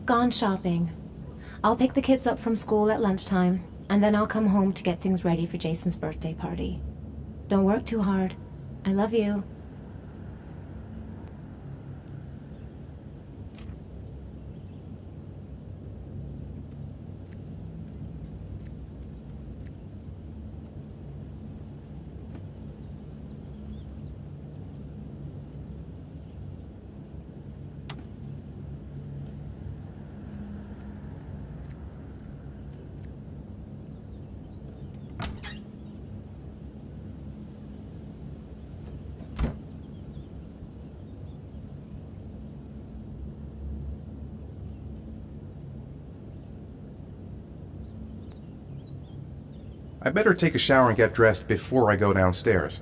Gone shopping. I'll pick the kids up from school at lunchtime, and then I'll come home to get things ready for Jason's birthday party. Don't work too hard. I love you. I better take a shower and get dressed before I go downstairs.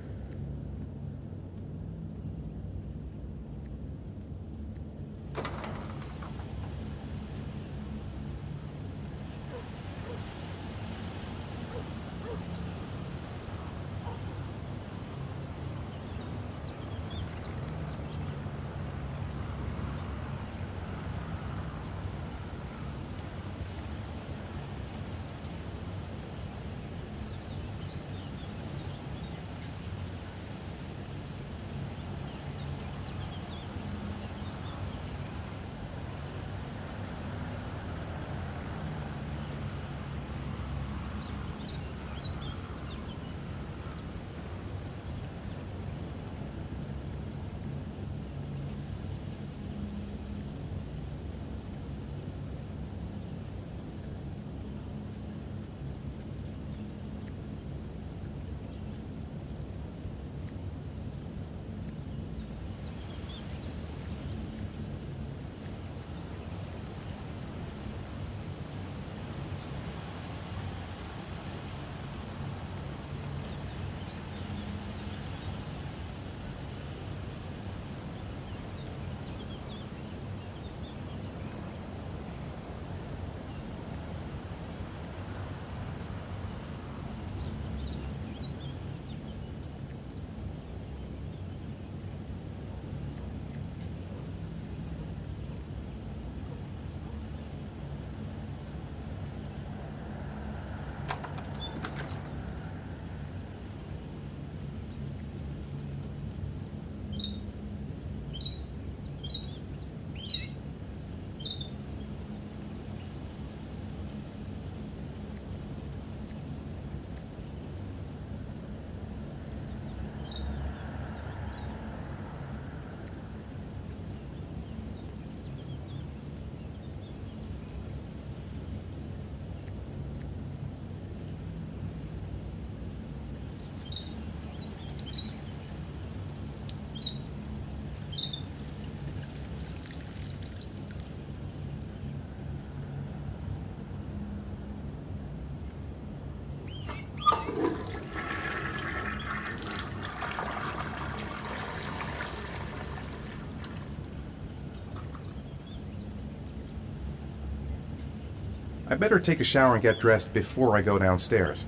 I better take a shower and get dressed before I go downstairs.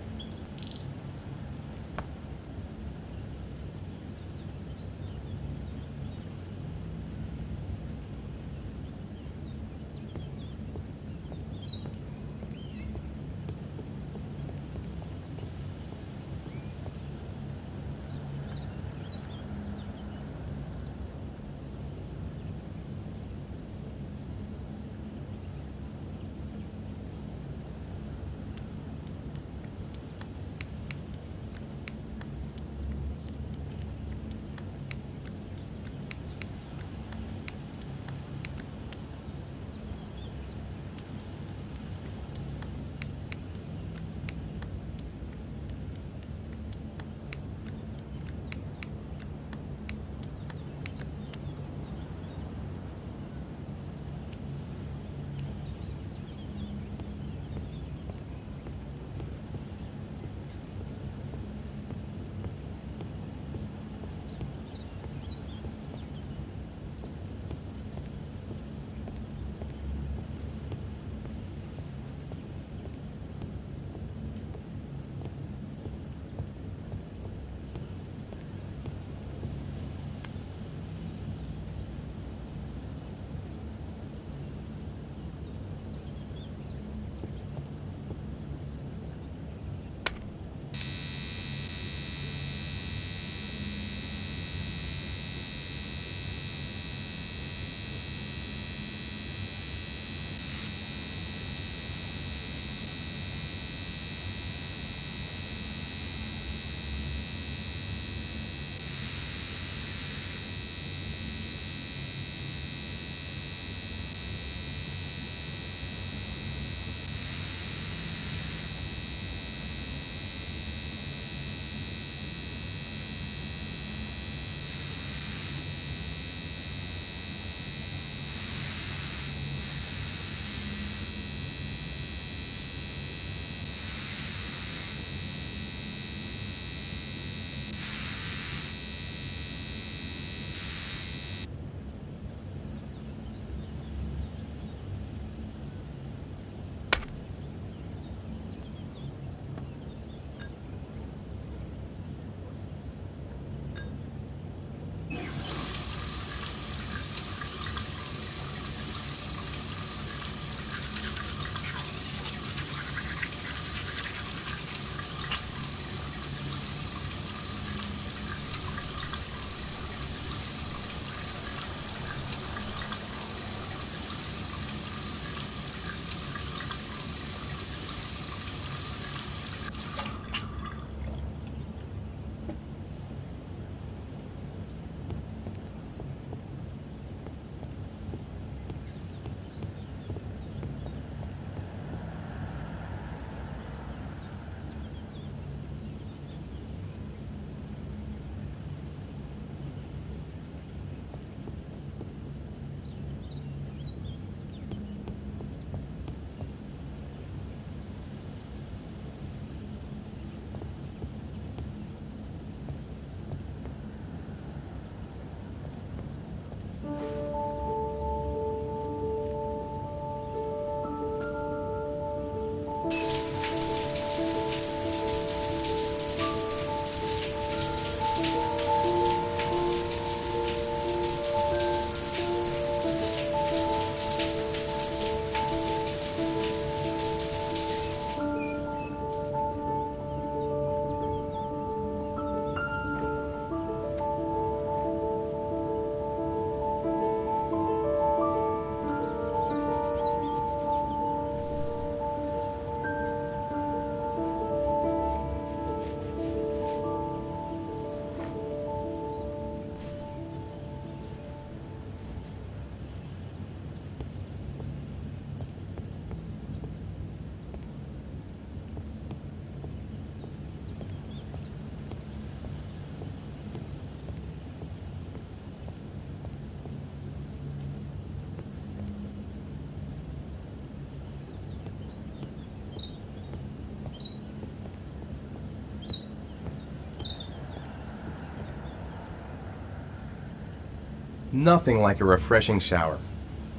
Nothing like a refreshing shower.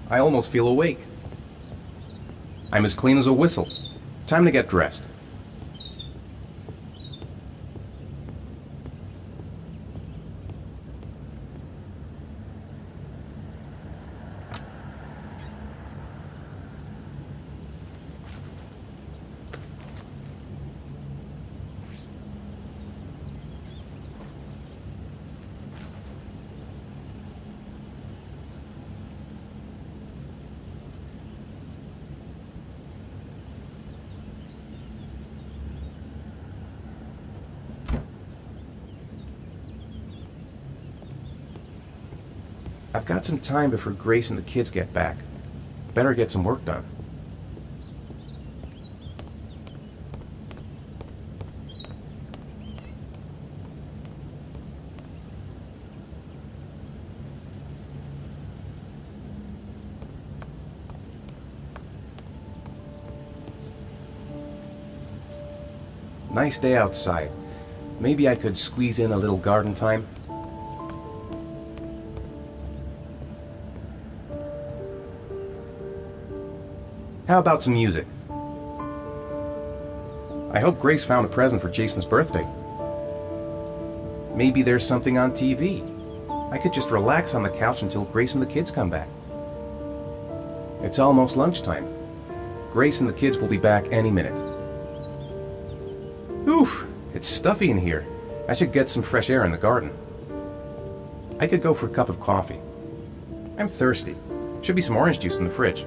I almost feel awake. I'm as clean as a whistle. Time to get dressed. I've got some time before Grace and the kids get back. Better get some work done. Nice day outside. Maybe I could squeeze in a little garden time. How about some music? I hope Grace found a present for Jason's birthday. Maybe there's something on TV. I could just relax on the couch until Grace and the kids come back. It's almost lunchtime. Grace and the kids will be back any minute. Oof, it's stuffy in here. I should get some fresh air in the garden. I could go for a cup of coffee. I'm thirsty. Should be some orange juice in the fridge.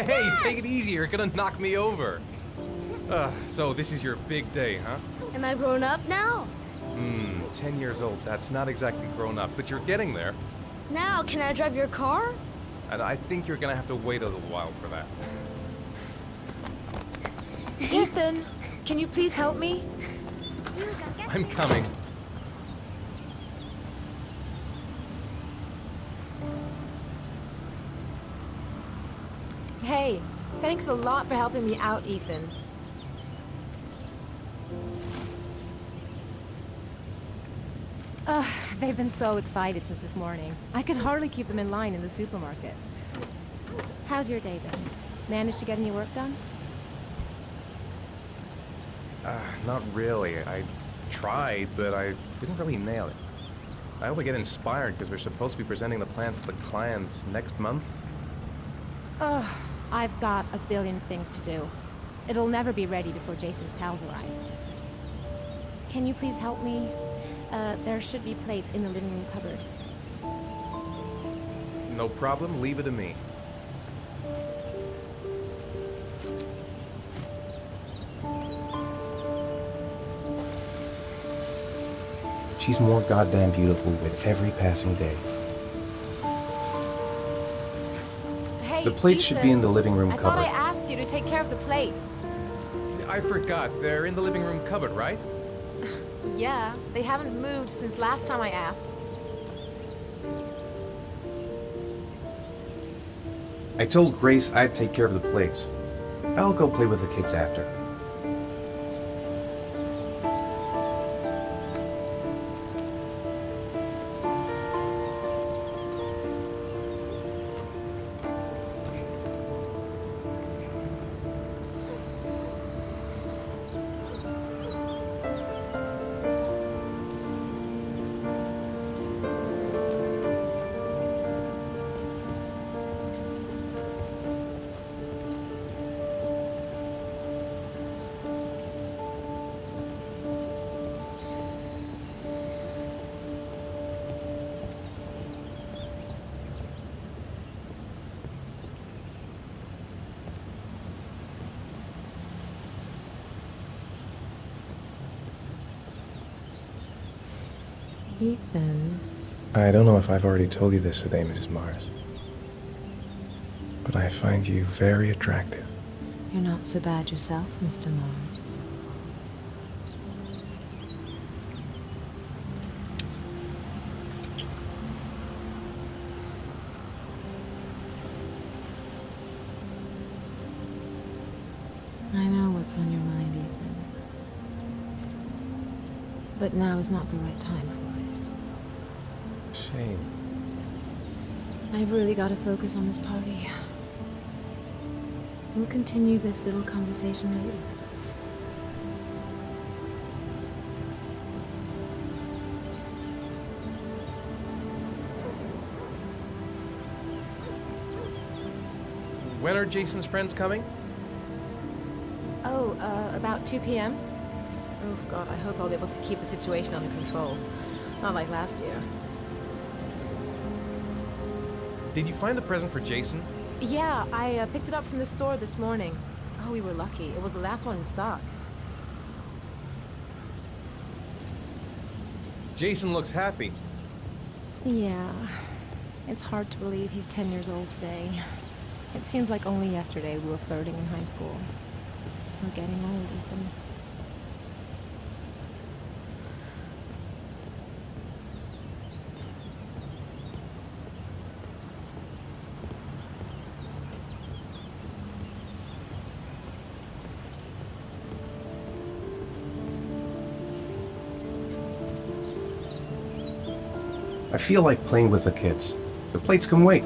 Hey, take it easy. You're gonna knock me over. So this is your big day, huh? Am I grown up now? 10 years old. That's not exactly grown up, but you're getting there. Now, can I drive your car? And I think you're gonna have to wait a little while for that. Ethan, can you please help me? I'm coming. Hey, thanks a lot for helping me out, Ethan. They've been so excited since this morning. I could hardly keep them in line in the supermarket. How's your day been? Managed to get any work done? Not really. I tried, but I didn't really nail it. I hope I get inspired because we're supposed to be presenting the plans to the clients next month. I've got a billion things to do. It'll never be ready before Jason's pals arrive. Can you please help me? There should be plates in the living room cupboard. No problem. Leave it to me. She's more goddamn beautiful with every passing day. Hey, The plates should be in the living room I thought cupboard. I asked you to take care of the plates. I forgot. They're in the living room cupboard, right? Yeah, they haven't moved since last time I asked. I told Grace I'd take care of the plates. I'll go play with the kids after. Ethan. I don't know if I've already told you this today, Mrs. Mars, but I find you very attractive. You're not so bad yourself, Mr. Mars. I know what's on your mind, Ethan. But now is not the right time for it. Shame. I've really got to focus on this party. We'll continue this little conversation later. When are Jason's friends coming? Oh, about 2 p.m.? Oh god, I hope I'll be able to keep the situation under control. Not like last year. Did you find the present for Jason? Yeah, I picked it up from the store this morning. Oh, we were lucky. It was the last one in stock. Jason looks happy. Yeah. It's hard to believe he's 10 years old today. It seems like only yesterday we were flirting in high school. We're getting old, Ethan. I feel like playing with the kids. The plates can wait.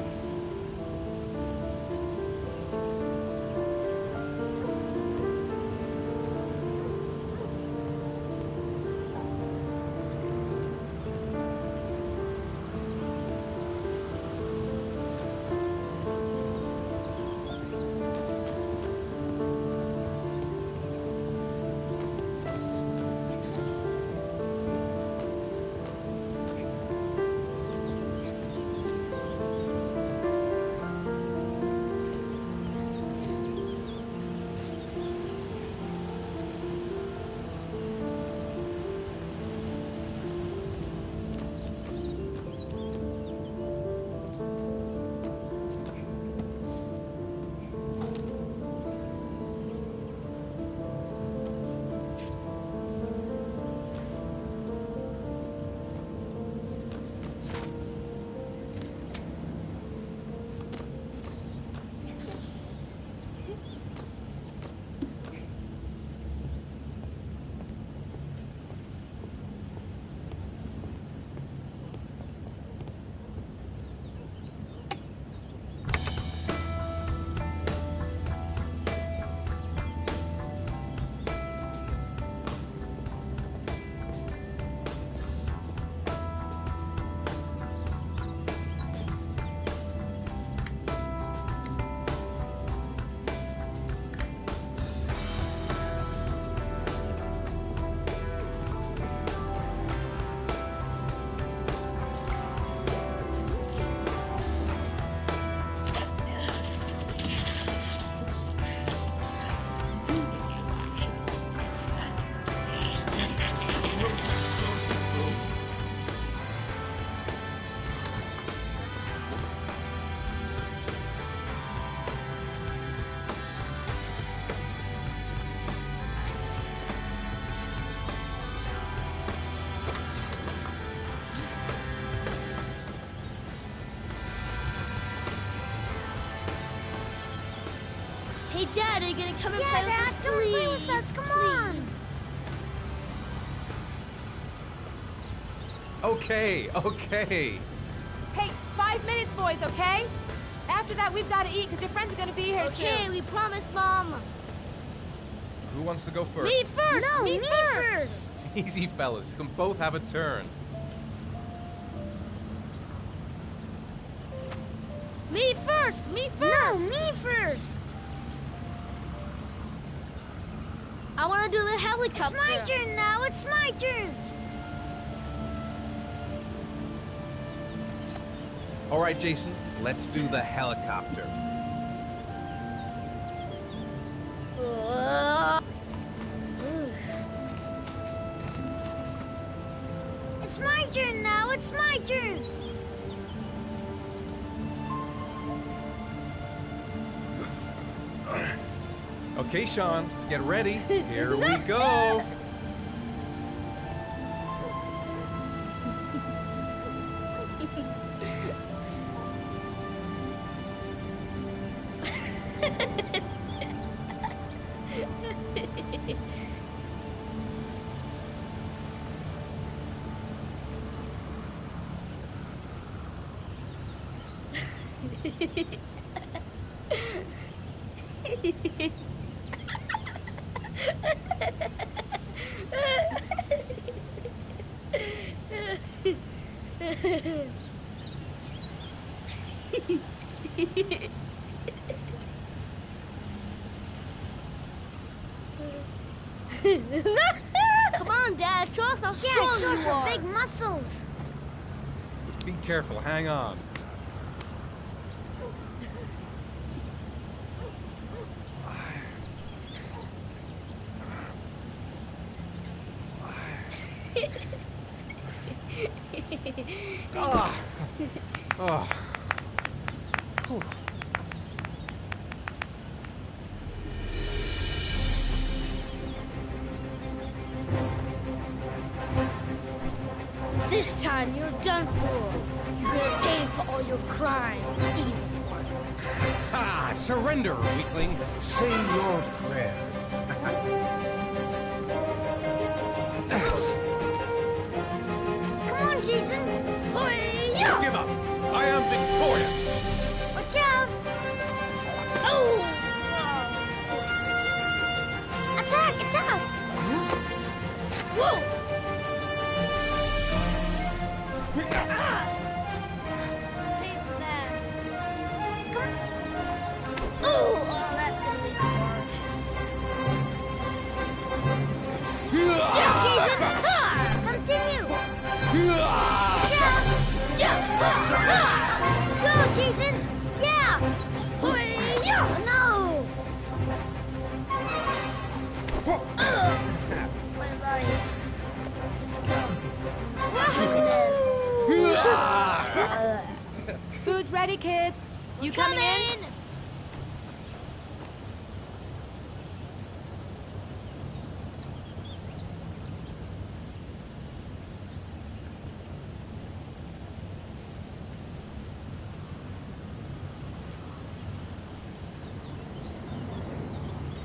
Dad, are you gonna come and Yeah, play with Dad, us, come and please? play with us, come on. Okay, okay. Hey, 5 minutes, boys, okay? After that, we've got to eat, because your friends are going to be here soon. Okay, we promise, Mom. Who wants to go first? Me first! No, me me first! Easy, fellas. You can both have a turn. Me first! Me first! No, me first. I want to do the helicopter. It's my turn now. It's my turn. All right, Jason. Let's do the helicopter. It's my turn now. It's my turn. Okay, Sean. Get ready. Here we go. Come on, Dad. Show us how strong Yeah, show you us are. your big muscles. Be careful. Hang on. Ah. Oh. Whew. This time you're done for. You're gonna pay for all your crimes, evil one. Ah, surrender, weakling. Say your prayers. Come on, Jason. Hoi-ya! Don't give up. I am victorious. Watch out. Oh! Attack, attack. Whoa! Pay for that. Oh, that's gonna make me work. Yeah, Jason! Ha! Continue. Yeah! Ha! Ha! Go, Jason. Yeah. Hoi-ya! Oh, no. My body. Let's go. Food's ready, kids. You coming in?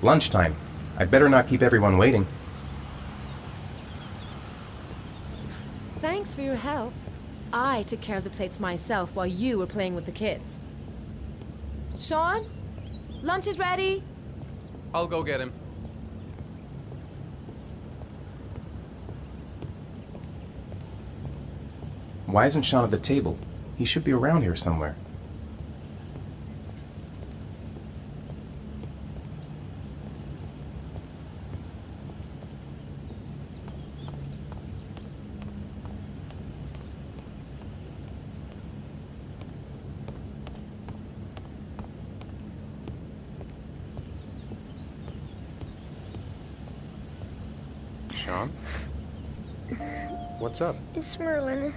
Lunchtime. I'd better not keep everyone waiting. Thanks for your help. I took care of the plates myself while you were playing with the kids. Sean? Lunch is ready. I'll go get him. Why isn't Sean at the table? He should be around here somewhere. Sean? What's up? It's Merlin.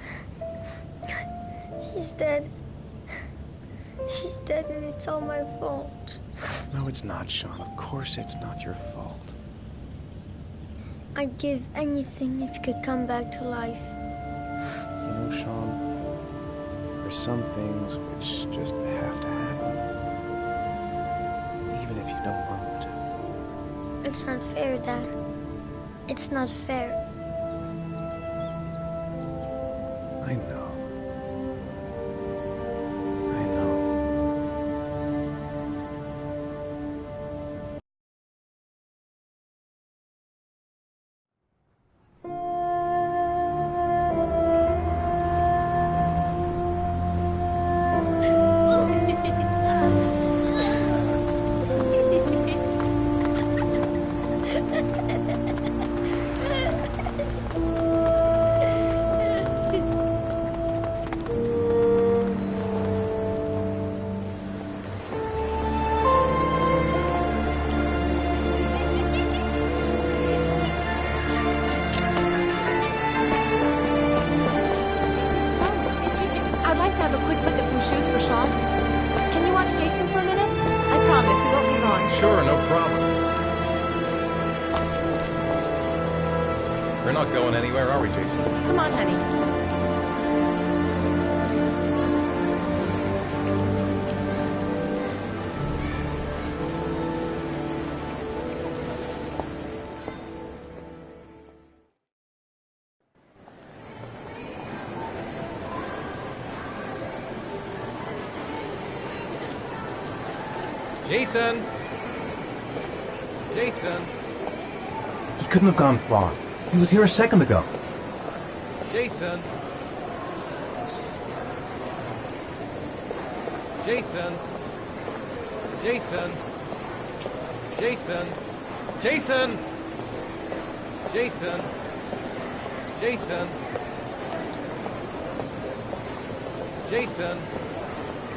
He's dead. He's dead and it's all my fault. No, it's not, Sean. Of course it's not your fault. I'd give anything if you could come back to life. You know, Sean, there's some things which just have to happen. Even if you don't want It's not fair, Dad. It's not fair. I know. I know. I'd like to have a quick look at some shoes for Sean. Can you watch Jason for a minute? I promise, we won't be long. Sure, no problem. We're not going anywhere, are we, Jason? Come on, honey. Jason! Jason! He couldn't have gone far. He was here a second ago. Jason! Jason! Jason! Jason! Jason! Jason! Jason! Jason!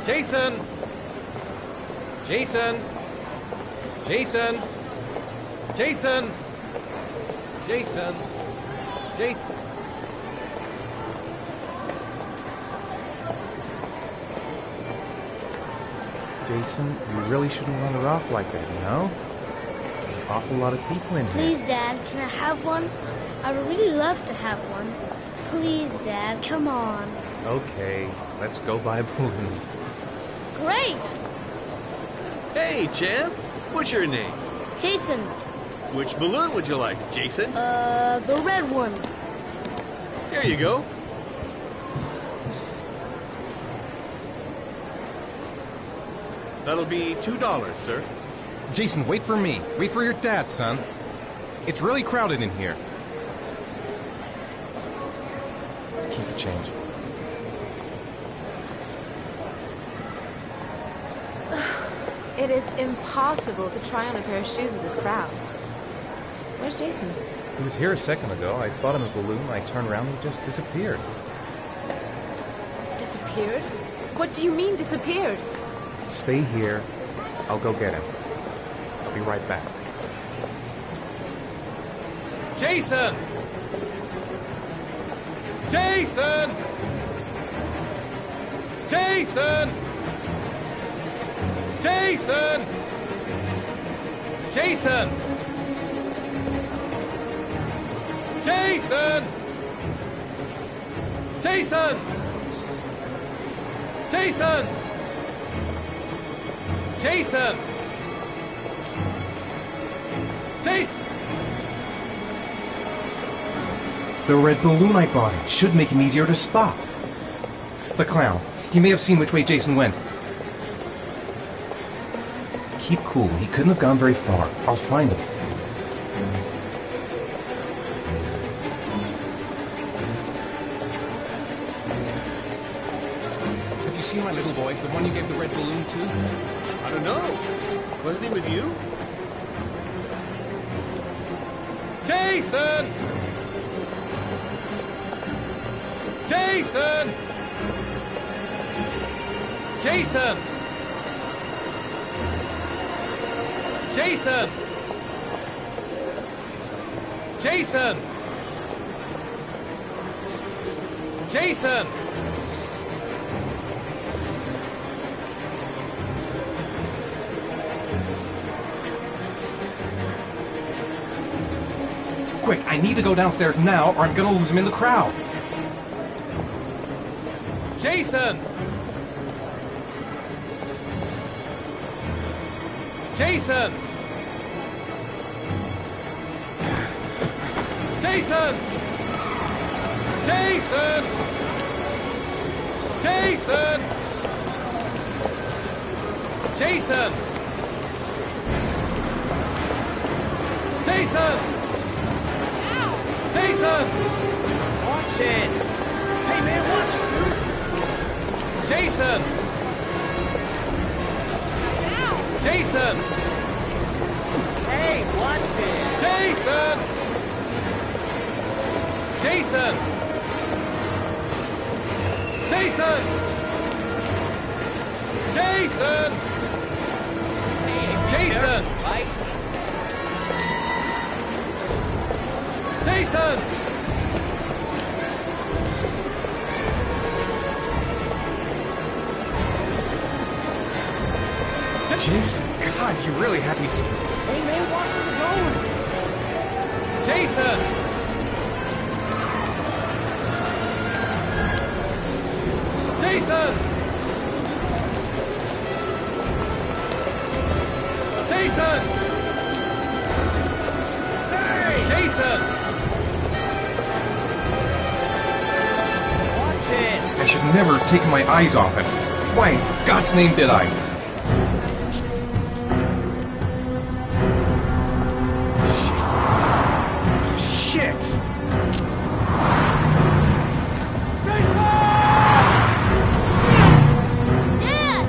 Jason! Jason! Jason! Jason! Jason! Jason! Jason, you really shouldn't run her off like that, you know? There's an awful lot of people in here. Please, Dad, can I have one? I would really love to have one. Please, Dad, come on. Okay, let's go buy a balloon. Great! Hey, champ. What's your name? Jason, Which balloon would you like, Jason? the red one. Here you go. That'll be $2, sir. Jason, wait for me. Wait for your dad, son. It's really crowded in here. Keep the change. It is impossible to try on a pair of shoes with this crowd. Where's Jason? He was here a second ago. I bought him a balloon, and I turned around and he just disappeared. Disappeared? What do you mean disappeared? Stay here. I'll go get him. I'll be right back. Jason! Jason! Jason! Jason! Jason! Jason! Jason! Jason! Jason! Jason! The red balloon I bought him should make him easier to spot. The clown. He may have seen which way Jason went. Keep cool. He couldn't have gone very far. I'll find him. Have you seen my little boy? The one you gave the red balloon to? I don't know. Wasn't he with you? Jason! Jason! Jason! Jason! Jason! Jason! Quick, I need to go downstairs now or I'm gonna lose him in the crowd. Jason! Jason! Jason! Jason! Jason! Jason! Jason! Jason! Watch it! Hey man, watch it, dude! Jason! Jason! Hey, watch it! Jason! Jason! Jason! Jason! Jason! Right? Jason! Jason, God, you really had me. Hey man, watch where we're going! Jason! Jason! Jason! Hey! Jason! Watch it! I should never have taken my eyes off it. Why in God's name did I? Shit! Dad!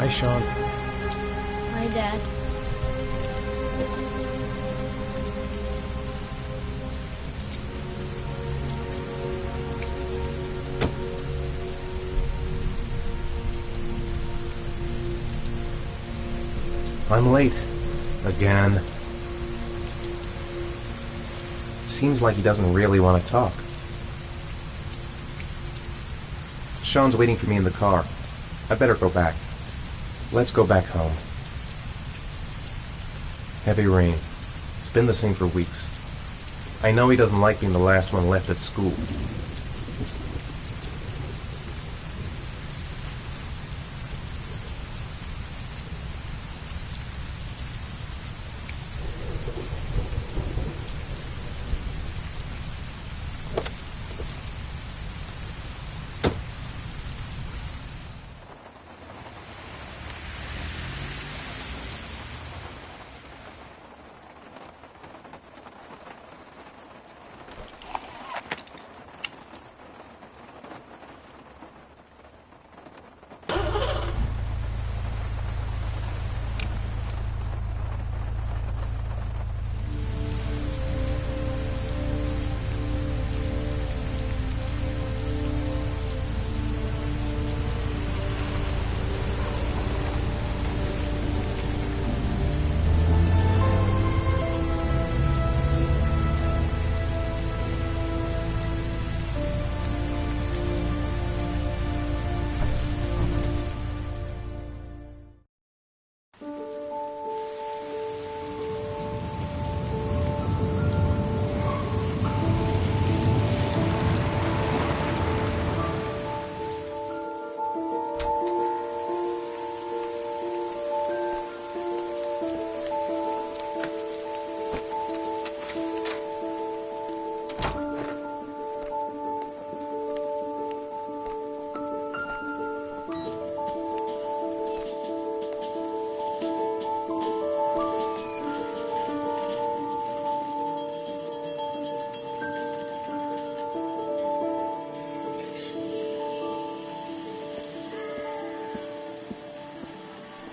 Hi, Sean. Hi, Dad. I'm late. Again. Seems like he doesn't really want to talk. Sean's waiting for me in the car. I better go back. Let's go back home. Heavy rain. It's been the same for weeks. I know he doesn't like being the last one left at school.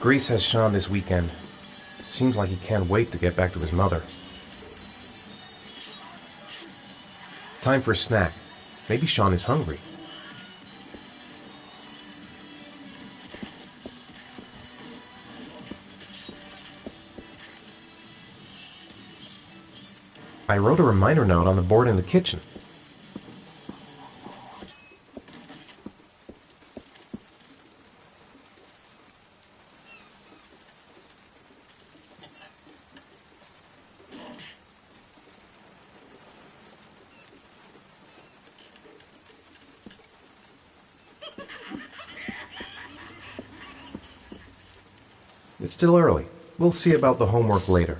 Grace has Sean this weekend. Seems like he can't wait to get back to his mother. Time for a snack. Maybe Sean is hungry. I wrote a reminder note on the board in the kitchen. It's still early. We'll see about the homework later.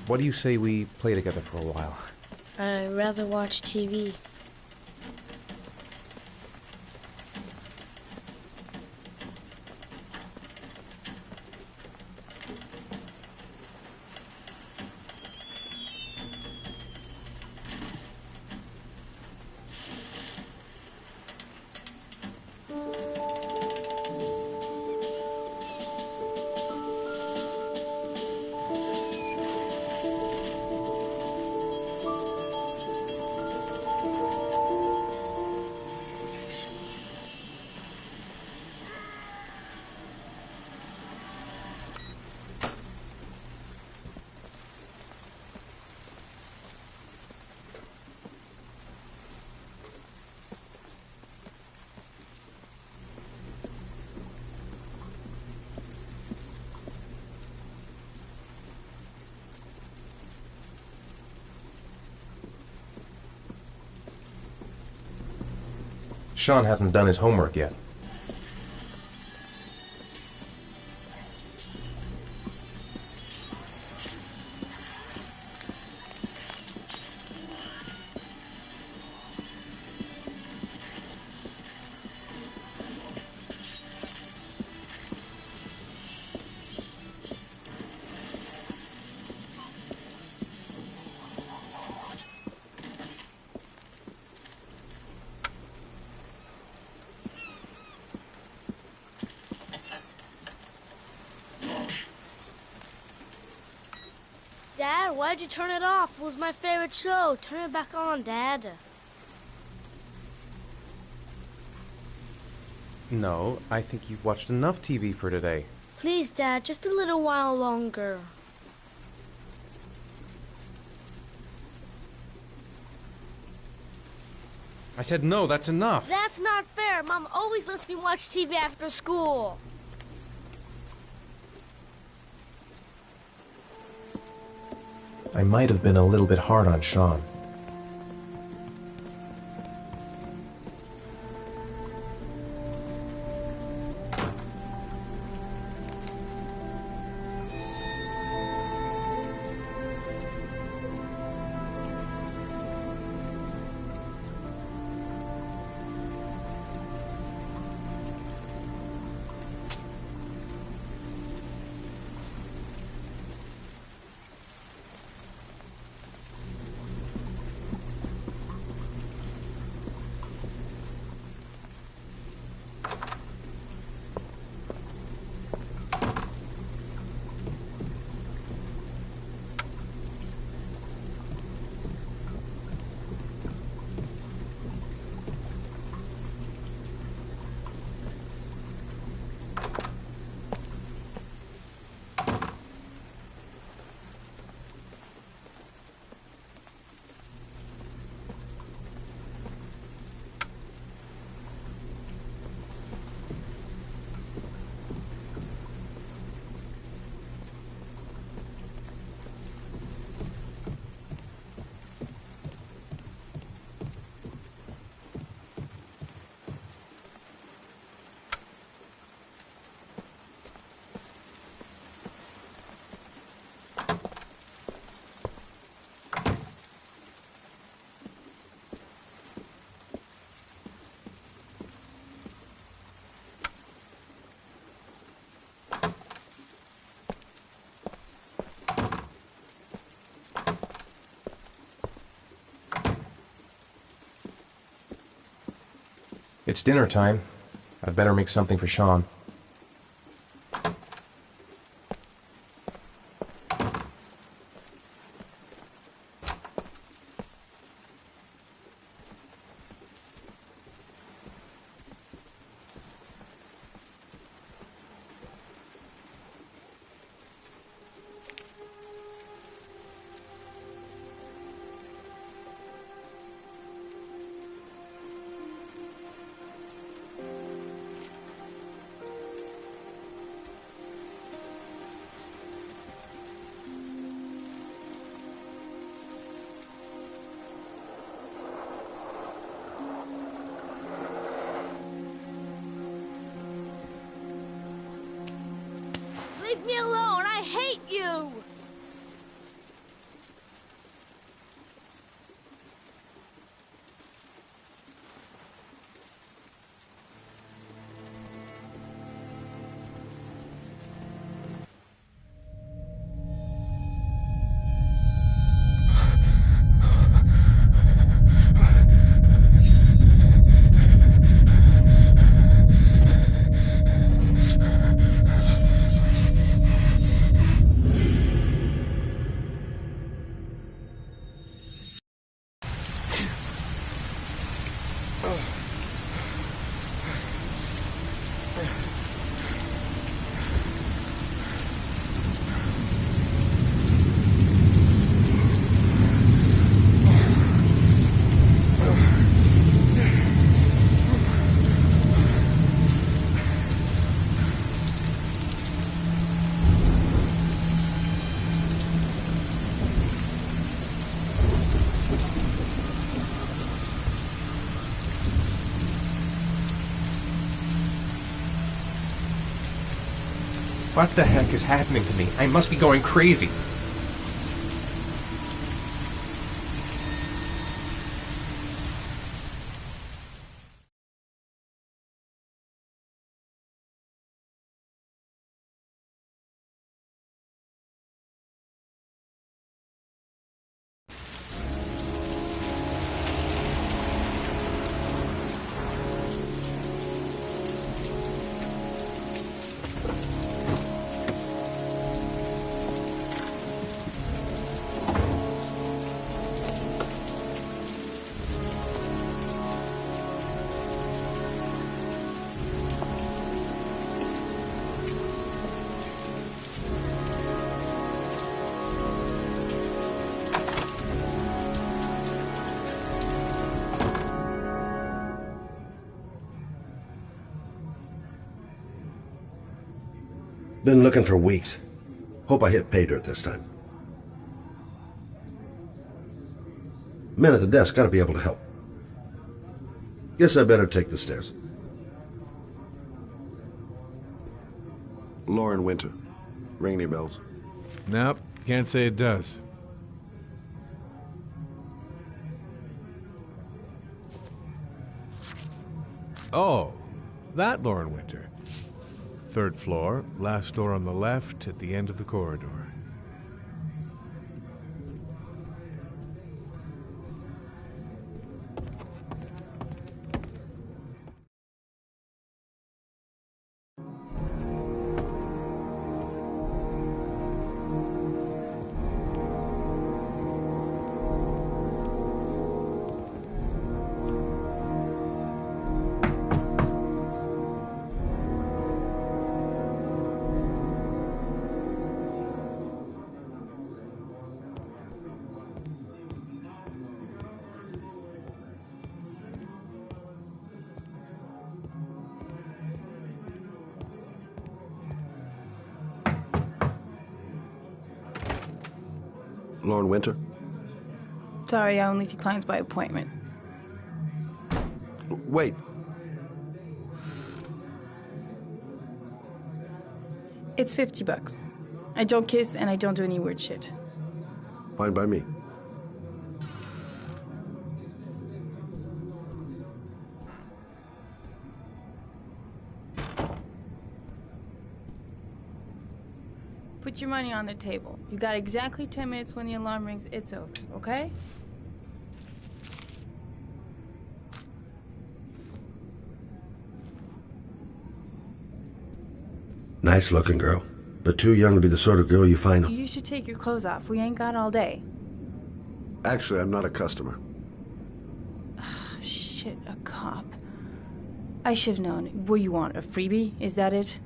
What do you say we play together for a while? I'd rather watch TV. Sean hasn't done his homework yet. Dad, why'd you turn it off? It was my favorite show. Turn it back on, Dad. No, I think you've watched enough TV for today. Please, Dad, just a little while longer. I said no, that's enough. That's not fair. Mom always lets me watch TV after school. I might have been a little bit hard on Sean. It's dinner time. I'd better make something for Sean. Leave me alone! I hate you! What the heck is happening to me? I must be going crazy. Been looking for weeks. Hope I hit pay dirt this time. Men at the desk gotta be able to help. Guess I better take the stairs. Lauren Winter. Ring any bells? Nope, can't say it does. Oh, that Lauren Winter. 3rd floor, last door on the left at the end of the corridor. Lauren Winter? Sorry, I only see clients by appointment. Wait. It's $50. I don't kiss and I don't do any weird shit. Fine by me. Put your money on the table. You got exactly 10 minutes. When the alarm rings, it's over, okay? Nice looking girl, but too young to be the sort of girl you find. You should take your clothes off. We ain't got all day. Actually, I'm not a customer. Shit, a cop. I should have known. What do you want, a freebie? Is that it?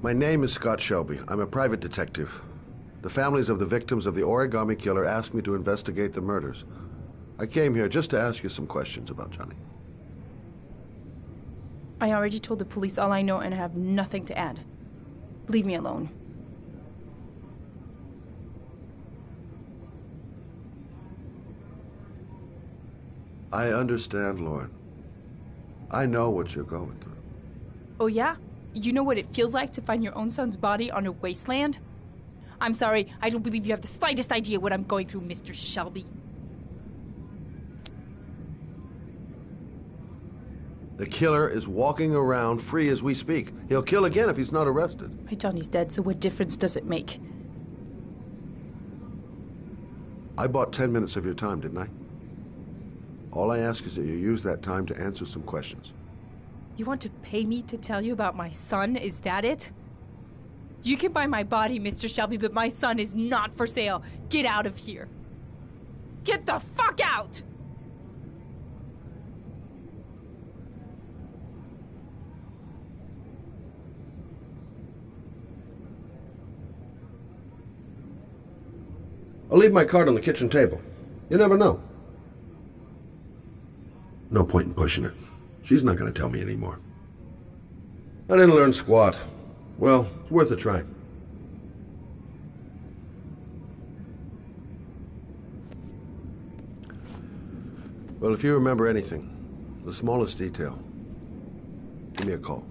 My name is Scott Shelby. I'm a private detective. The families of the victims of the origami killer asked me to investigate the murders. I came here just to ask you some questions about Johnny. I already told the police all I know and I have nothing to add. Leave me alone. I understand, Lauren. I know what you're going through. Oh yeah? You know what it feels like to find your own son's body on a wasteland? I'm sorry, I don't believe you have the slightest idea what I'm going through, Mr. Shelby. The killer is walking around free as we speak. He'll kill again if he's not arrested. My Johnny's dead, so what difference does it make? I bought 10 minutes of your time, didn't I? All I ask is that you use that time to answer some questions. You want to pay me to tell you about my son? Is that it? You can buy my body, Mr. Shelby, but my son is not for sale. Get out of here. Get the fuck out! I'll leave my card on the kitchen table. You never know. No point in pushing it. She's not going to tell me anymore. I didn't learn squat. Well, it's worth a try. Well, if you remember anything, the smallest detail, give me a call.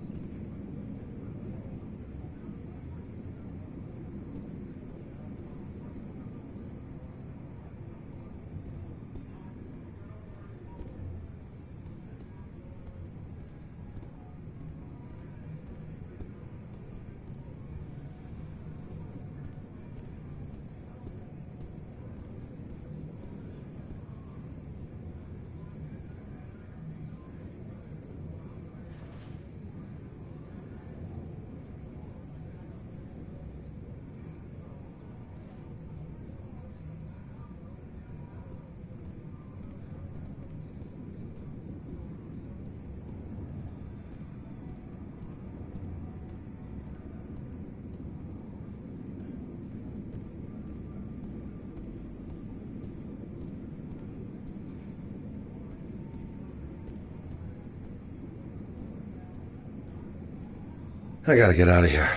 I gotta get out of here.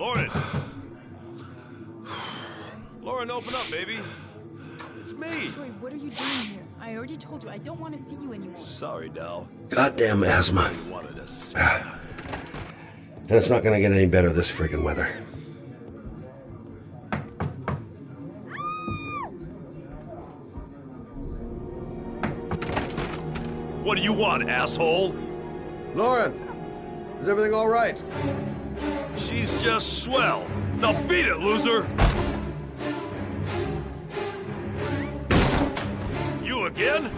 Lauren! Lauren, open up, baby. It's me. Troy, what are you doing here? I already told you I don't want to see you anymore. Sorry, Dal. Goddamn asthma. I wanted to see. And it's not gonna get any better this friggin' weather. What do you want, asshole? Lauren, is everything all right? She's just swell. Now beat it, loser! You again?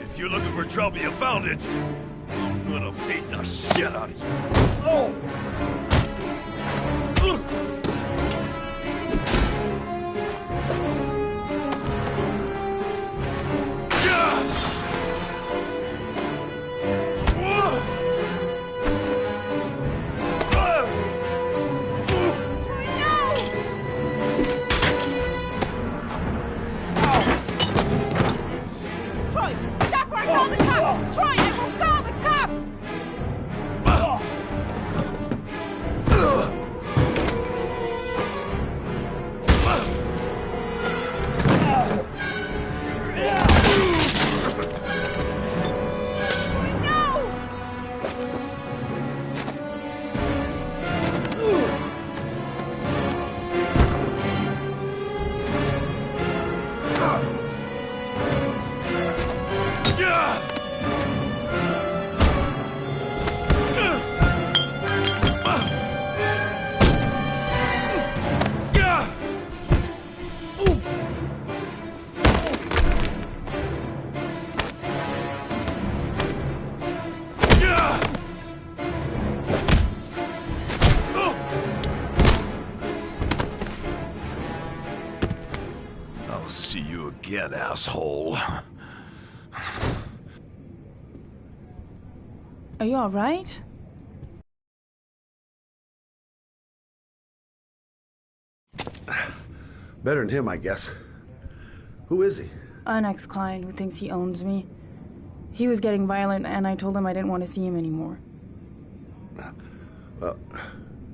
If you're looking for trouble, you found it. I'm gonna beat the shit out of you. Oh! I'll see you again, asshole. Are you all right? Better than him, I guess. Who is he? An ex-client who thinks he owns me. He was getting violent, and I told him I didn't want to see him anymore. Well,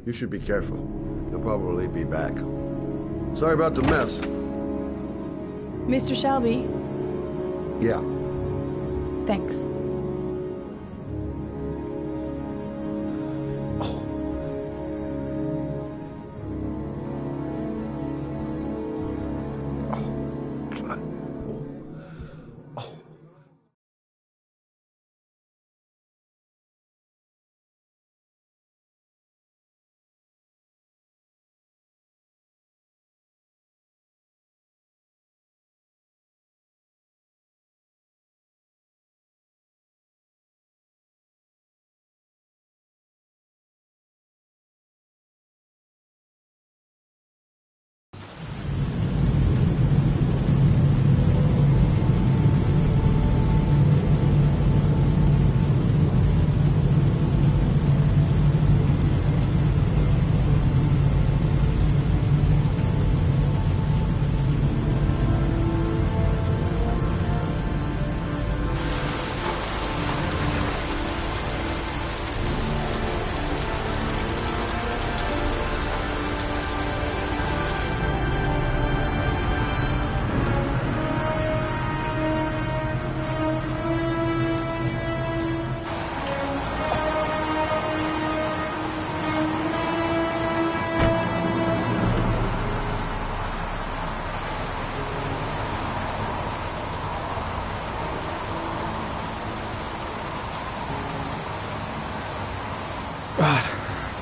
you should be careful. He'll probably be back. Sorry about the mess. Mr. Shelby, Yeah. thanks.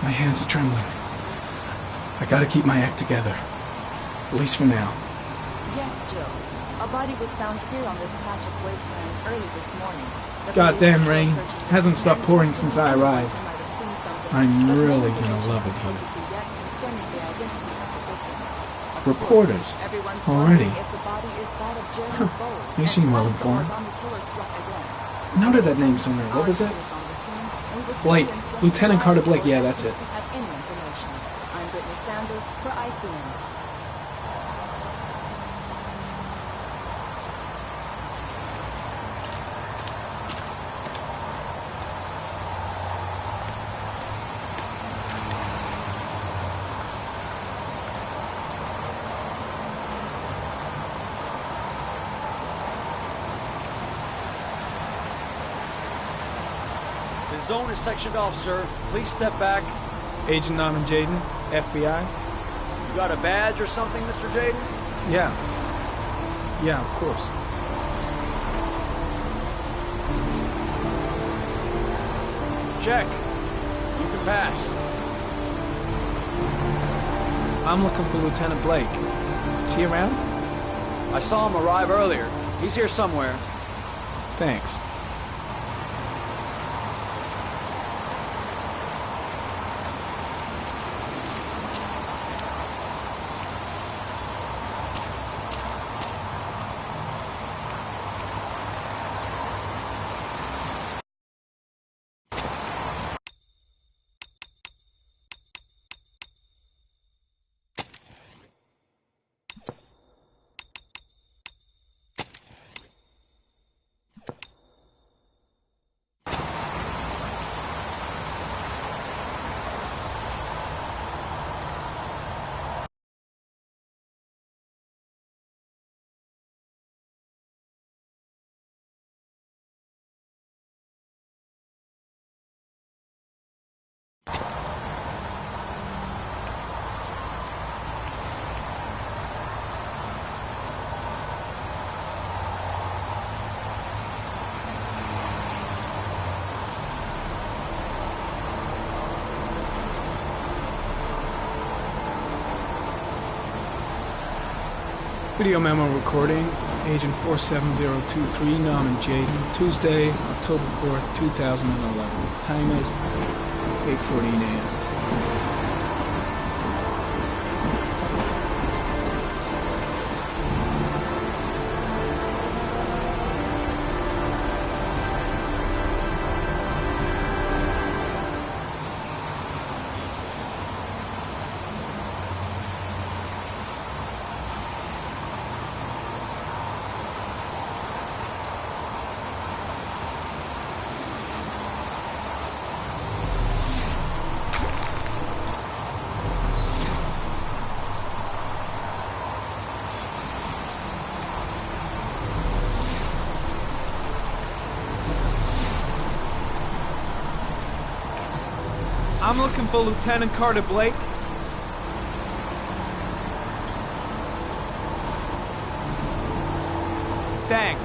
My hands are trembling. I gotta keep my act together. At least for now. Yes, Jill. A body was found here on this patch of wasteland early this morning. Goddamn rain. Hasn't stopped pouring since I arrived. I'm really gonna love it here. Reporters. Already. Huh. You seem well informed. Noted that name somewhere. What was it? Blake. Lieutenant Carter Blake. Yeah, that's it. I'm Brittany Sanders for ICN. The zone is sectioned off, sir. Please step back. Agent Norman Jaden, FBI. You got a badge or something, Mr. Jaden? Yeah. Yeah, of course. Check. You can pass. I'm looking for Lieutenant Blake. Is he around? I saw him arrive earlier. He's here somewhere. Thanks. Video memo recording, Agent 47023, Norman Jaden, Tuesday, October 4th, 2011. Time is 8:14 a.m. I'm looking for Lieutenant Carter Blake. Thanks.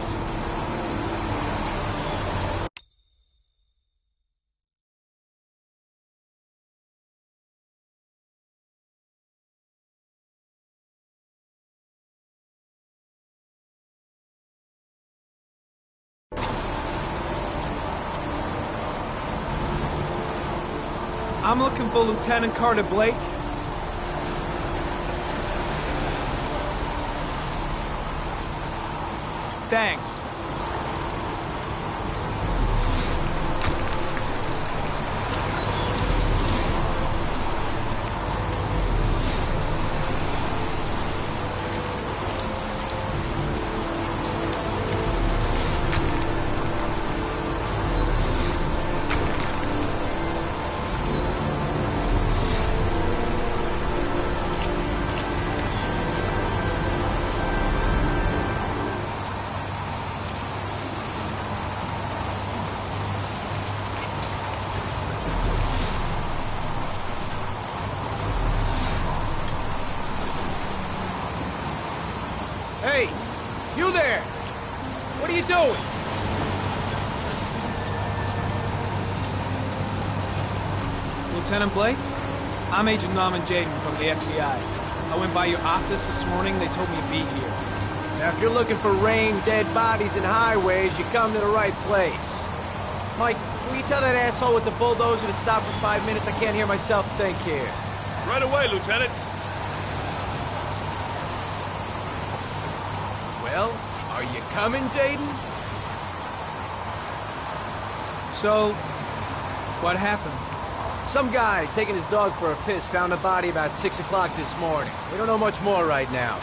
I'm looking for Lieutenant Carter Blake. Thanks. Hey, you there! What are you doing? Lieutenant Blake? I'm Agent Norman Jaden from the FBI. I went by your office this morning. They told me to be here. Now, if you're looking for rain, dead bodies, and highways, you come to the right place. Mike, will you tell that asshole with the bulldozer to stop for 5 minutes? I can't hear myself think here. Right away, Lieutenant. Well, are you coming, Jaden? So, what happened? Some guy taking his dog for a piss found a body about 6 o'clock this morning. We don't know much more right now.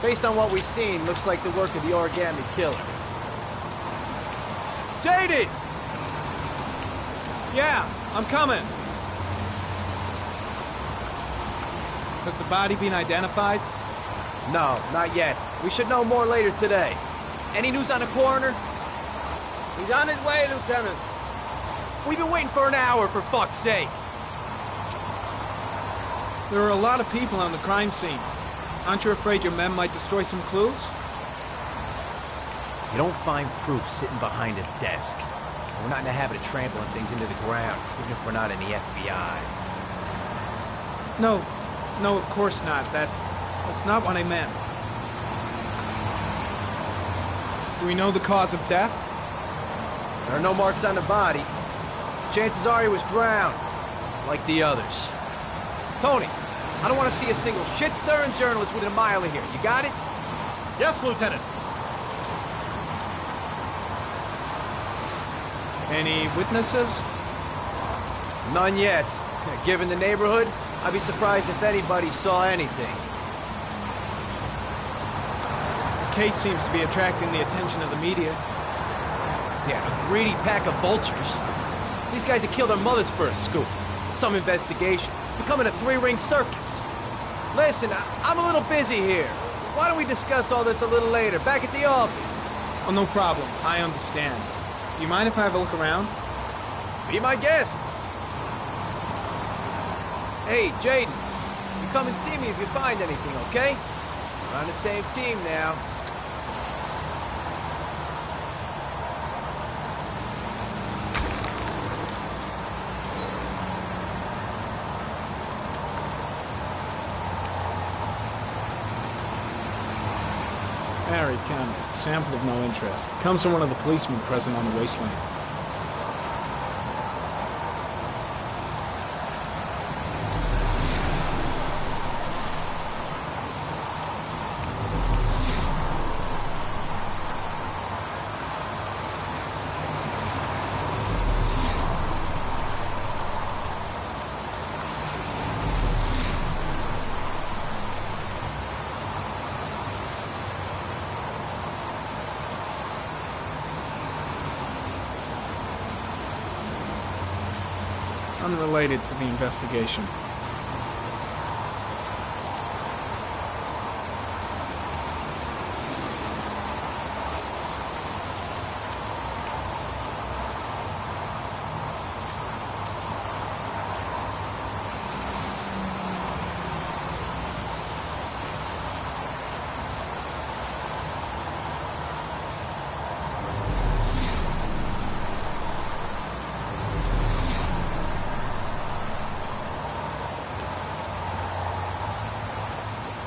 Based on what we've seen, looks like the work of the origami killer. Jaden! Yeah, I'm coming. Has the body been identified? No, not yet. We should know more later today. Any news on the coroner? He's on his way, Lieutenant. We've been waiting for an hour, for fuck's sake. There are a lot of people on the crime scene. Aren't you afraid your men might destroy some clues? You don't find proof sitting behind a desk. We're not in the habit of trampling things into the ground, even if we're not in the FBI. No, of course not. That's not what I meant. Do we know the cause of death? There are no marks on the body. Chances are he was drowned, like the others. Tony, I don't want to see a single shit-stirring journalist within a mile of here. You got it? Yes, Lieutenant. Any witnesses? None yet. Given the neighborhood, I'd be surprised if anybody saw anything. Kate seems to be attracting the attention of the media. Yeah, a greedy pack of vultures. These guys have killed their mothers for a scoop. Some investigation. Becoming a three-ring circus. Listen, I'm a little busy here. Why don't we discuss all this a little later, back at the office? Oh, no problem. I understand. Do you mind if I have a look around? Be my guest. Hey, Jaden, you come and see me if you find anything, okay? We're on the same team now. Harry County. Sample of no interest. Comes from one of the policemen present on the wasteland. Unrelated to the investigation.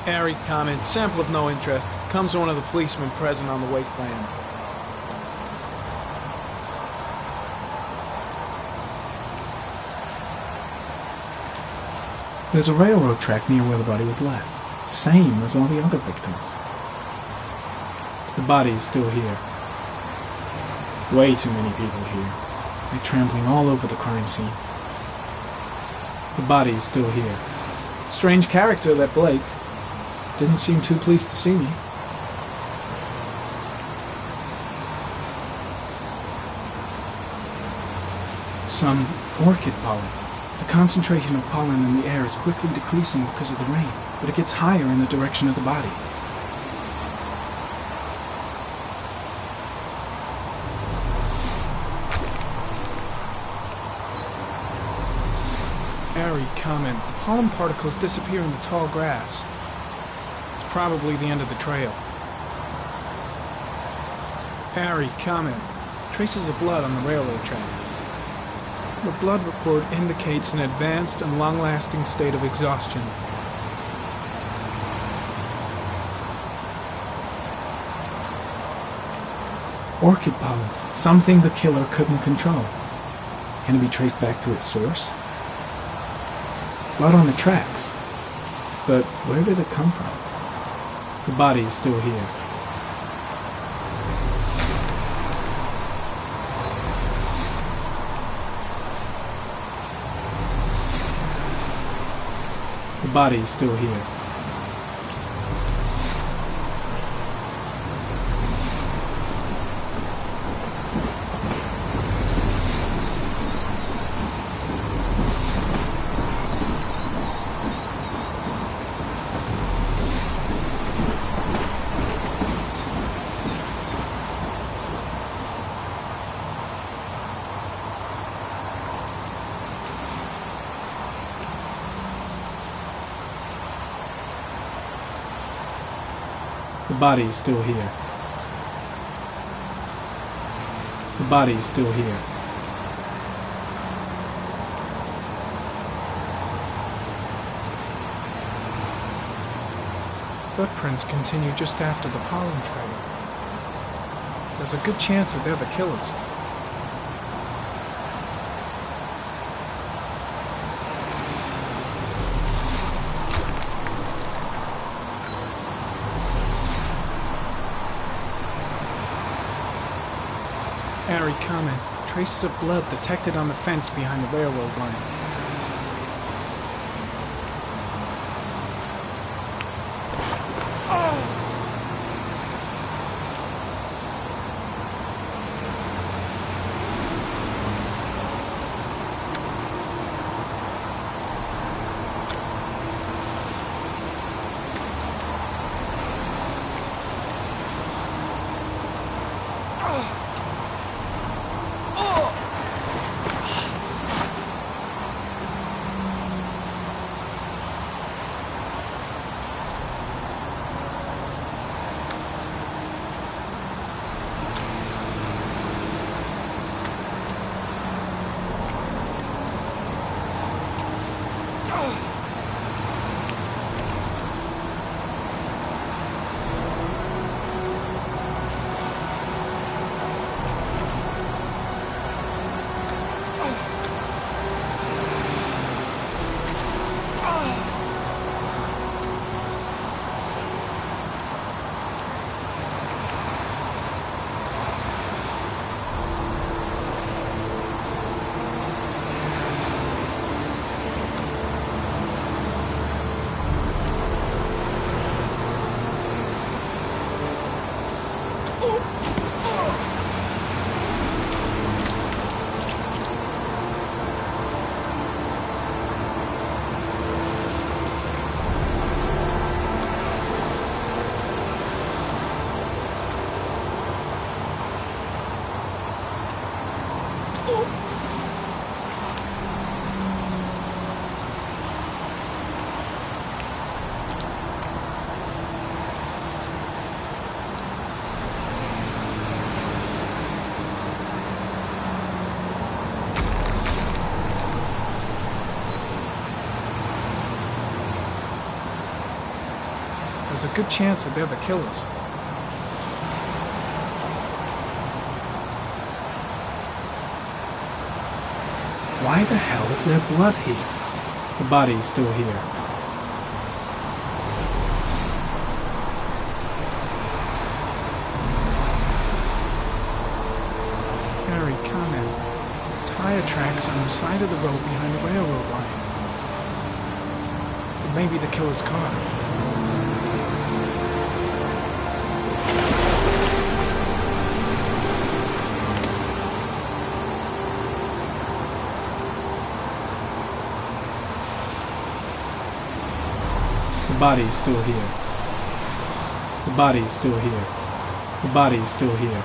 Airy comment, sample of no interest. Comes from one of the policemen present on the wasteland. There's a railroad track near where the body was left. Same as all the other victims. The body is still here. Way too many people here. They're trampling all over the crime scene. The body is still here. Strange character, that Blake. Didn't seem too pleased to see me. Some orchid pollen. The concentration of pollen in the air is quickly decreasing because of the rain, but it gets higher in the direction of the body. Airy comment. The pollen particles disappear in the tall grass. Probably the end of the trail. Harry, comment. Traces of blood on the railroad track. The blood report indicates an advanced and long-lasting state of exhaustion. Orchid pollen, something the killer couldn't control. Can it be traced back to its source? Blood on the tracks. But where did it come from? The body is still here. The body is still here. The body is still here. The body is still here. Footprints continue just after the pollen trail. There's a good chance that they're the killers. Harry comment. Traces of blood detected on the fence behind the railroad line. There's a good chance that they're the killers. Why the hell is there blood here? The body is still here. Harry, comment. Tire tracks on the side of the road behind the railroad line. It may be the killer's car. The body is still here. The body is still here. The body is still here.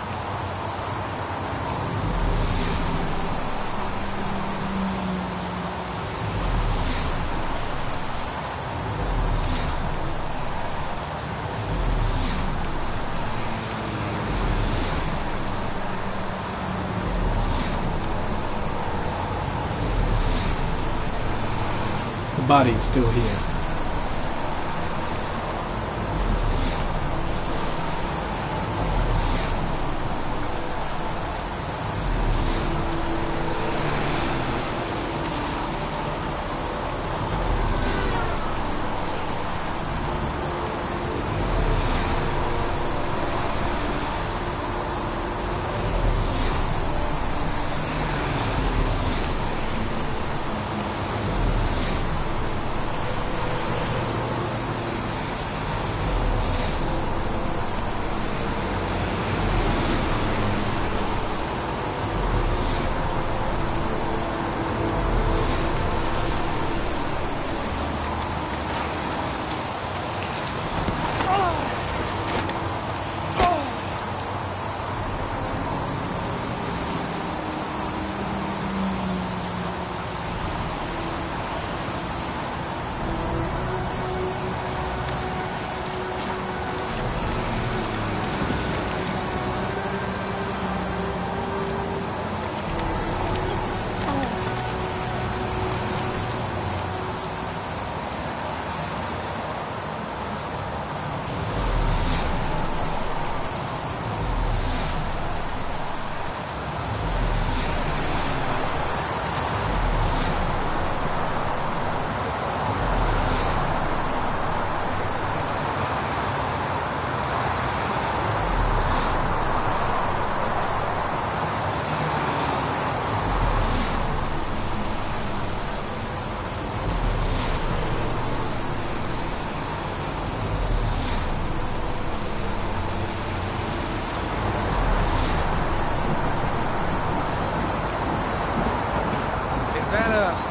body is still here.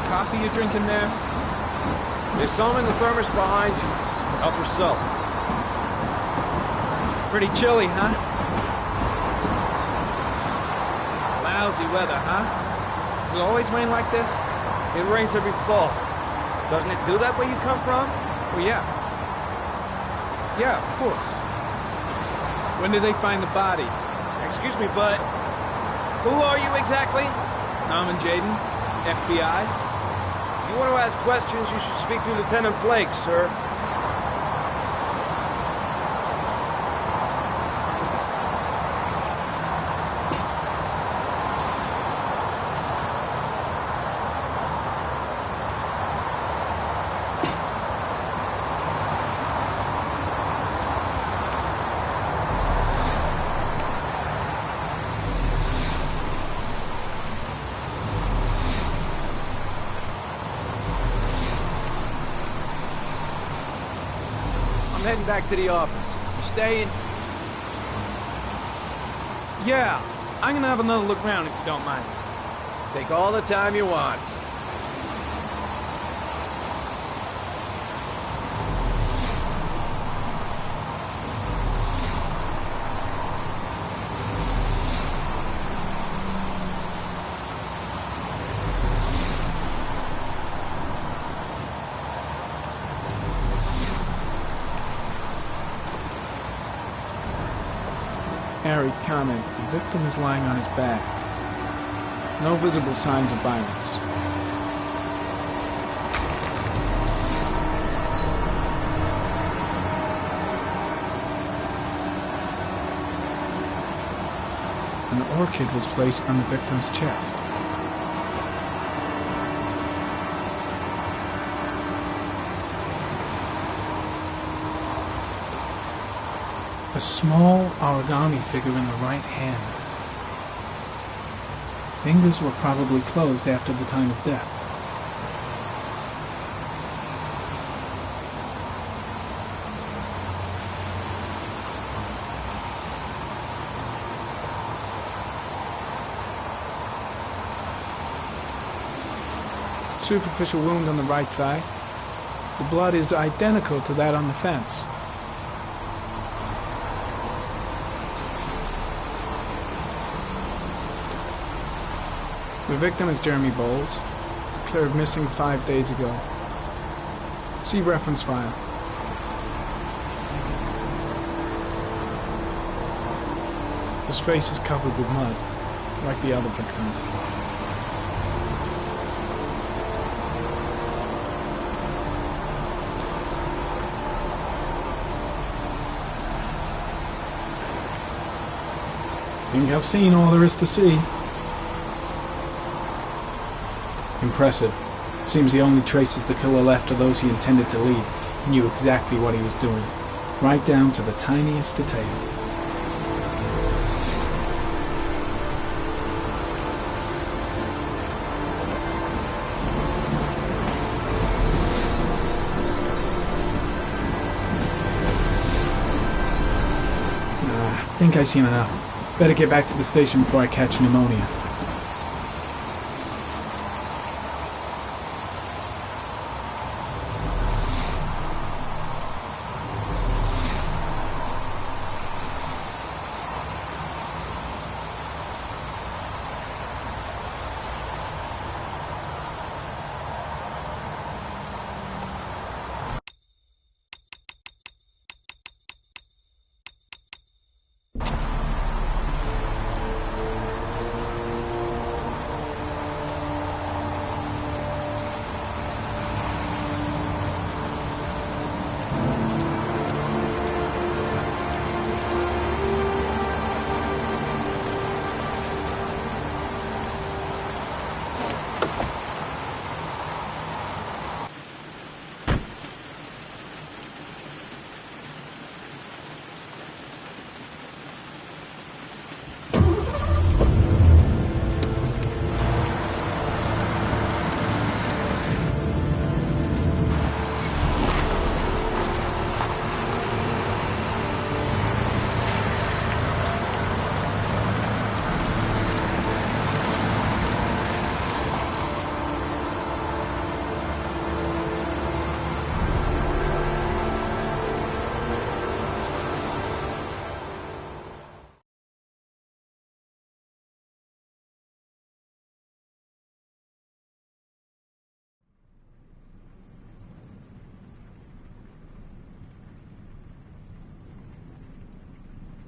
Coffee you drinking there? There's some in the thermos behind you. Help yourself. Pretty chilly, huh? Lousy weather, huh? Does it always rain like this? It rains every fall. Doesn't it do that where you come from? Well, yeah. Yeah, of course. When did they find the body? Excuse me, but who are you exactly? Norman Jaden, FBI. If you want to ask questions, you should speak to Lieutenant Blake, sir. I'm heading back to the office. You staying? Yeah, I'm gonna have another look around if you don't mind. Take all the time you want. Harry, comment. The victim is lying on his back. No visible signs of violence. An orchid was placed on the victim's chest. A small origami figure in the right hand. Fingers were probably closed after the time of death. Superficial wound on the right thigh. The blood is identical to that on the fence. The victim is Jeremy Bowles, declared missing 5 days ago. See reference file. His face is covered with mud, like the other victims. think I've seen all there is to see. Impressive. Seems the only traces the killer left are those he intended to leave. He knew exactly what he was doing, right down to the tiniest detail. I think I've seen enough. Better get back to the station before I catch pneumonia.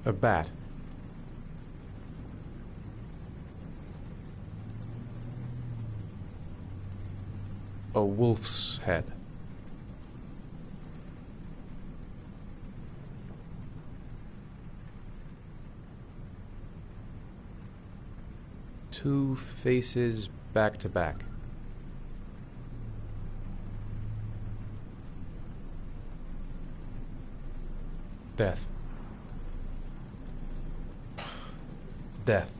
A bat. A wolf's head. Two faces back to back. Death. Death.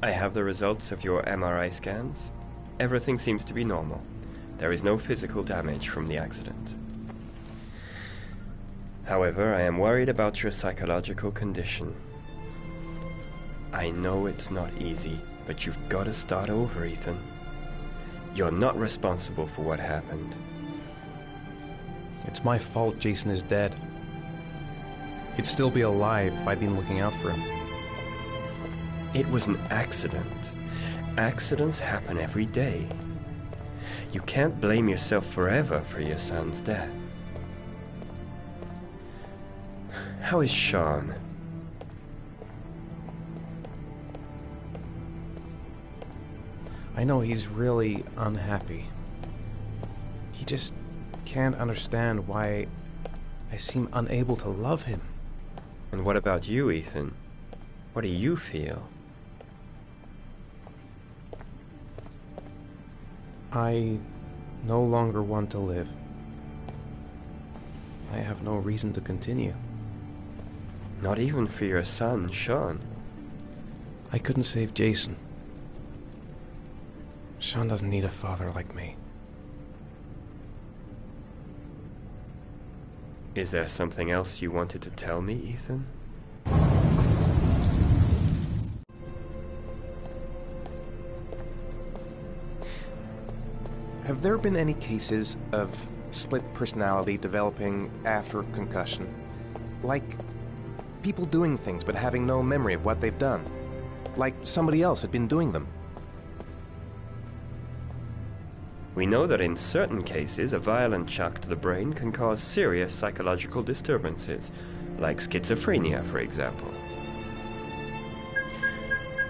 I have the results of your MRI scans. Everything seems to be normal. There is no physical damage from the accident. However, I am worried about your psychological condition. I know it's not easy, but you've got to start over, Ethan. You're not responsible for what happened. It's my fault Jason is dead. He'd still be alive if I'd been looking out for him. It was an accident. Accidents happen every day. You can't blame yourself forever for your son's death. How is Sean? I know he's really unhappy. He just can't understand why I seem unable to love him. And what about you, Ethan? What do you feel? I no longer want to live. I have no reason to continue. Not even for your son, Sean. I couldn't save Jason. Sean doesn't need a father like me. Is there something else you wanted to tell me, Ethan? Have there been any cases of split personality developing after concussion? Like people doing things but having no memory of what they've done? Like somebody else had been doing them? We know that in certain cases, a violent shock to the brain can cause serious psychological disturbances, Like schizophrenia, for example.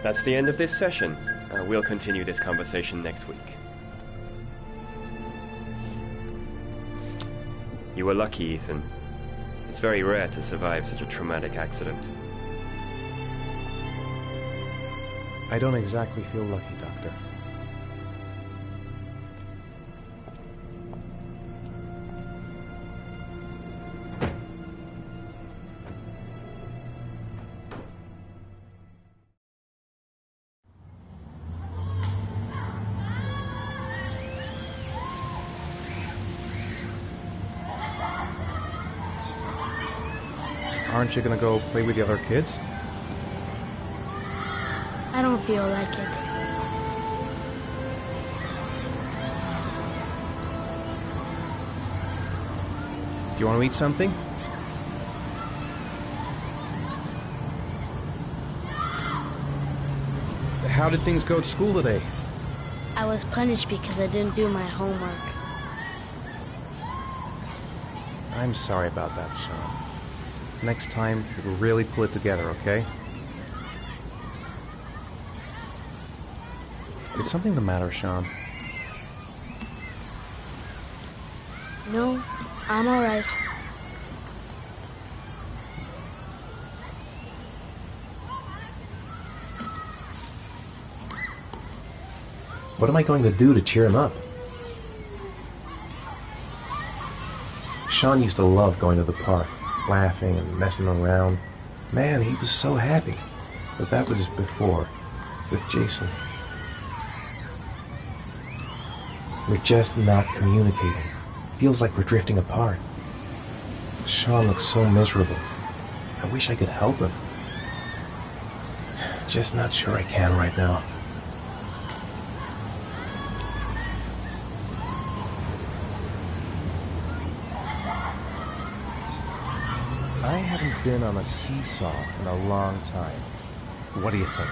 That's the end of this session. We'll continue this conversation next week. You were lucky, Ethan. It's very rare to survive such a traumatic accident. I don't exactly feel lucky, Doctor. Aren't you gonna go play with the other kids? I don't feel like it. Do you want to eat something? How did things go at school today? I was punished because I didn't do my homework. I'm sorry about that, Sean. Next time, we'll really pull it together, okay? Is something the matter, Sean? No, I'm alright. What am I going to do to cheer him up? Sean used to love going to the park, laughing and messing around. Man, he was so happy. But that was before, with Jason. We're just not communicating. Feels like we're drifting apart. Sean looks so miserable. I wish I could help him. Just not sure I can right now. I haven't been on a seesaw in a long time. What do you think?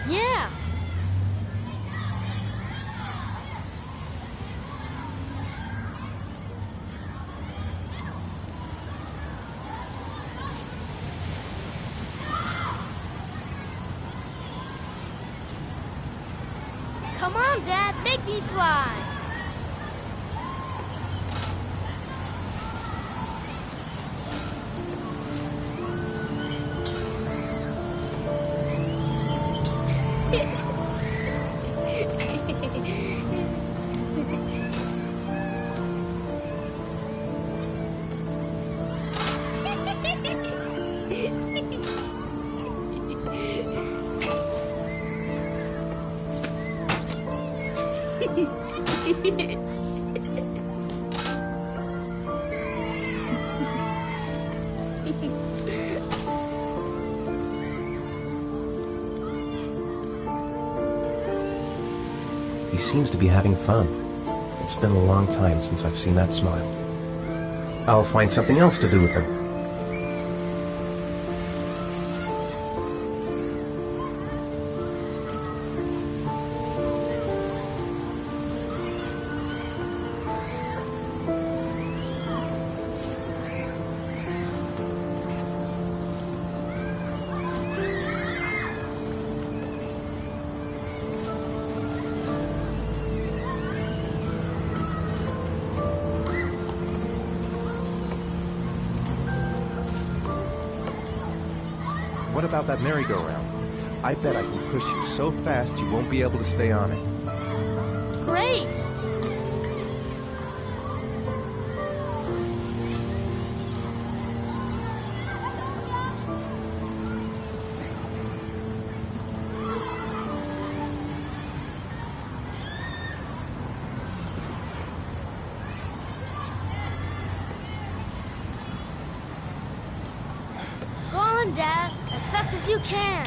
Yeah! Come on, Dad, make me fly! He seems to be having fun. It's been a long time since I've seen that smile. I'll find something else to do with him. What about that merry-go-round? I bet I can push you so fast you won't be able to stay on it. Great! Go on, Dad, as fast as you can.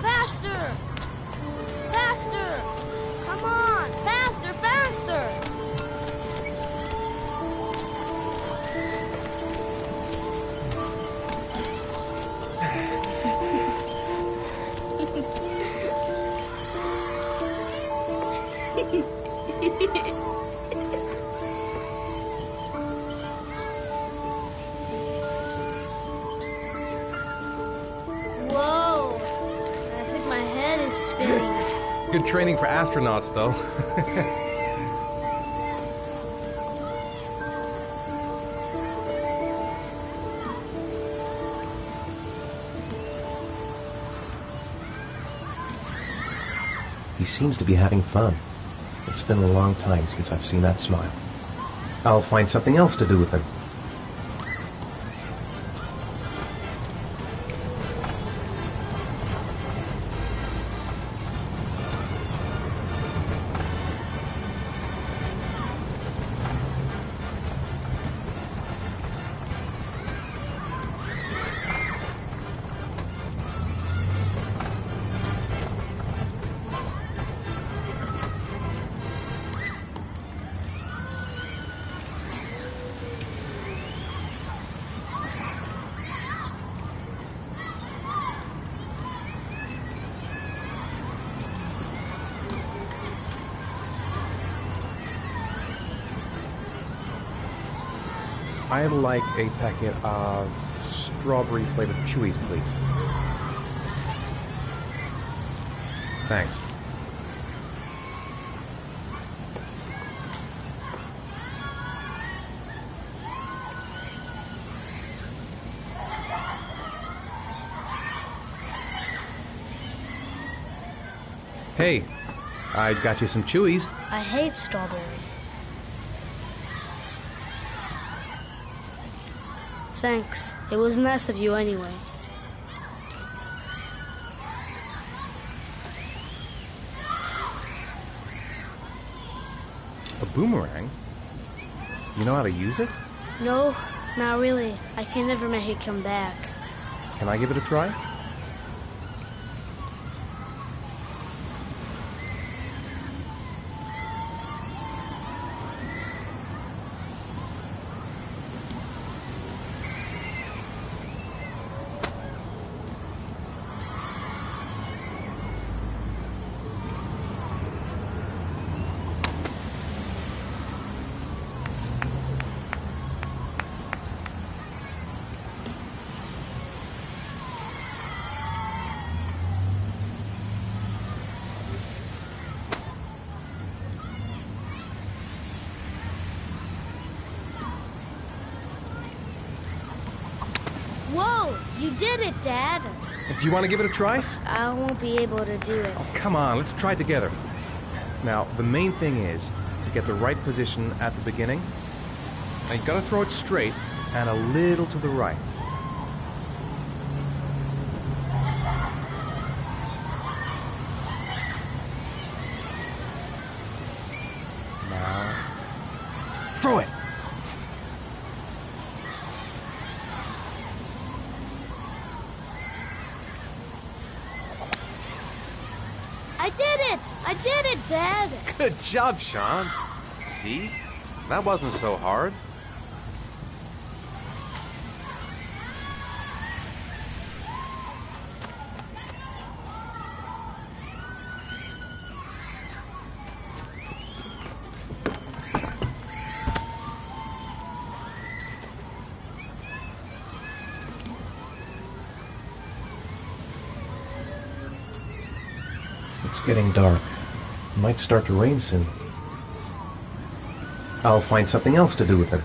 Faster! Faster! Come on! Faster, faster! Good training for astronauts, though. He seems to be having fun. It's been a long time since I've seen that smile. I'll find something else to do with him. I'd like a packet of strawberry-flavored Chewies, please. Thanks. Hey, I got you some Chewies. I hate strawberry. Thanks. It was nice of you anyway. A boomerang? You know how to use it? No, not really. I can never make it come back. Can I give it a try? Whoa! You did it, Dad! Do you want to give it a try? I won't be able to do it. Oh, come on, let's try it together. Now, the main thing is to get the right position at the beginning. Now, you gotta throw it straight and a little to the right. Now, throw it! I did it! I did it, Dad! Good job, Sean. See? That wasn't so hard. It's getting dark. It might start to rain soon. I'll find something else to do with him.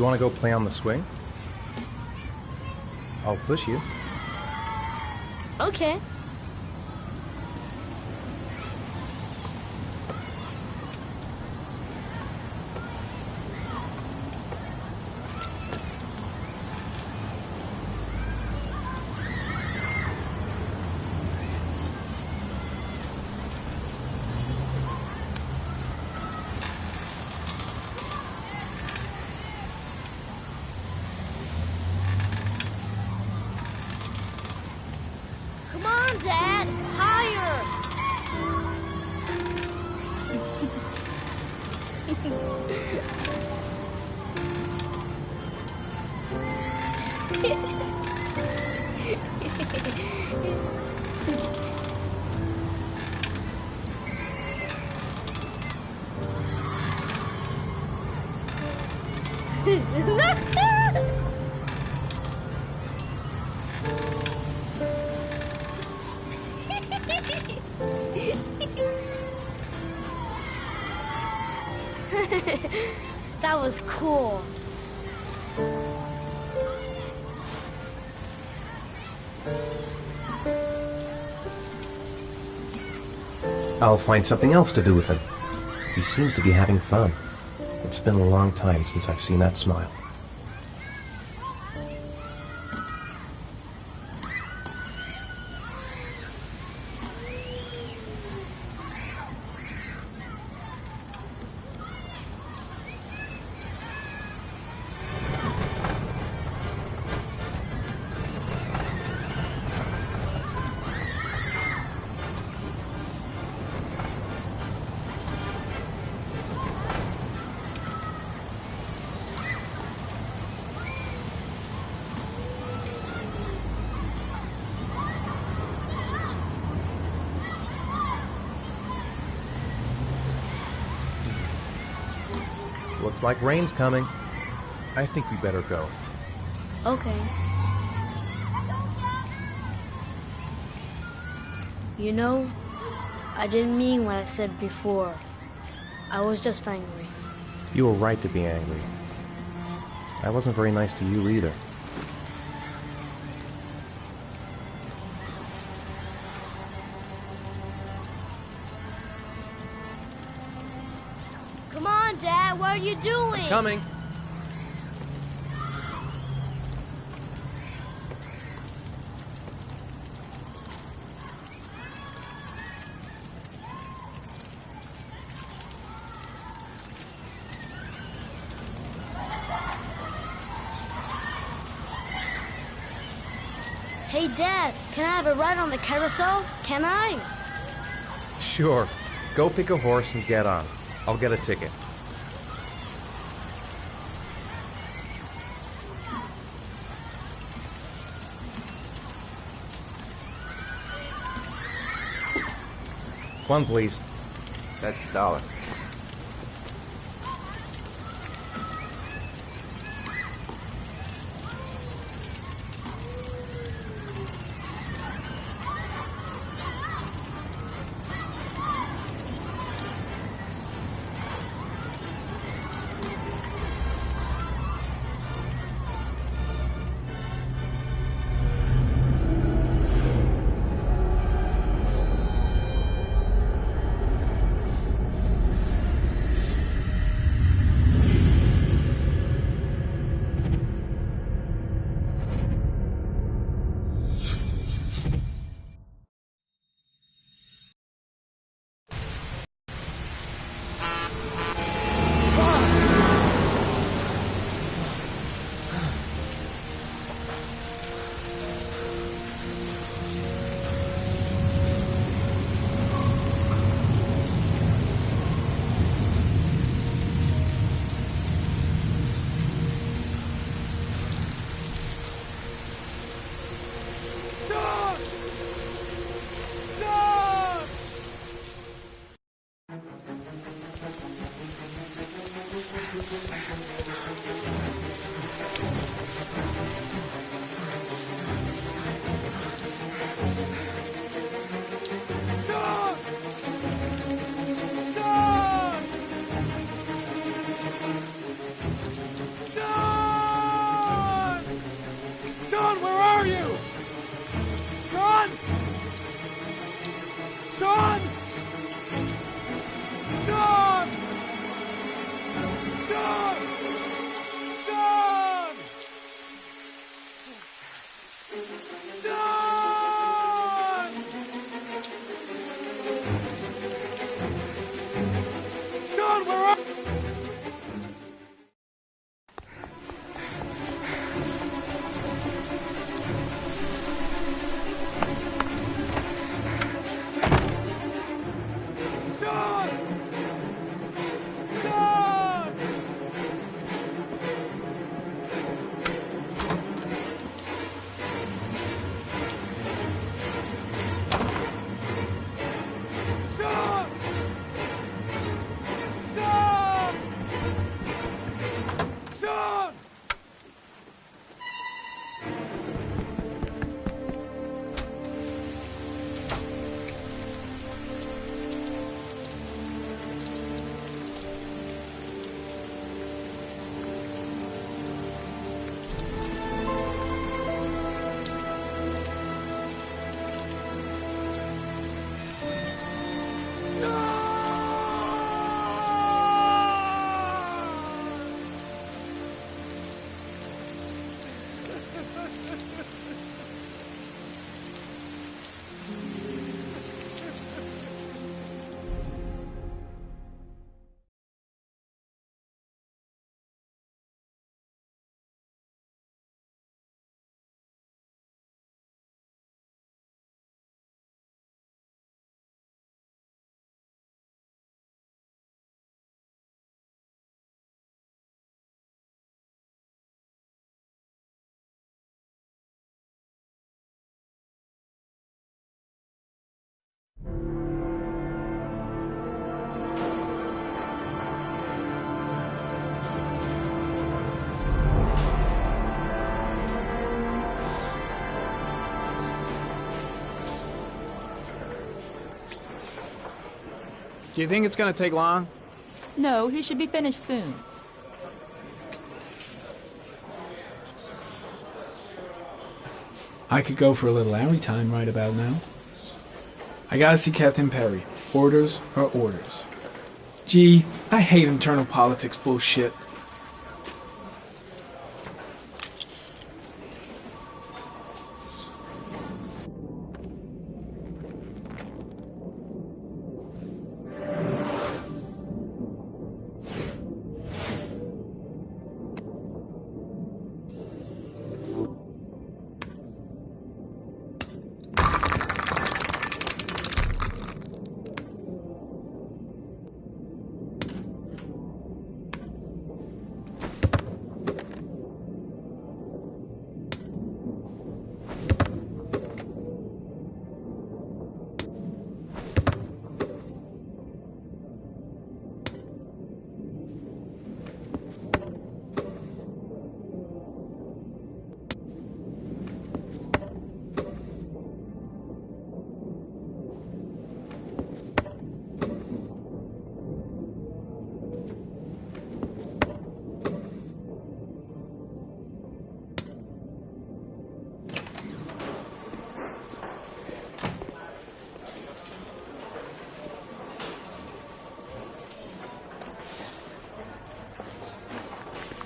You want to go play on the swing? I'll push you. Okay. Come on, Dad! Higher! That was cool. I'll find something else to do with him. He seems to be having fun. It's been a long time since I've seen that smile. Looks like rain's coming. I think we better go. Okay. You know, I didn't mean what I said before. I was just angry. You were right to be angry. I wasn't very nice to you either. Come on, Dad, what are you doing? Coming. Hey, Dad, can I have a ride on the carousel? Can I? Sure. Go pick a horse and get on. I'll get a ticket. One, please. That's $1. Do you think it's gonna take long? No, he should be finished soon. I could go for a little Larry time right about now. I gotta see Captain Perry. Orders are orders. Gee, I hate internal politics bullshit.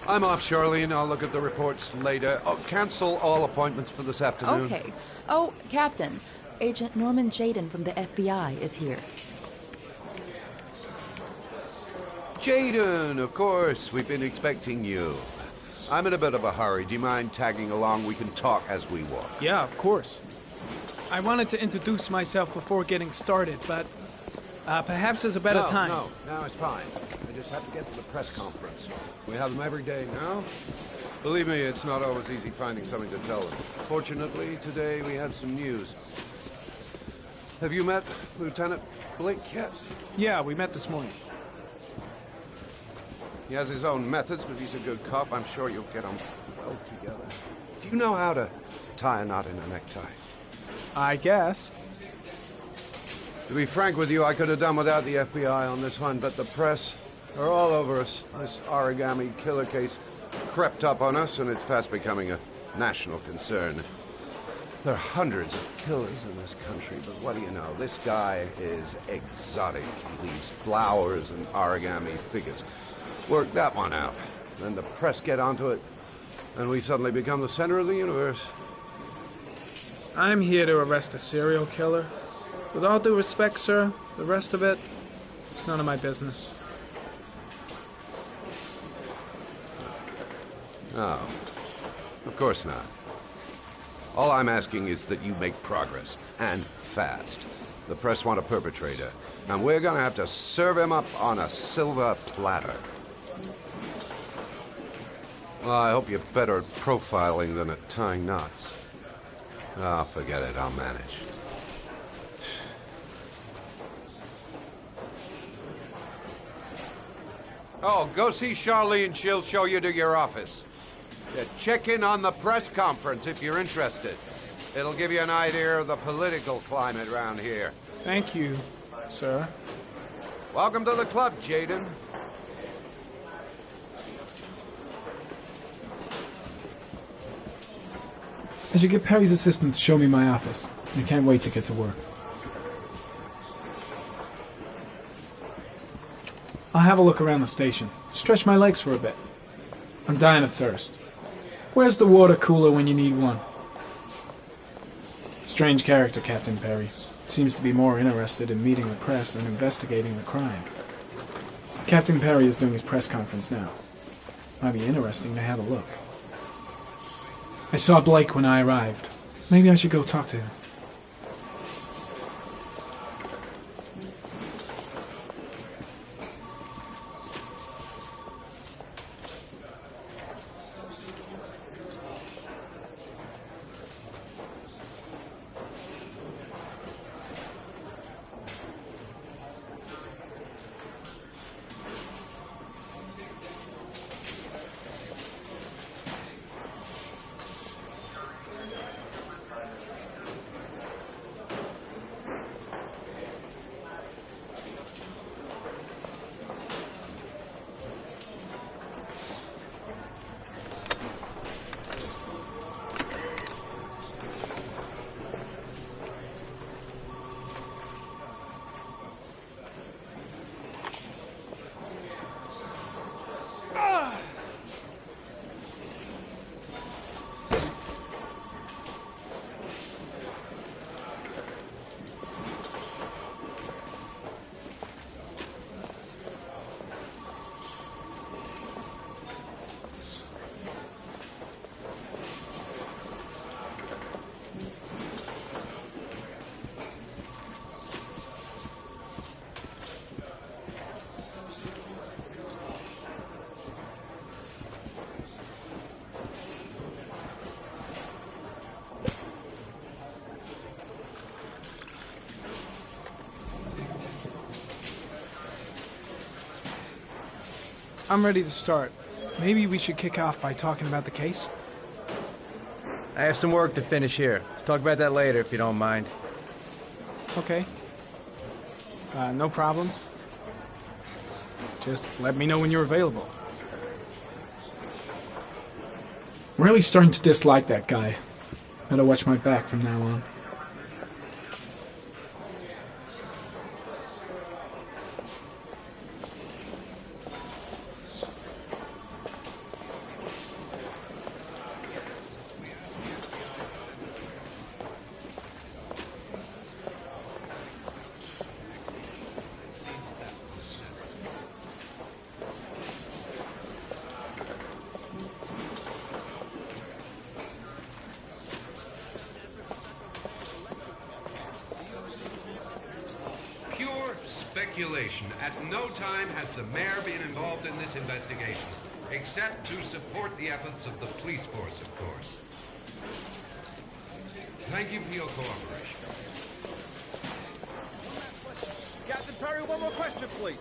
I'm off, Charlene. I'll look at the reports later. Oh, cancel all appointments for this afternoon. Okay. Oh, Captain. Agent Norman Jaden from the FBI is here. Jaden, of course. We've been expecting you. I'm in a bit of a hurry. Do you mind tagging along? We can talk as we walk. Yeah, of course. I wanted to introduce myself before getting started, but perhaps there's a better time. No, it's fine. I just have to get to the press conference. We have them every day now. Believe me, it's not always easy finding something to tell them. Fortunately, today we have some news. Have you met Lieutenant Blake yet? Yeah, we met this morning. He has his own methods, but he's a good cop. I'm sure you'll get on well together. Do you know how to tie a knot in a necktie? I guess. To be frank with you, I could have done without the FBI on this one, but the press are all over us. This origami killer case crept up on us, and it's fast becoming a national concern. There are hundreds of killers in this country, but what do you know? This guy is exotic. He leaves flowers and origami figures. Work that one out. Then the press get onto it, and we suddenly become the center of the universe. I'm here to arrest a serial killer. With all due respect, sir, the rest of it, it's none of my business. No, of course not. All I'm asking is that you make progress, and fast. The press want a perpetrator, and we're gonna have to serve him up on a silver platter. Well, I hope you're better at profiling than at tying knots. Oh, forget it, I'll manage. Oh, go see Charlene. She'll show you to your office. Check in on the press conference if you're interested. It'll give you an idea of the political climate around here. Thank you, sir. Welcome to the club, Jaden. I should get Perry's assistant to show me my office. I can't wait to get to work. I'll have a look around the station. Stretch my legs for a bit. I'm dying of thirst. Where's the water cooler when you need one? Strange character, Captain Perry. Seems to be more interested in meeting the press than investigating the crime. Captain Perry is doing his press conference now. Might be interesting to have a look. I saw Blake when I arrived. Maybe I should go talk to him. I'm ready to start. Maybe we should kick off by talking about the case? I have some work to finish here. Let's talk about that later, if you don't mind. Okay. No problem. Just let me know when you're available. I'm really starting to dislike that guy. Better watch my back from now on. Speculation. At no time has the mayor been involved in this investigation, except to support the efforts of the police force, of course. Thank you for your cooperation. Captain Perry, one more question, please.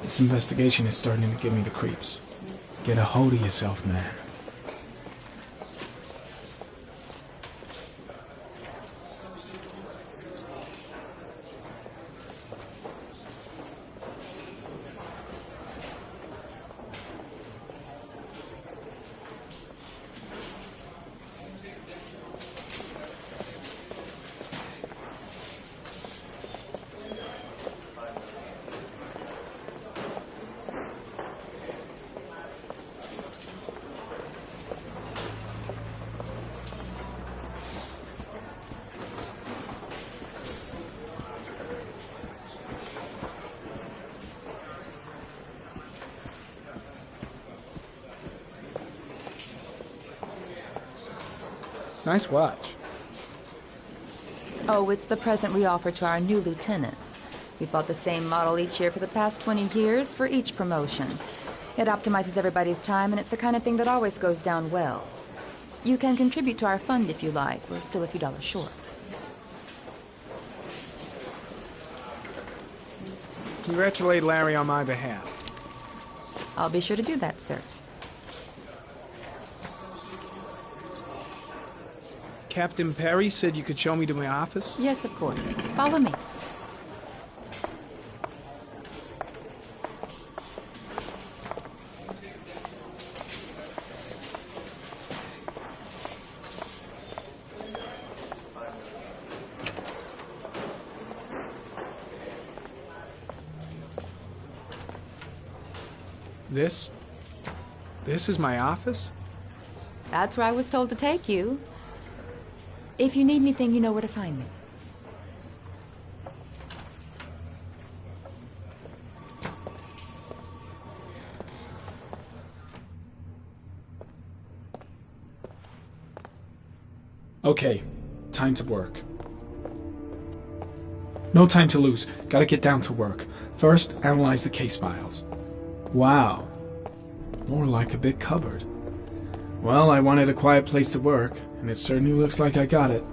This investigation is starting to give me the creeps. Get a hold of yourself, man. Nice watch. Oh, it's the present we offer to our new lieutenants. We bought the same model each year for the past 20 years for each promotion. It optimizes everybody's time, and it's the kind of thing that always goes down well. You can contribute to our fund if you like. We're still a few dollars short. Congratulate Larry on my behalf. I'll be sure to do that, sir. Captain Perry said you could show me to my office? Yes, of course. Follow me. This is my office? That's where I was told to take you. If you need anything, you know where to find me. Okay, time to work. No time to lose. Gotta get down to work. First, analyze the case files. Wow. More like a big cupboard. Well, I wanted a quiet place to work, and it certainly looks like I got it.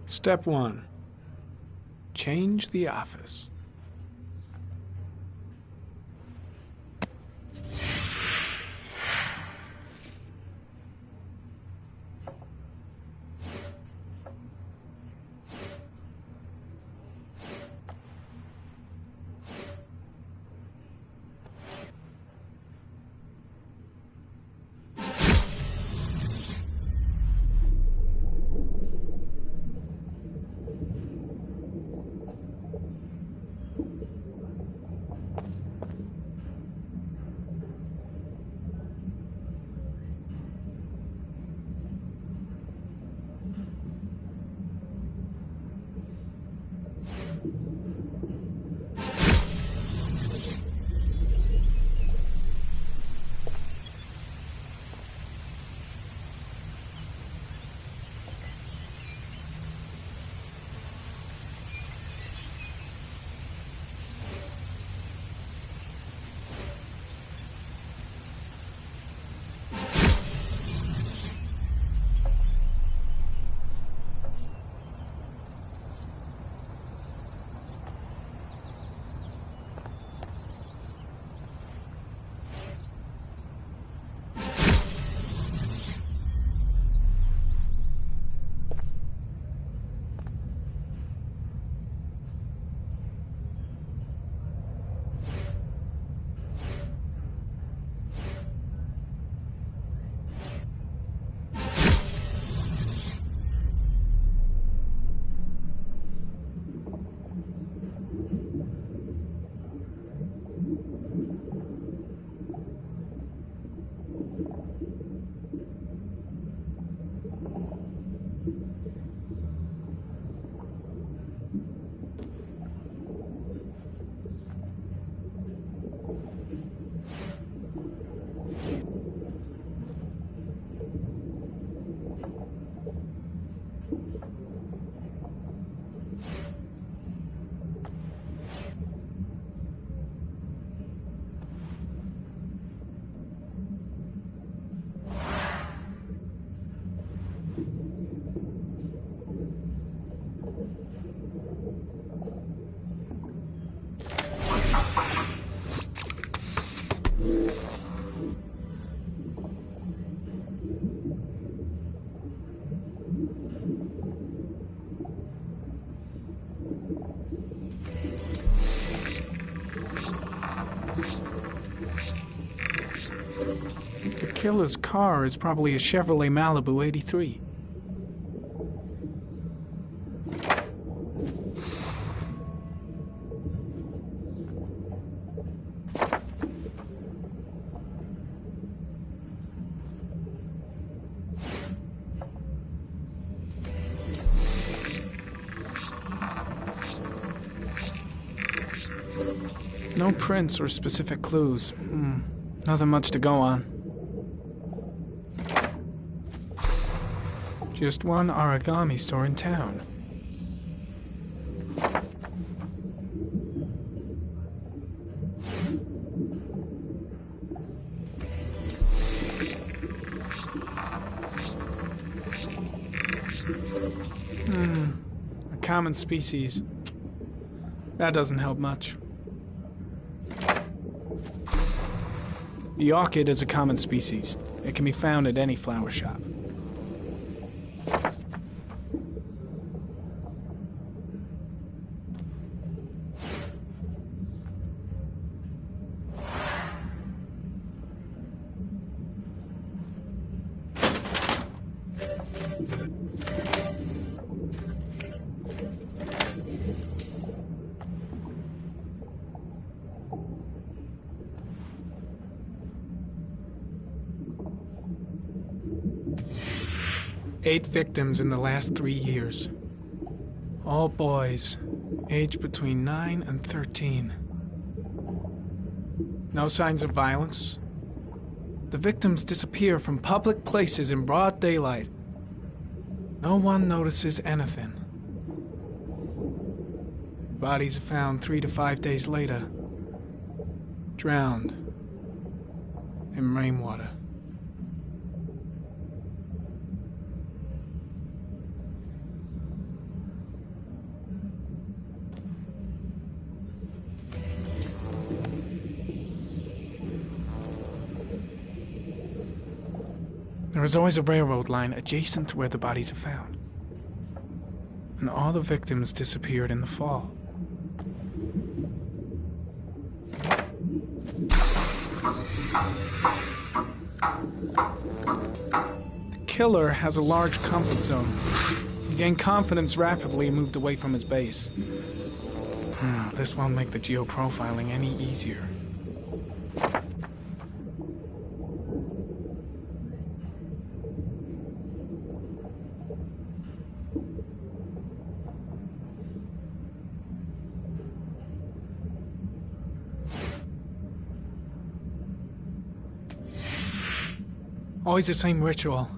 Step 1. Change the office. killer's car is probably a Chevrolet Malibu 83. No prints or specific clues. Nothing much to go on. Just one origami store in town. A common species. That doesn't help much. The orchid is a common species. It can be found at any flower shop. Eight victims in the last 3 years. All boys, aged between 9 and 13. No signs of violence. The victims disappear from public places in broad daylight. No one notices anything. Bodies are found 3 to 5 days later, drowned in rainwater. There is always a railroad line adjacent to where the bodies are found. And all the victims disappeared in the fall. The killer has a large comfort zone. He gained confidence rapidly and moved away from his base. This won't make the geoprofiling any easier. Always the same ritual.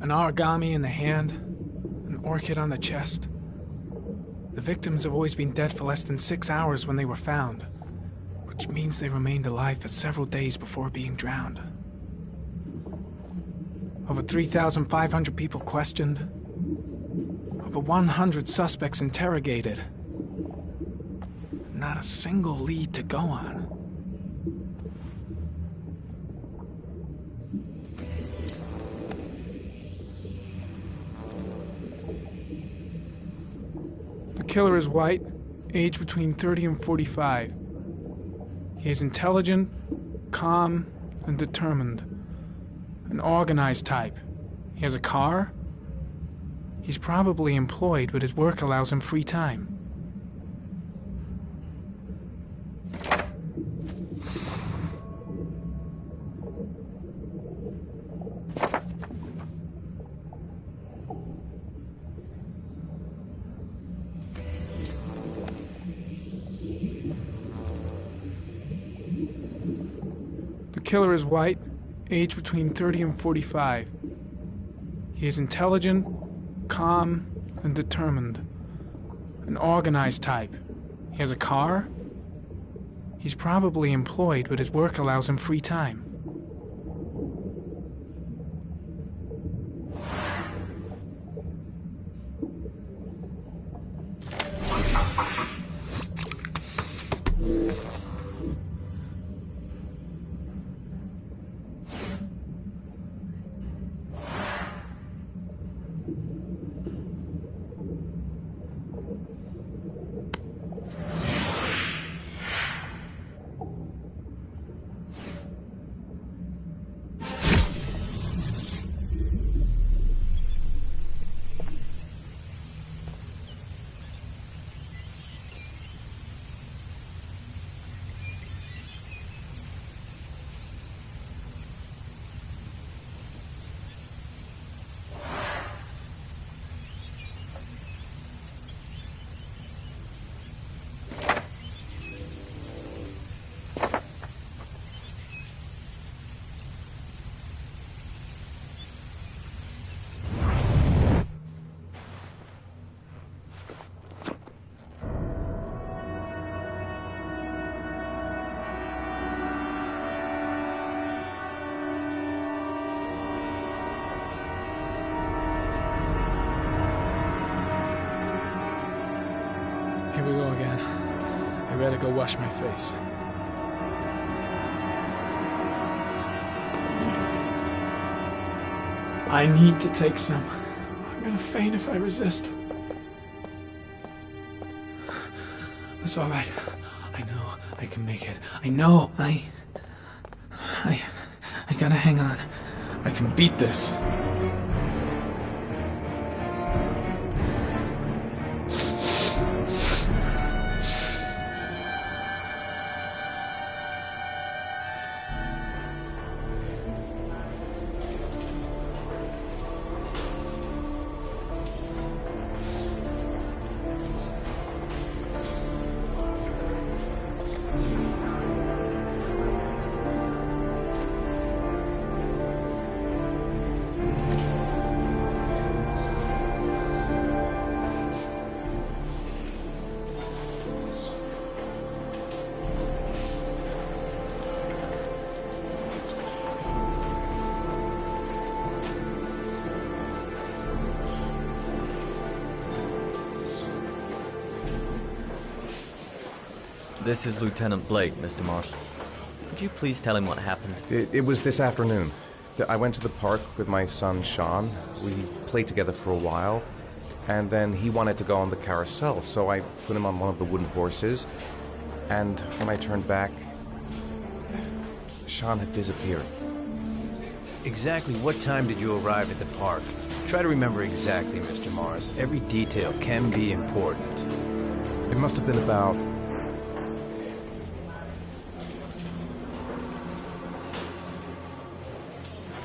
An origami in the hand, an orchid on the chest. The victims have always been dead for less than 6 hours when they were found, which means they remained alive for several days before being drowned. Over 3,500 people questioned. Over 100 suspects interrogated. Not a single lead to go on. The killer is white, aged between 30 and 45. He is intelligent, calm, and determined. An organized type. He has a car. He's probably employed, but his work allows him free time. The killer is white, aged between 30 and 45. He is intelligent, calm, and determined. An organized type. He has a car. He's probably employed, but his work allows him free time. Here we go again. I better go wash my face. I need to take some. I'm gonna faint if I resist. It's all right. I know I can make it. I know. I gotta hang on. I can beat this. This is Lieutenant Blake, Mr. Marshall. Could you please tell him what happened? It was this afternoon. I went to the park with my son, Sean. We played together for a while, and then he wanted to go on the carousel, so I put him on one of the wooden horses, and when I turned back, Sean had disappeared. Exactly what time did you arrive at the park? Try to remember exactly, Mr. Mars. Every detail can be important. It must have been about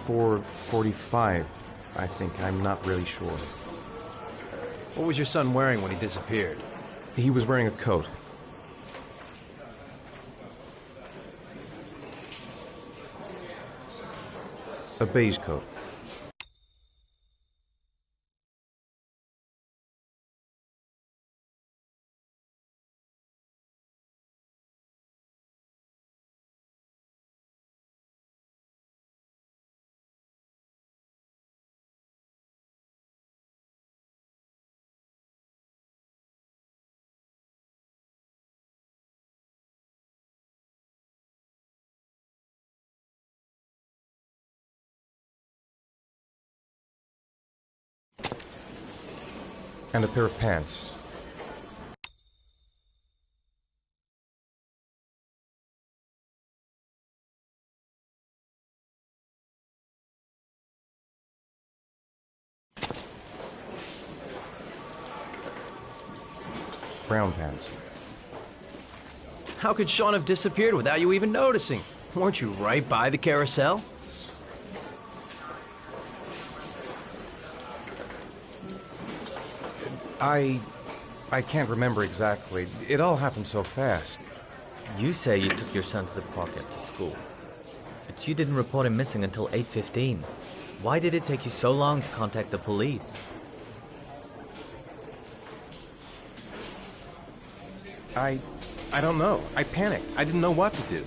4:45, I think. I'm not really sure. What was your son wearing when he disappeared? He was wearing a coat. A beige coat. And a pair of pants. Brown pants. How could Sean have disappeared without you even noticing? Weren't you right by the carousel? I can't remember exactly. It all happened so fast. You say you took your son to the park after school, but you didn't report him missing until 8:15. Why did it take you so long to contact the police? I don't know. I panicked. I didn't know what to do.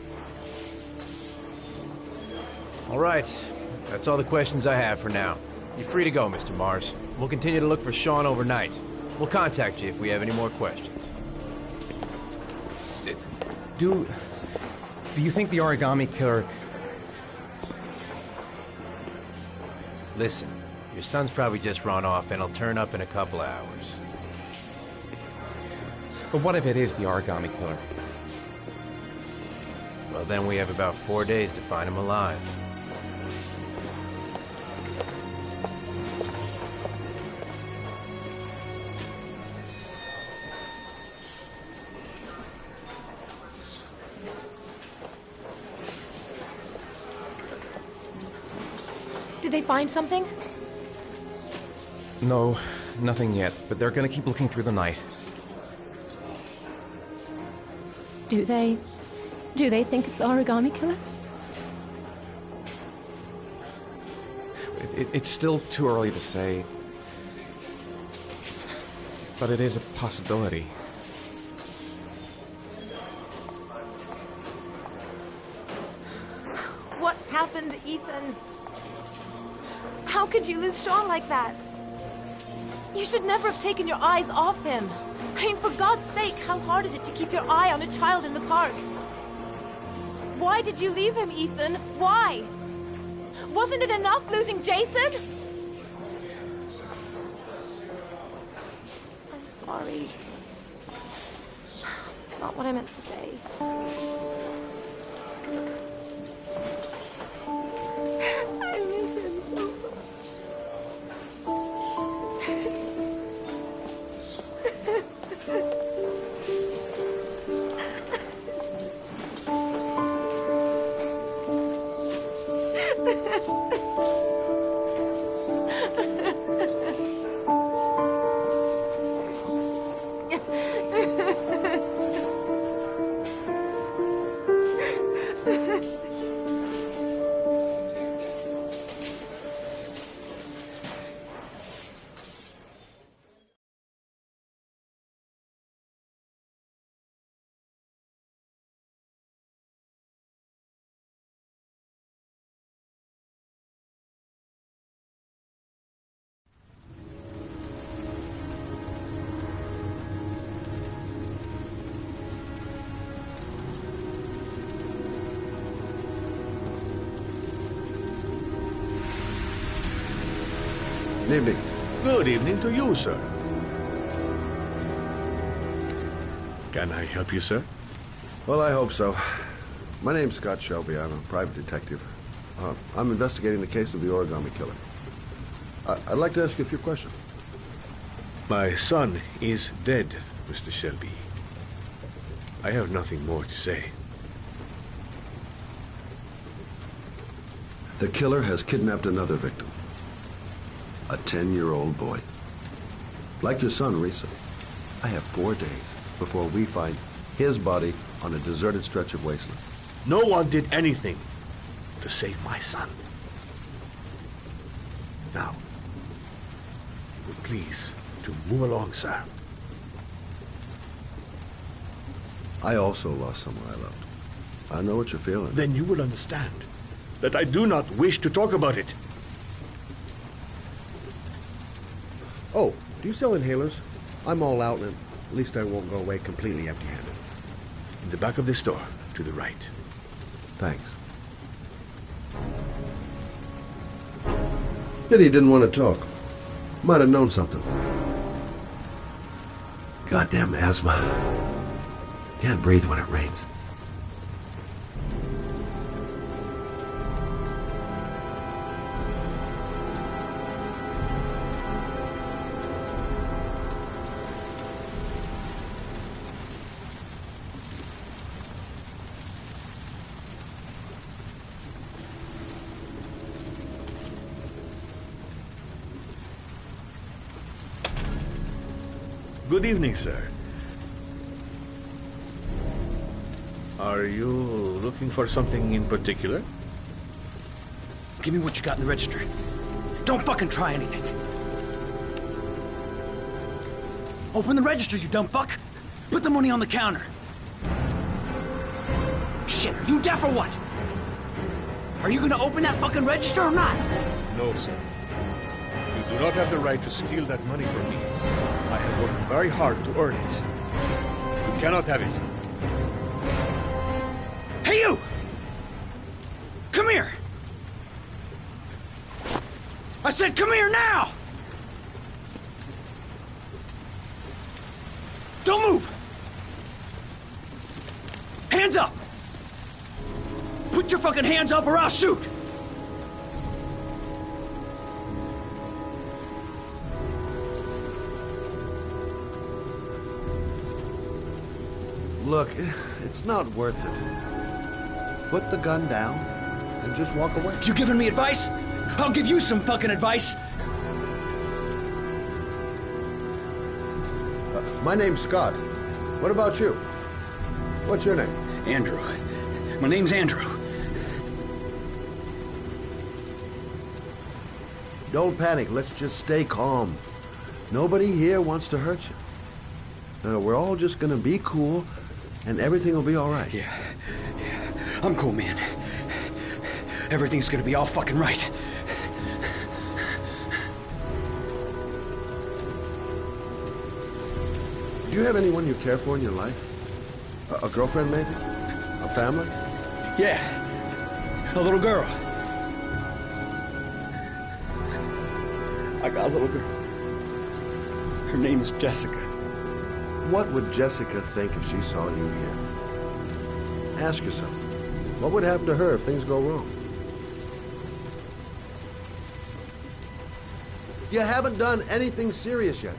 All right. That's all the questions I have for now. You're free to go, Mr. Mars. We'll continue to look for Sean overnight. We'll contact you if we have any more questions. Do you think the origami killer... Listen, your son's probably just run off and he'll turn up in a couple hours. But what if it is the origami killer? Well, then we have about 4 days to find him alive. Did they find something? No, nothing yet, but they're gonna keep looking through the night. Do they think it's the origami killer? It's still too early to say, but it is a possibility. What happened, Ethan? How could you lose Sean like that? You should never have taken your eyes off him. I mean, for God's sake, how hard is it to keep your eye on a child in the park? Why did you leave him, Ethan? Why? Wasn't it enough losing Jason? I'm sorry. It's not what I meant to say. I miss him so much. Good evening. Good evening to you, sir. Can I help you, sir? Well, I hope so. My name's Scott Shelby. I'm a private detective. I'm investigating the case of the origami killer. I'd like to ask you a few questions. My son is dead, Mr. Shelby. I have nothing more to say. The killer has kidnapped another victim. A 10-year-old boy. Like your son, Risa, I have 4 days before we find his body on a deserted stretch of wasteland. No one did anything to save my son. Now, you will please to move along, sir. I also lost someone I loved. I know what you're feeling. Then you will understand that I do not wish to talk about it. Oh, do you sell inhalers? I'm all out, and at least I won't go away completely empty-handed. In the back of this store, to the right. Thanks. Pity he didn't want to talk. Might have known something. Goddamn asthma. Can't breathe when it rains. Good evening, sir. Are you looking for something in particular? Give me what you got in the register. Don't fucking try anything. Open the register, you dumb fuck. Put the money on the counter. Shit, are you deaf or what? Are you gonna open that fucking register or not? No, sir. You do not have the right to steal that money from me. I have worked very hard to earn it. You cannot have it. Hey, you! Come here! I said come here now! Don't move! Hands up! Put your fucking hands up or I'll shoot! Look, it's not worth it. Put the gun down and just walk away. You giving me advice? I'll give you some fucking advice. My name's Scott. What about you? What's your name? Andrew. My name's Andrew. Don't panic. Let's just stay calm. Nobody here wants to hurt you. We're all just gonna be cool, and everything will be all right. Yeah. I'm cool, man. Everything's gonna be all fucking right. Do you have anyone you care for in your life? A girlfriend, maybe? A family? Yeah. A little girl. I got a little girl. Her name's Jessica. What would Jessica think if she saw you here? Ask yourself, what would happen to her if things go wrong? You haven't done anything serious yet.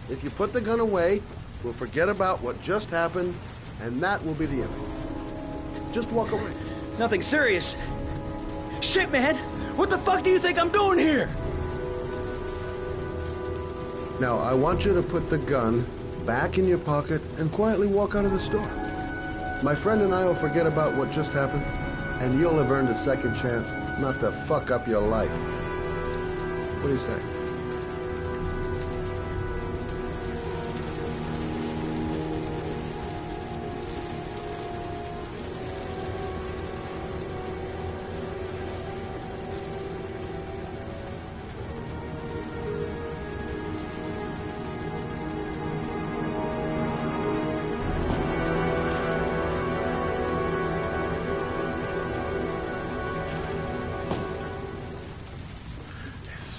If you put the gun away, we'll forget about what just happened, and that will be the end. Just walk away. Nothing serious. Shit, man! What the fuck do you think I'm doing here? Now, I want you to put the gun back in your pocket and quietly walk out of the store. My friend and I will forget about what just happened, and you'll have earned a second chance not to fuck up your life. What do you say?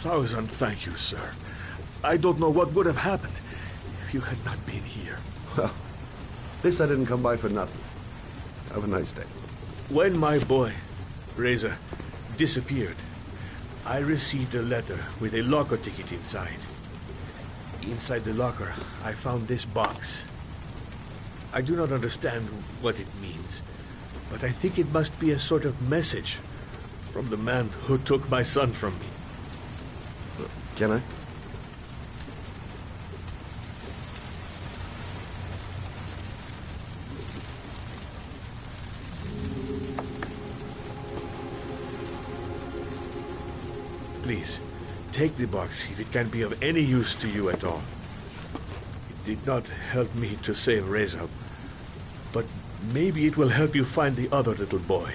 Thousand thank you, sir. I don't know what would have happened if you had not been here. Well, at least I didn't come by for nothing. Have a nice day. When my boy, Reza, disappeared, I received a letter with a locker ticket inside. Inside the locker, I found this box. I do not understand what it means, but I think it must be a sort of message from the man who took my son from me. Can I? Please, take the box if it can be of any use to you at all. It did not help me to save Reza, but maybe it will help you find the other little boy.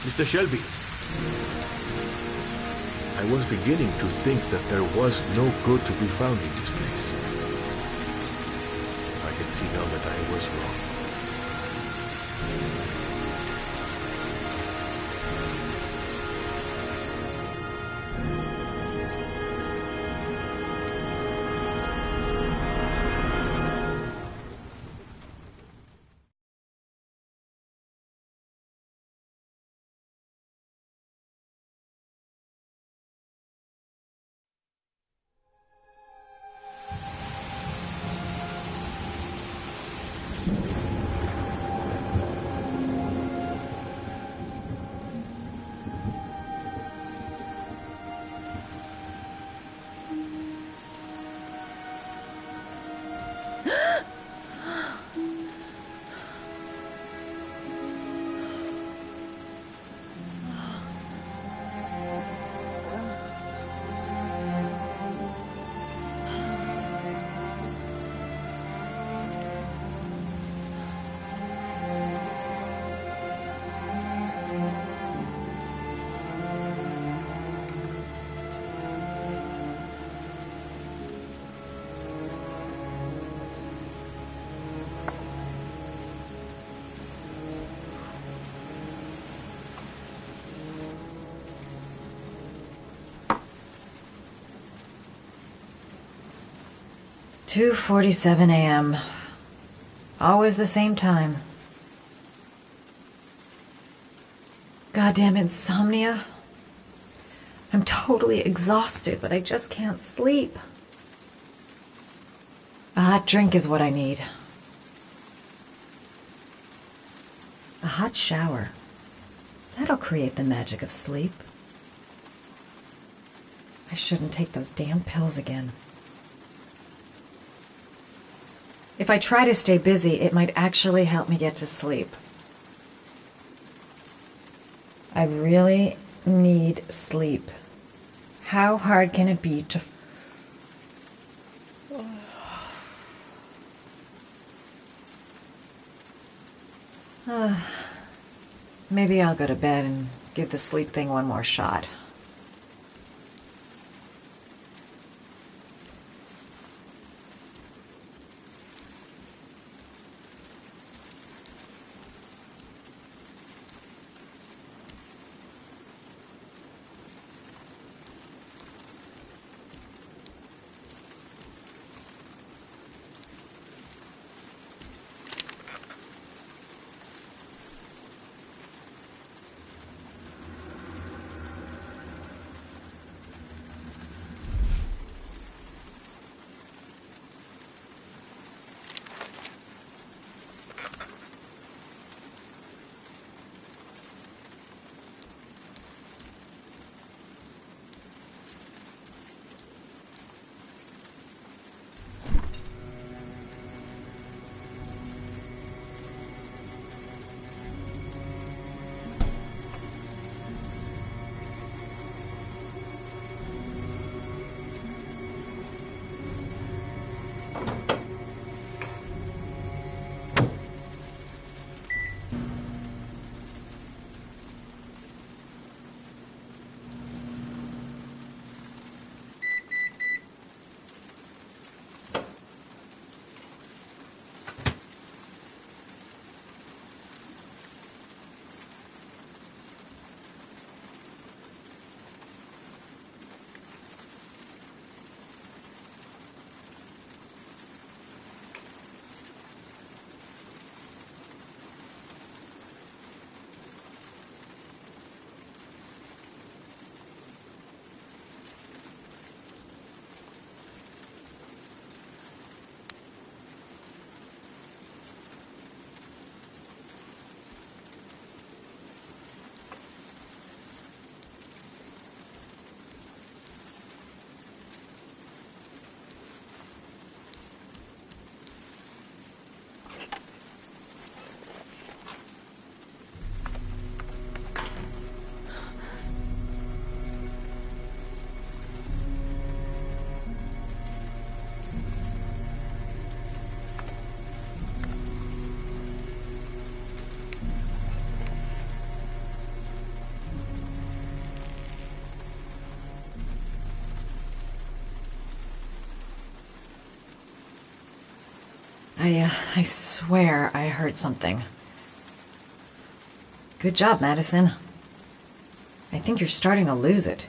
Mr. Shelby, I was beginning to think that there was no good to be found in this place. I can see now that I was wrong. "2:47 a.m. Always the same time. Goddamn insomnia. I'm totally exhausted, but I just can't sleep. A hot drink is what I need. A hot shower. That'll create the magic of sleep. I shouldn't take those damn pills again. If I try to stay busy, it might actually help me get to sleep. I really need sleep. How hard can it be to... Maybe I'll go to bed and give the sleep thing one more shot. I swear I heard something. Good job, Madison. I think you're starting to lose it.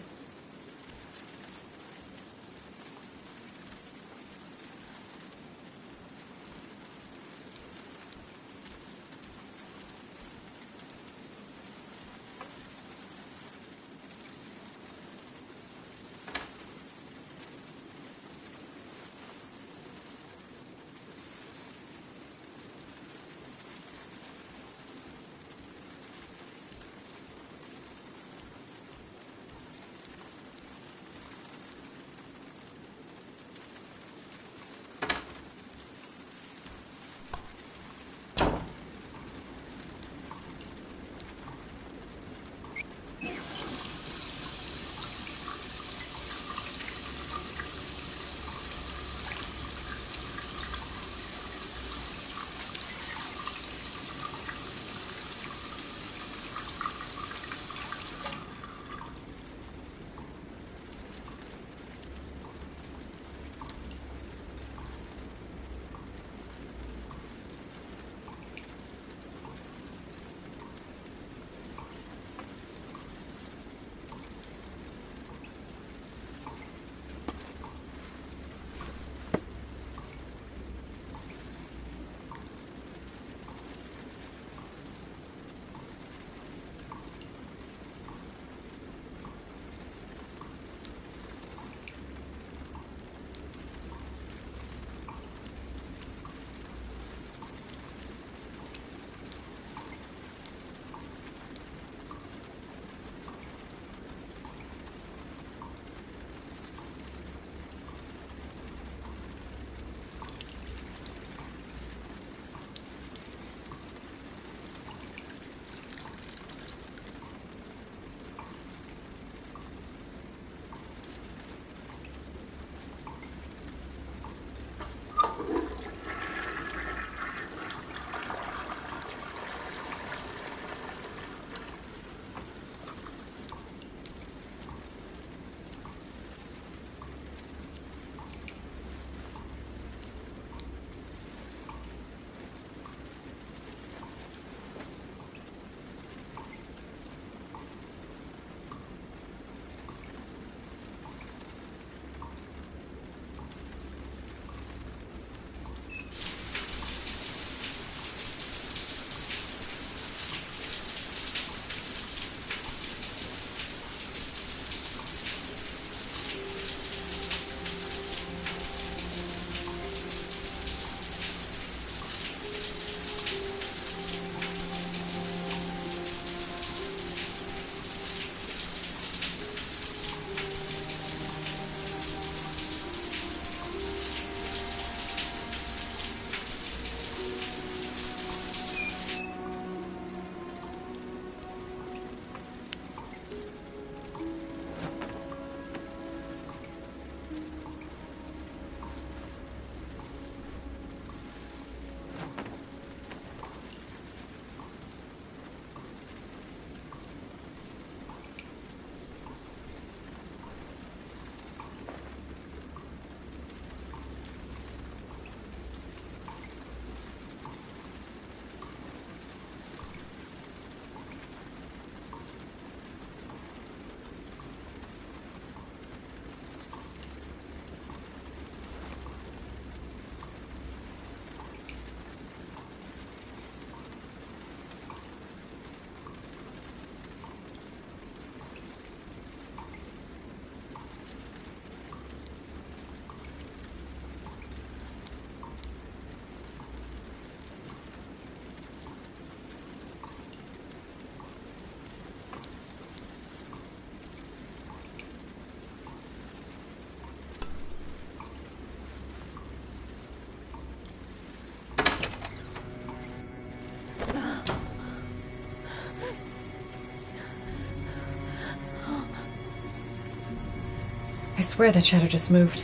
I swear that shadow just moved.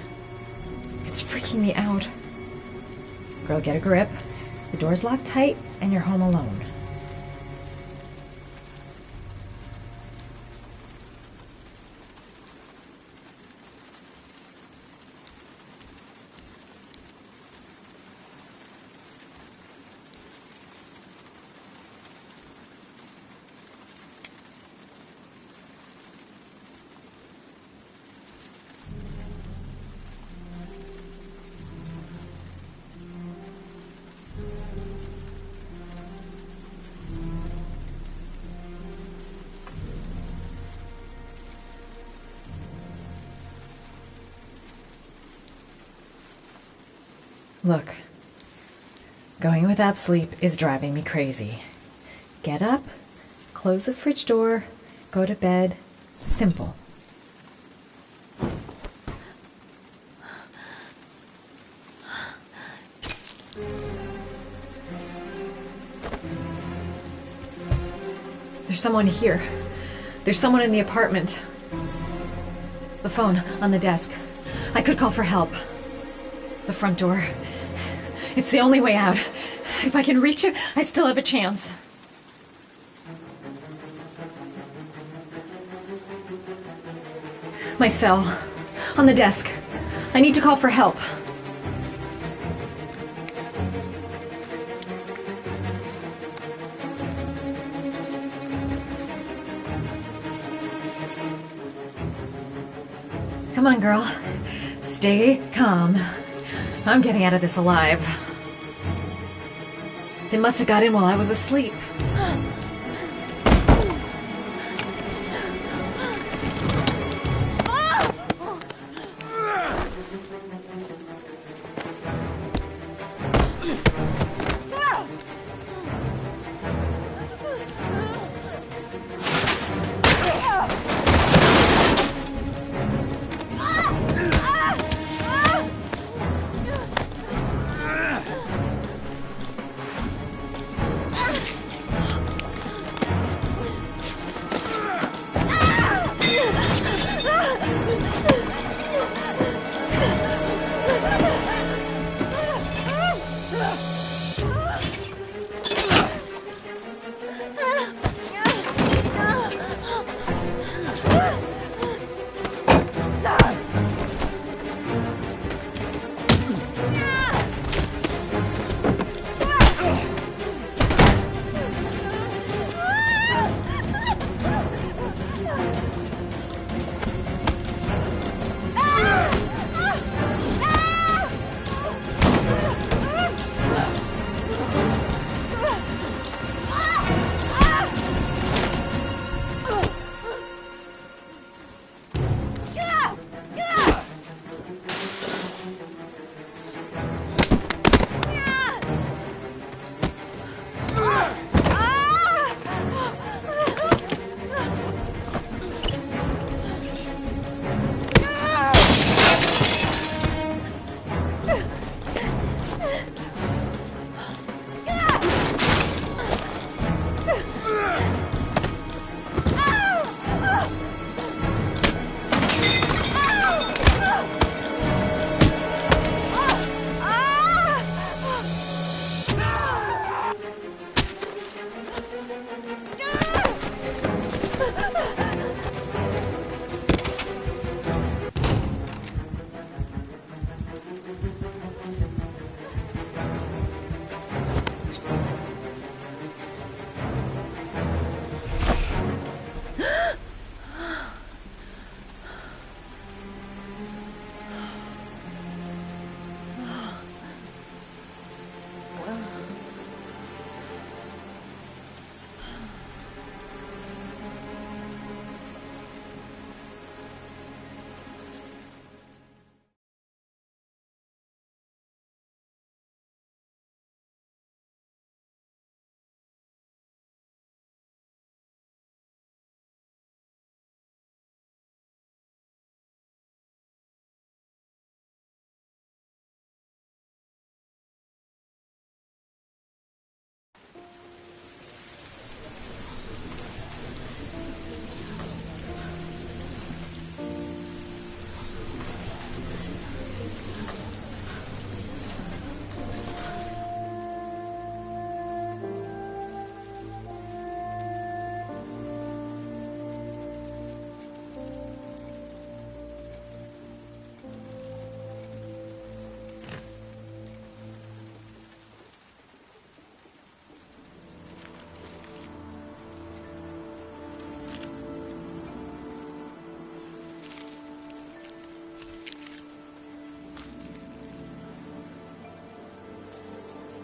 It's freaking me out. Girl, get a grip. The door's locked tight, and you're home alone. Look, going without sleep is driving me crazy. Get up, close the fridge door, go to bed. Simple. There's someone here. There's someone in the apartment. The phone on the desk. I could call for help. The front door. It's the only way out. If I can reach it, I still have a chance. My cell. On the desk. I need to call for help. Come on, girl. Stay calm. I'm getting out of this alive. They must have got in while I was asleep.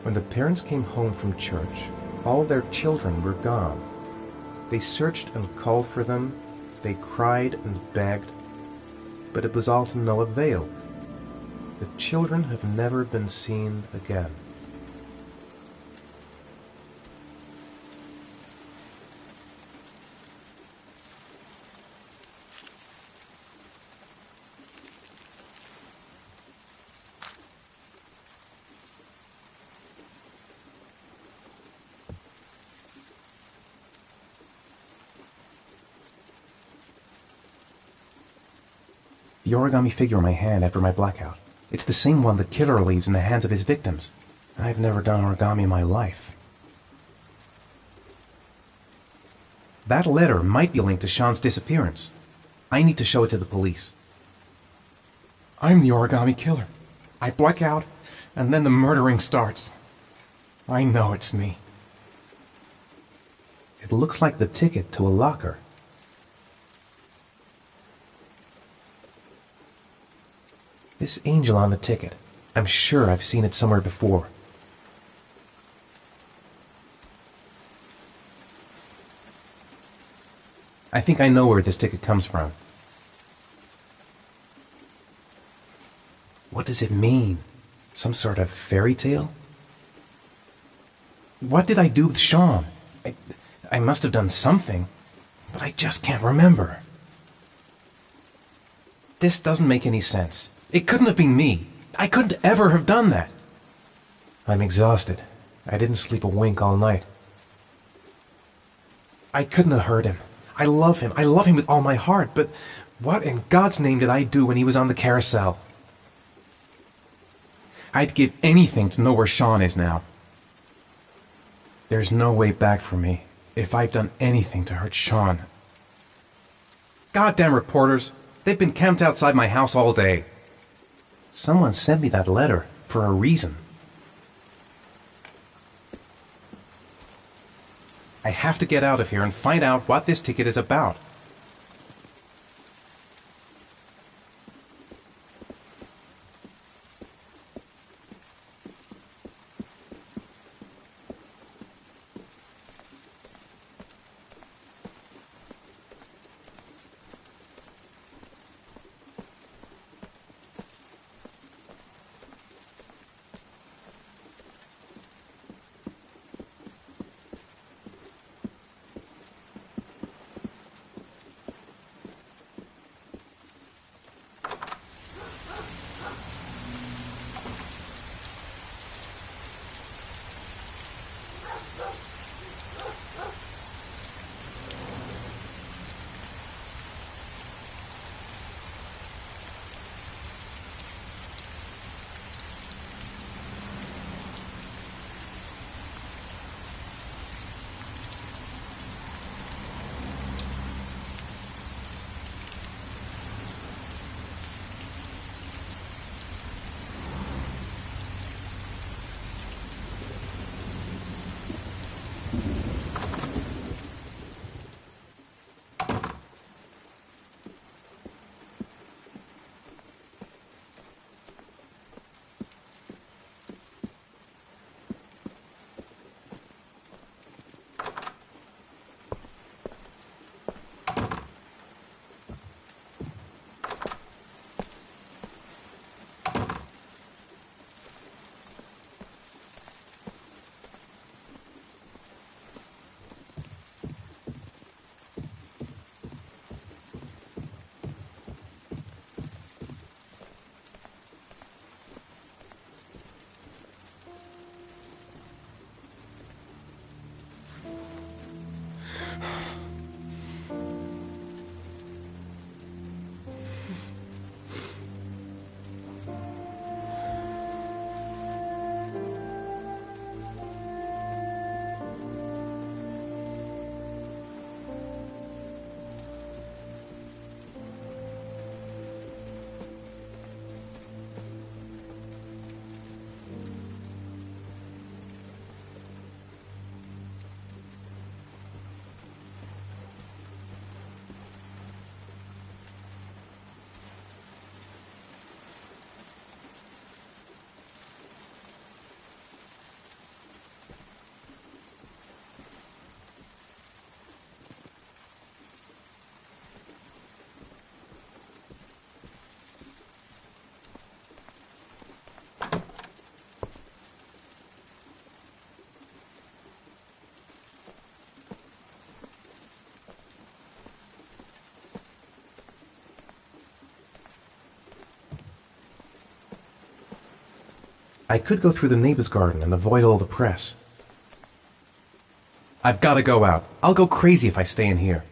When the parents came home from church, all their children were gone. They searched and called for them, they cried and begged, but it was all to no avail. The children have never been seen again. The origami figure in my hand after my blackout. It's the same one the killer leaves in the hands of his victims. I've never done origami in my life. That letter might be linked to Sean's disappearance. I need to show it to the police. I'm the origami killer. I black out, and then the murdering starts. I know it's me. It looks like the ticket to a locker. This angel on the ticket. I'm sure I've seen it somewhere before. I think I know where this ticket comes from. What does it mean? Some sort of fairy tale? What did I do with Sean? I must have done something, but I just can't remember. This doesn't make any sense. It couldn't have been me. I couldn't ever have done that. I'm exhausted. I didn't sleep a wink all night. I couldn't have hurt him. I love him. I love him with all my heart, but what in God's name did I do when he was on the carousel? I'd give anything to know where Sean is now. There's no way back for me if I've done anything to hurt Sean. Goddamn reporters! They've been camped outside my house all day. Someone sent me that letter for a reason. I have to get out of here and find out what this ticket is about. I could go through the neighbor's garden and avoid all the press. I've got to go out. I'll go crazy if I stay in here.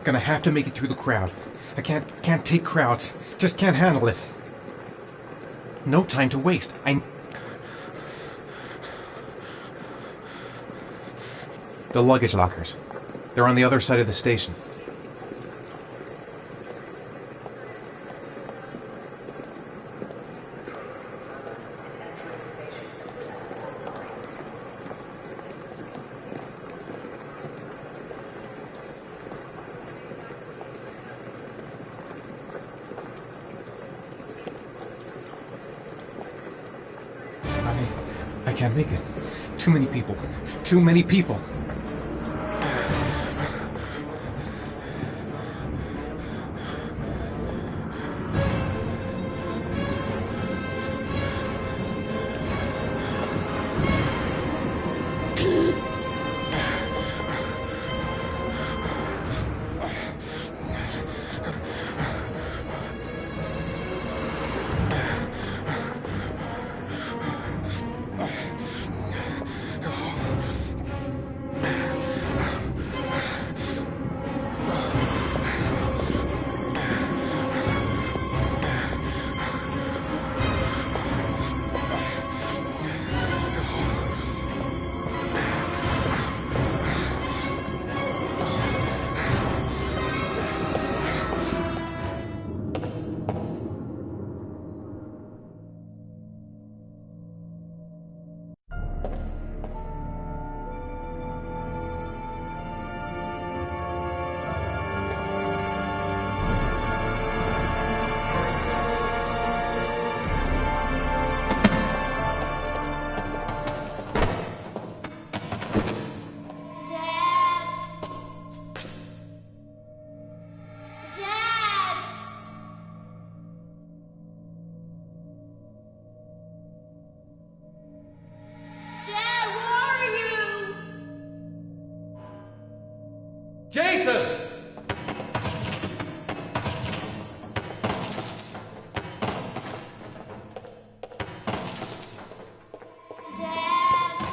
Gonna have to make it through the crowd. I can't take crowds. Just can't handle it. No time to waste. The luggage lockers. They're on the other side of the station. I can't make it. Too many people. Too many people.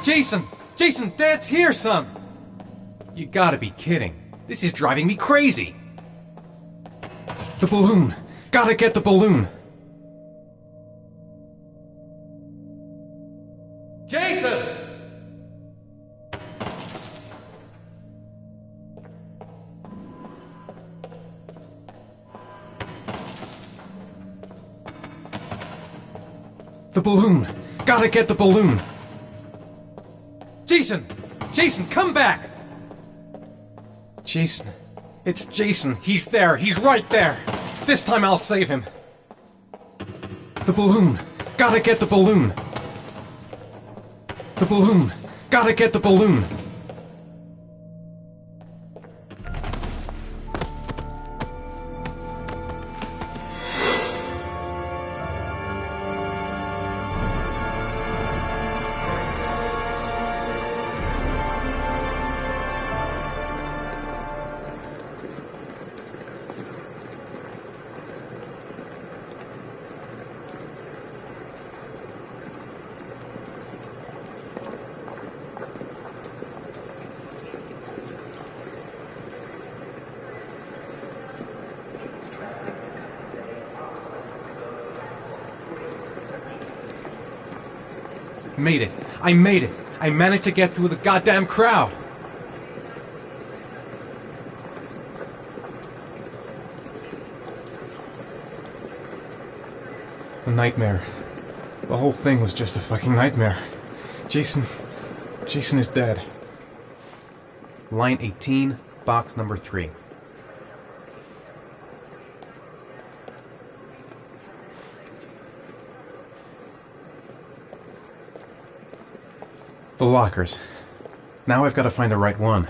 Jason! Jason, Dad's here, son! You gotta be kidding. This is driving me crazy. The balloon. Gotta get the balloon. Jason! The balloon. Gotta get the balloon. Jason! Jason, come back! Jason. It's Jason. He's there. He's right there. This time I'll save him. The balloon. Gotta get the balloon. The balloon. Gotta get the balloon. Made it. I made it. I managed to get through the goddamn crowd. A nightmare. The whole thing was just a fucking nightmare. Jason is dead. Line 18, box number 3. The lockers. Now I've got to find the right one.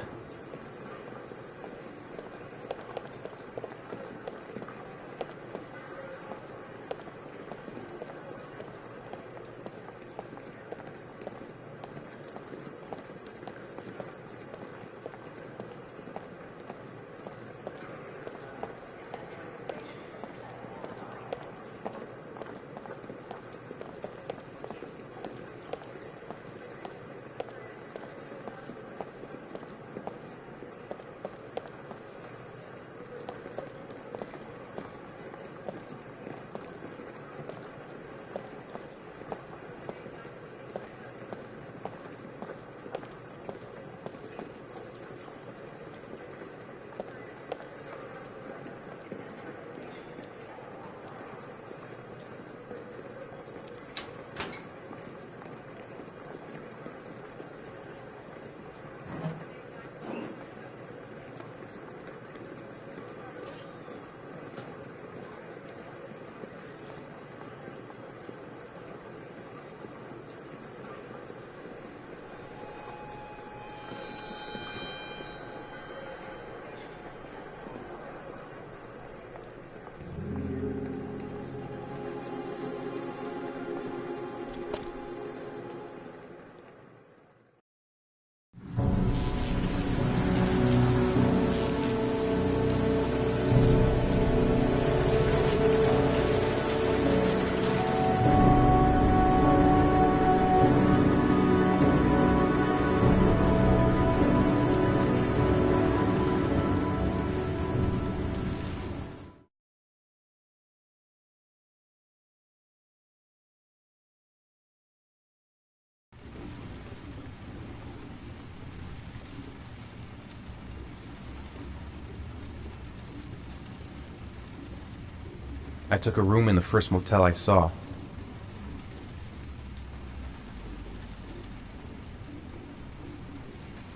I took a room in the first motel I saw.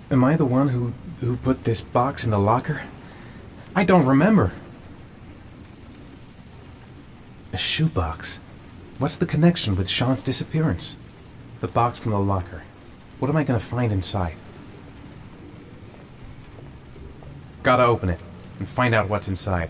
Am I the one who put this box in the locker? I don't remember. A shoebox. What's the connection with Sean's disappearance? The box from the locker. What am I gonna find inside? Gotta open it and find out what's inside.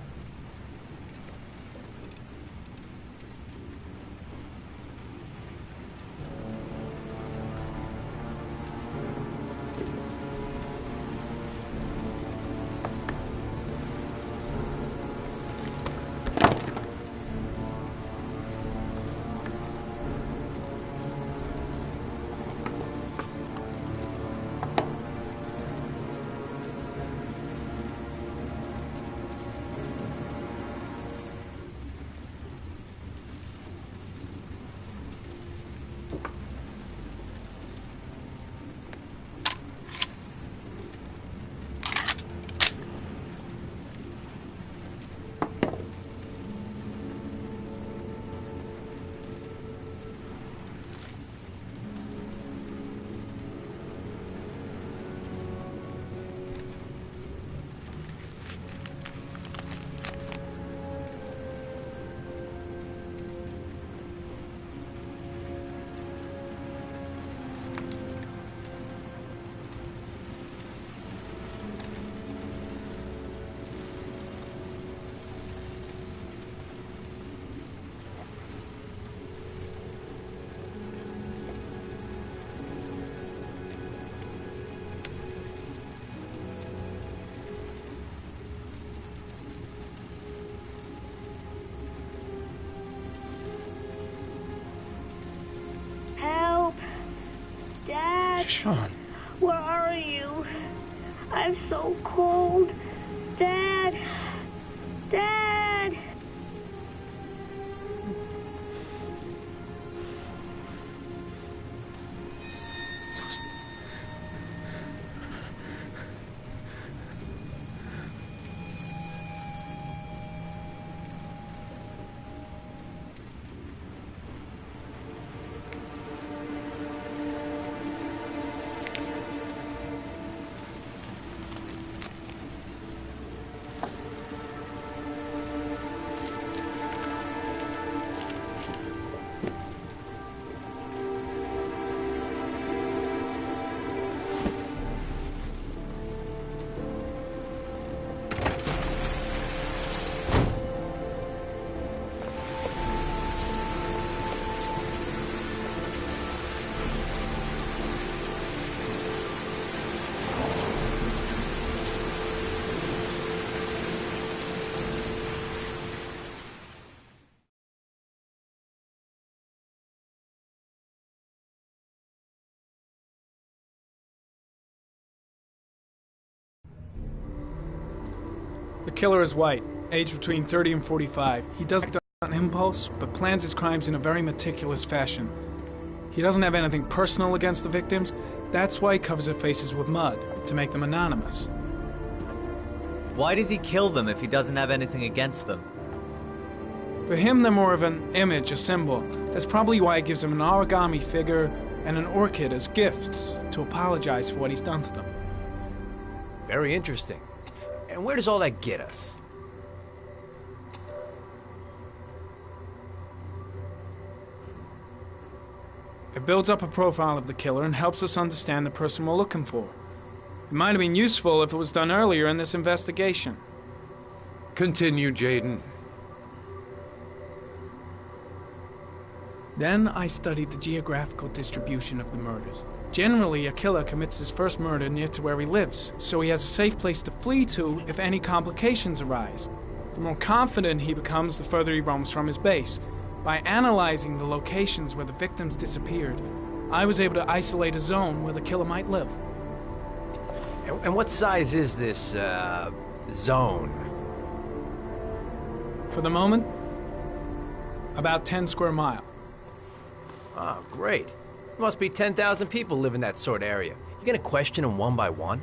Sean. Where are you? I'm so cold. Dad! Dad! The killer is white, aged between 30 and 45. He doesn't act on impulse, but plans his crimes in a very meticulous fashion. He doesn't have anything personal against the victims. That's why he covers their faces with mud, to make them anonymous. Why does he kill them if he doesn't have anything against them? For him, they're more of an image, a symbol. That's probably why he gives them an origami figure and an orchid as gifts to apologize for what he's done to them. Very interesting. And where does all that get us? It builds up a profile of the killer and helps us understand the person we're looking for. It might have been useful if it was done earlier in this investigation. Continue, Jaden. Then I studied the geographical distribution of the murders. Generally, a killer commits his first murder near to where he lives, so he has a safe place to flee to if any complications arise. The more confident he becomes, the further he roams from his base. By analyzing the locations where the victims disappeared, I was able to isolate a zone where the killer might live. And what size is this, zone? For the moment, about 10 square miles. Oh, great. There must be 10,000 people live in that sort of area. You gonna question them one by one?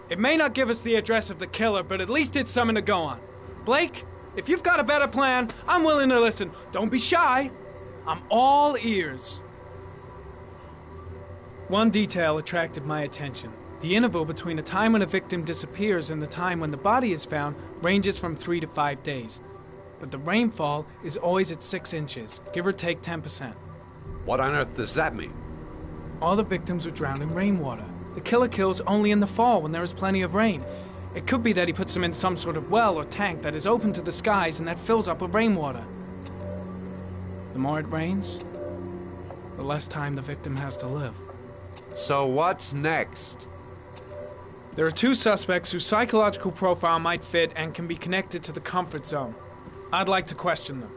It may not give us the address of the killer, but at least it's something to go on. Blake, if you've got a better plan, I'm willing to listen. Don't be shy. I'm all ears. One detail attracted my attention. The interval between the time when a victim disappears and the time when the body is found ranges from 3 to 5 days. But the rainfall is always at 6 inches, give or take 10%. What on earth does that mean? All the victims were drowned in rainwater. The killer kills only in the fall when there is plenty of rain. It could be that he puts them in some sort of well or tank that is open to the skies and that fills up with rainwater. The more it rains, the less time the victim has to live. So what's next? There are 2 suspects whose psychological profile might fit and can be connected to the comfort zone. I'd like to question them.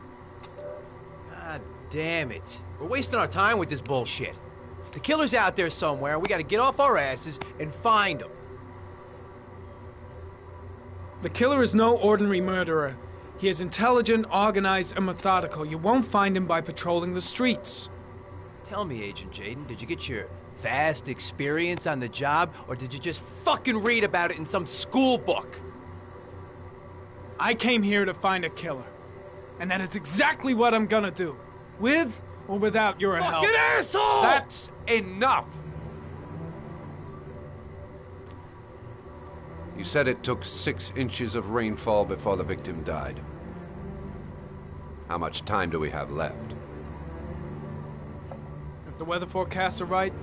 God damn it. We're wasting our time with this bullshit. The killer's out there somewhere, and we gotta get off our asses and find him. The killer is no ordinary murderer. He is intelligent, organized, and methodical. You won't find him by patrolling the streets. Tell me, Agent Jaden, did you get your vast experience on the job, or did you just fucking read about it in some school book? I came here to find a killer. And that is exactly what I'm gonna do. With or without your help. Fucking asshole! That's enough! You said it took 6 inches of rainfall before the victim died. How much time do we have left? If the weather forecasts are right,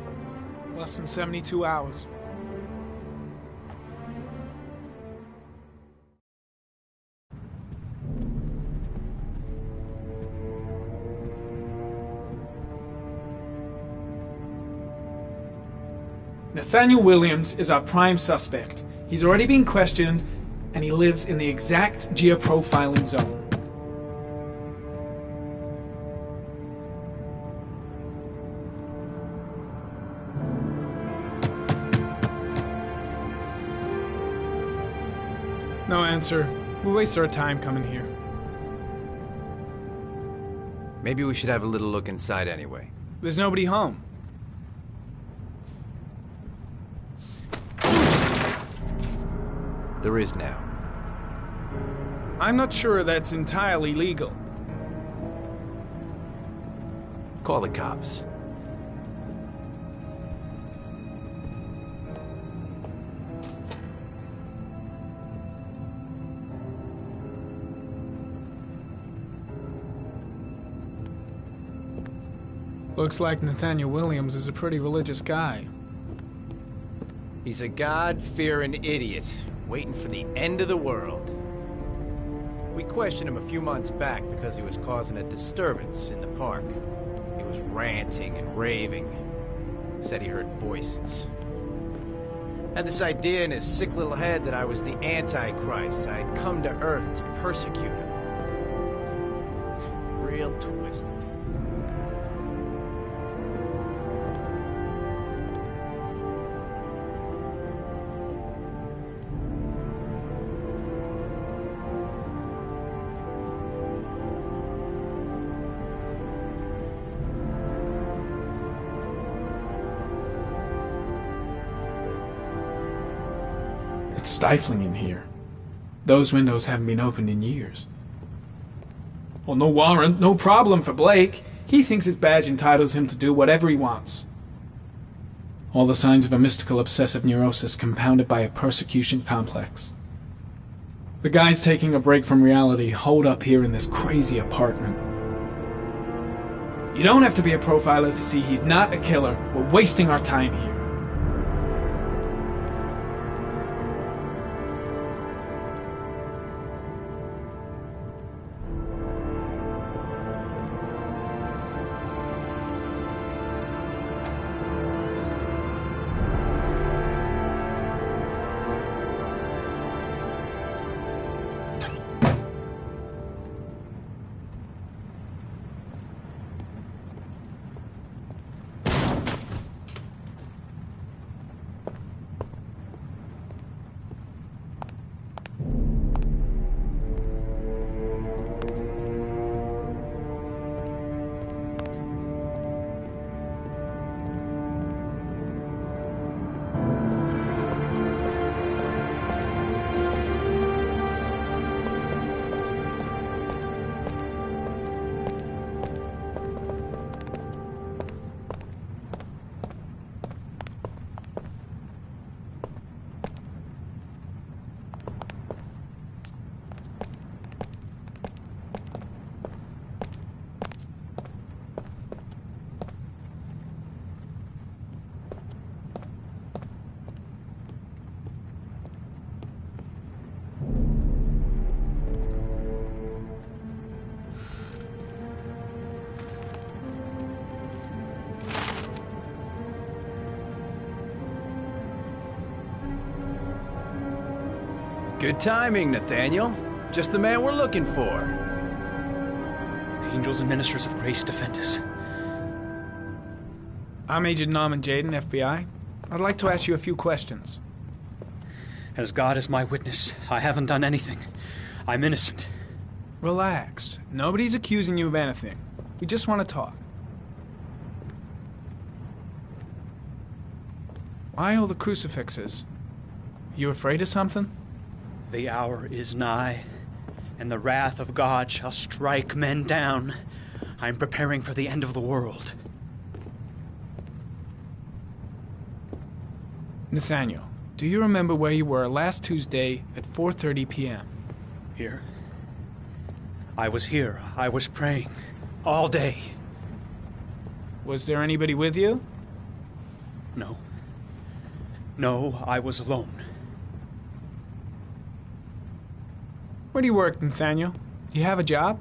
less than 72 hours. Nathaniel Williams is our prime suspect. He's already been questioned, and he lives in the exact geoprofiling zone. answer. We'll waste our time coming here. Maybe we should have a little look inside anyway. There's nobody home. There is now. I'm not sure that's entirely legal. Call the cops. Looks like Nathaniel Williams is a pretty religious guy. He's a God-fearing idiot, waiting for the end of the world. We questioned him a few months back because he was causing a disturbance in the park. He was ranting and raving. Said he heard voices. Had this idea in his sick little head that I was the Antichrist. I'd come to Earth to persecute him. Real twisted. It's stifling in here. Those windows haven't been opened in years. Well, no warrant, no problem for Blake. He thinks his badge entitles him to do whatever he wants. All the signs of a mystical obsessive neurosis compounded by a persecution complex. The guy's taking a break from reality, holed up here in this crazy apartment. You don't have to be a profiler to see he's not a killer. We're wasting our time here. Good timing, Nathaniel. Just the man we're looking for. Angels and ministers of grace defend us. I'm Agent Norman Jaden, FBI. I'd like to ask you a few questions. As God is my witness, I haven't done anything. I'm innocent. Relax. Nobody's accusing you of anything. We just want to talk. Why all the crucifixes? You afraid of something? The hour is nigh, and the wrath of God shall strike men down. I'm preparing for the end of the world. Nathaniel, do you remember where you were last Tuesday at 4:30 p.m.? Here? I was here. I was praying. All day. Was there anybody with you? No. No, I was alone. Where do you work, Nathaniel? Do you have a job?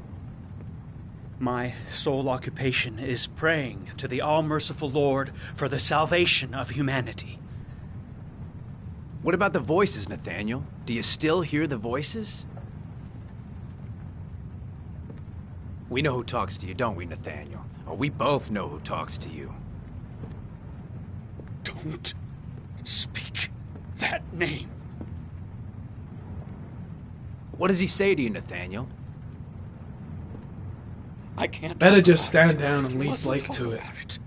My sole occupation is praying to the all-merciful Lord for the salvation of humanity. What about the voices, Nathaniel? Do you still hear the voices? We know who talks to you, don't we, Nathaniel? Or we both know who talks to you. Don't speak that name. What does he say to you, Nathaniel? I can't. Better just stand down and leave Blake to it.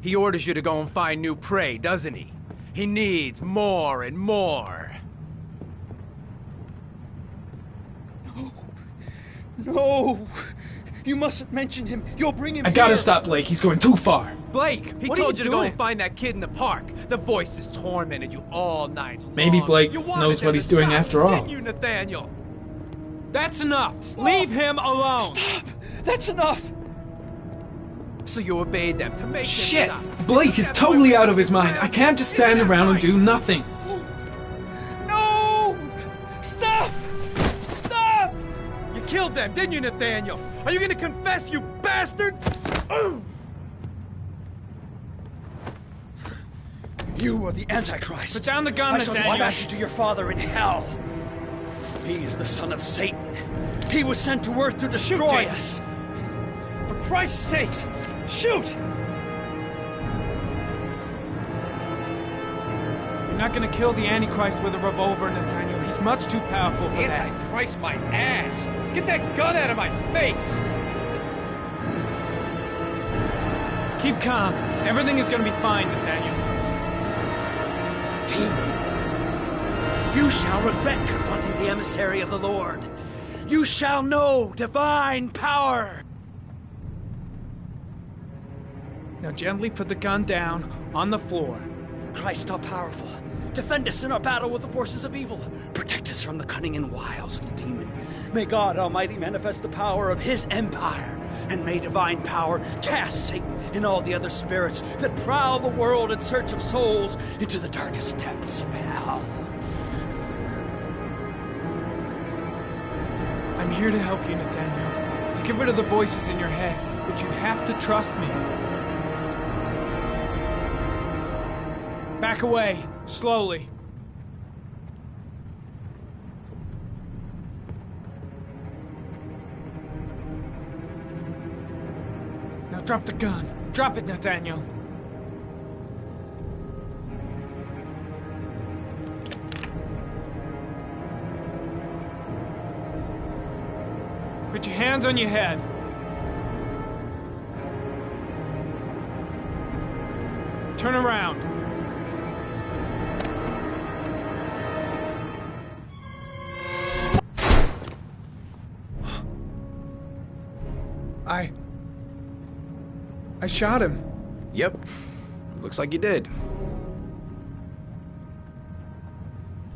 He orders you to go and find new prey, doesn't he? He needs more and more. No! You mustn't mention him. You'll bring him I gotta here. stop Blake. He's going too far. Blake, he What are told you you to go doing? and find that kid in the park. The voices tormented you all night long. Maybe Blake You wanted knows them what to he's doing stop, after all. didn't you, Nathaniel? That's enough. Leave him alone. Stop! That's enough! So you obeyed them to make Shit! him stop. Blake is totally out of his mind. I can't just stand around and do nothing. No! Stop! Stop! You killed them, didn't you, Nathaniel? Are you gonna confess, you bastard? You are the Antichrist. Put down the gun, I shall Nathaniel. dispatch you to your father in hell. He is the son of Satan. He was sent to earth to destroy us. For Christ's sake, shoot! You're not gonna kill the Antichrist with a revolver, Nathaniel. He's much too powerful for that. Antichrist, my ass! Get that gun out of my face! Keep calm. Everything is gonna be fine, Nathaniel. You shall regret confronting the emissary of the Lord. You shall know divine power. Now gently put the gun down on the floor. Christ all powerful, defend us in our battle with the forces of evil. Protect us from the cunning and wiles of the demon. May God Almighty manifest the power of his empire. And may divine power cast Satan and all the other spirits that prowl the world in search of souls into the darkest depths of hell. I'm here to help you, Nathaniel. To get rid of the voices in your head. But you have to trust me. Back away, slowly. Now drop the gun. Drop it, Nathaniel. Put your hands on your head. Turn around. I shot him. Yep. Looks like you did.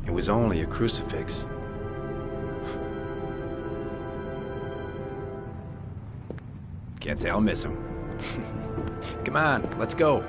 It was only a crucifix. Can't say I'll miss him. Come on, let's go.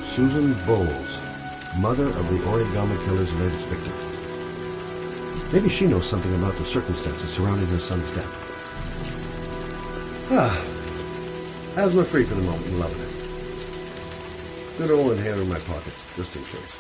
Susan Bowles, mother of the origami killer's latest victim. Maybe she knows something about the circumstances surrounding her son's death. Asthma-free for the moment and loving it. Good old inhaler in my pocket, just in case.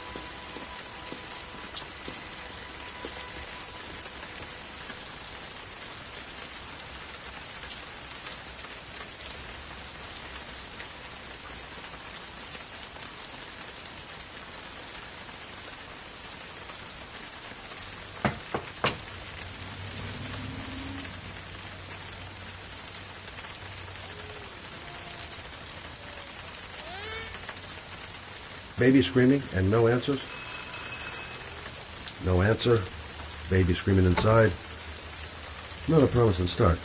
Baby screaming and no answers? No answer. Baby screaming inside. Not a promising start.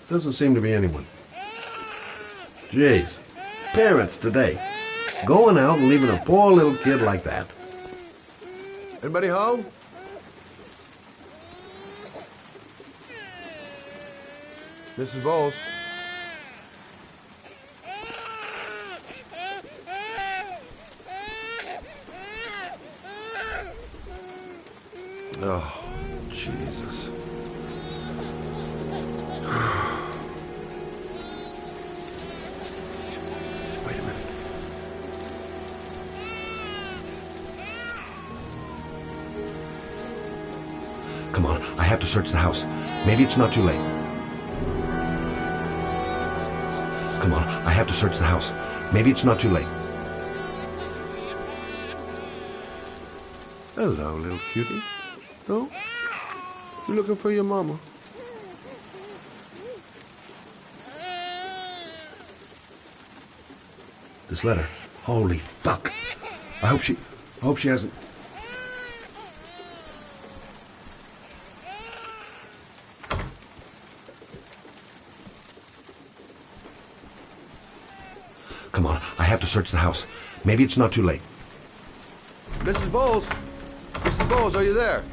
Doesn't seem to be anyone. Jeez. Parents today. Going out and leaving a poor little kid like that. Anybody home? Mrs. Bowles? Oh, Jesus. Wait a minute. Come on, I have to search the house. Maybe it's not too late. Come on, I have to search the house. Maybe it's not too late. Hello, little cutie. Oh? You looking for your mama? This letter. Holy fuck. I hope she hasn't... Come on, I have to search the house. Maybe it's not too late. Mrs. Bowles? Mrs. Bowles, are you there?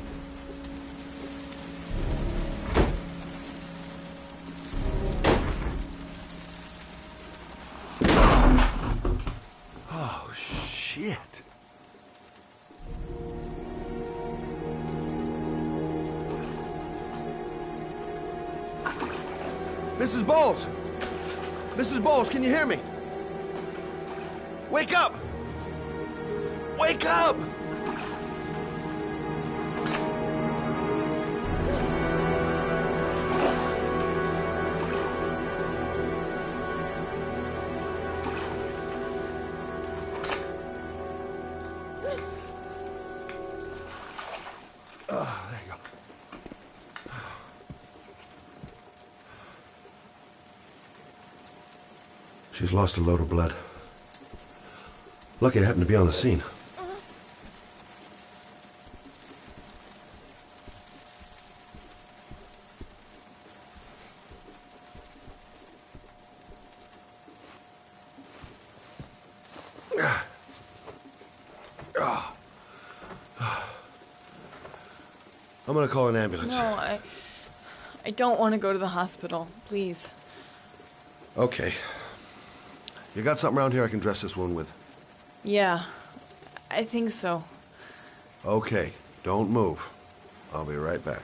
Oh, shit. Mrs. Bowles! Mrs. Bowles, can you hear me? Wake up! Wake up! There you go. She's lost a load of blood. Lucky I happened to be on the scene. I'm gonna call an ambulance. No, I don't want to go to the hospital. Please. Okay. You got something around here I can dress this wound with? Yeah, I think so. Okay, don't move. I'll be right back.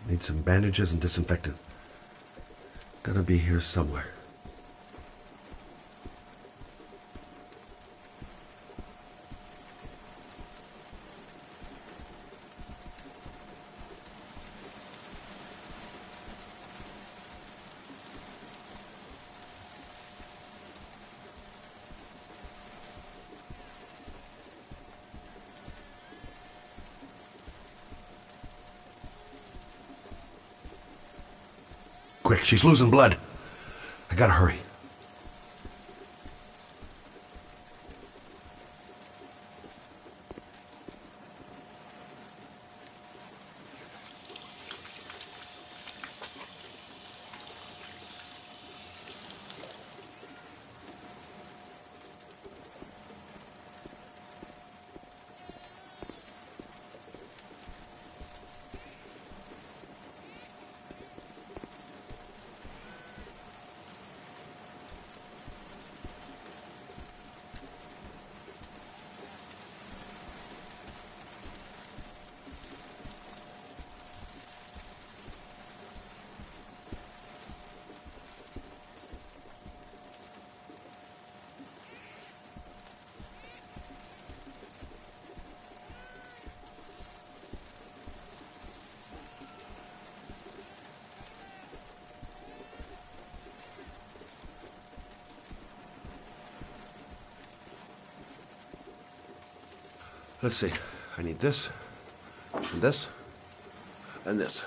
Need some bandages and disinfectant. Gotta be here somewhere. Quick, she's losing blood. I gotta hurry. Let's see. I need this, and this, and this.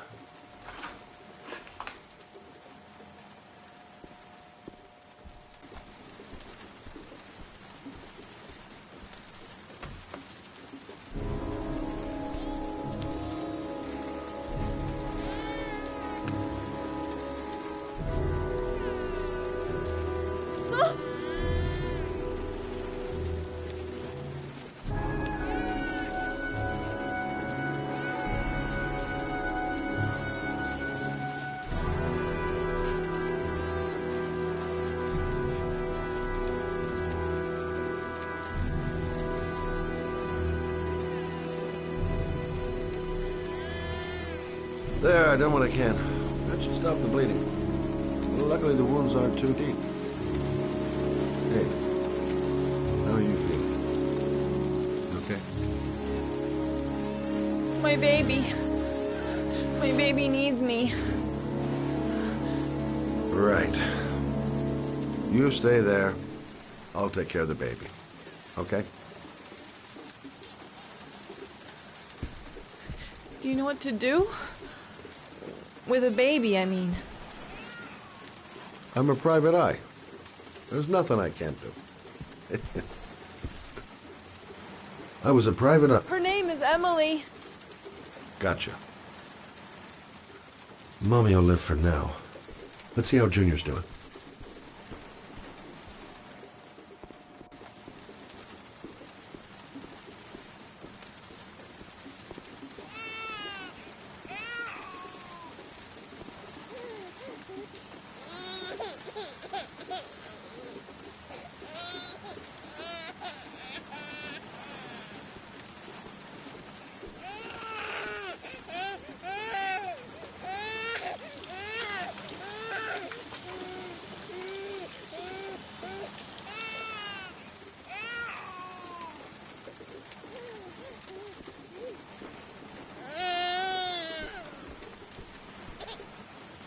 There, I done what I can. That should stop the bleeding. Well, luckily the wounds aren't too deep. Hey, how are you feeling? You okay? My baby. My baby needs me. Right. You stay there. I'll take care of the baby. Okay? Do you know what to do? With a baby, I mean. I'm a private eye. There's nothing I can't do. I was a private eye. Her name is Emily. Gotcha. Mommy will live for now. Let's see how Junior's doing.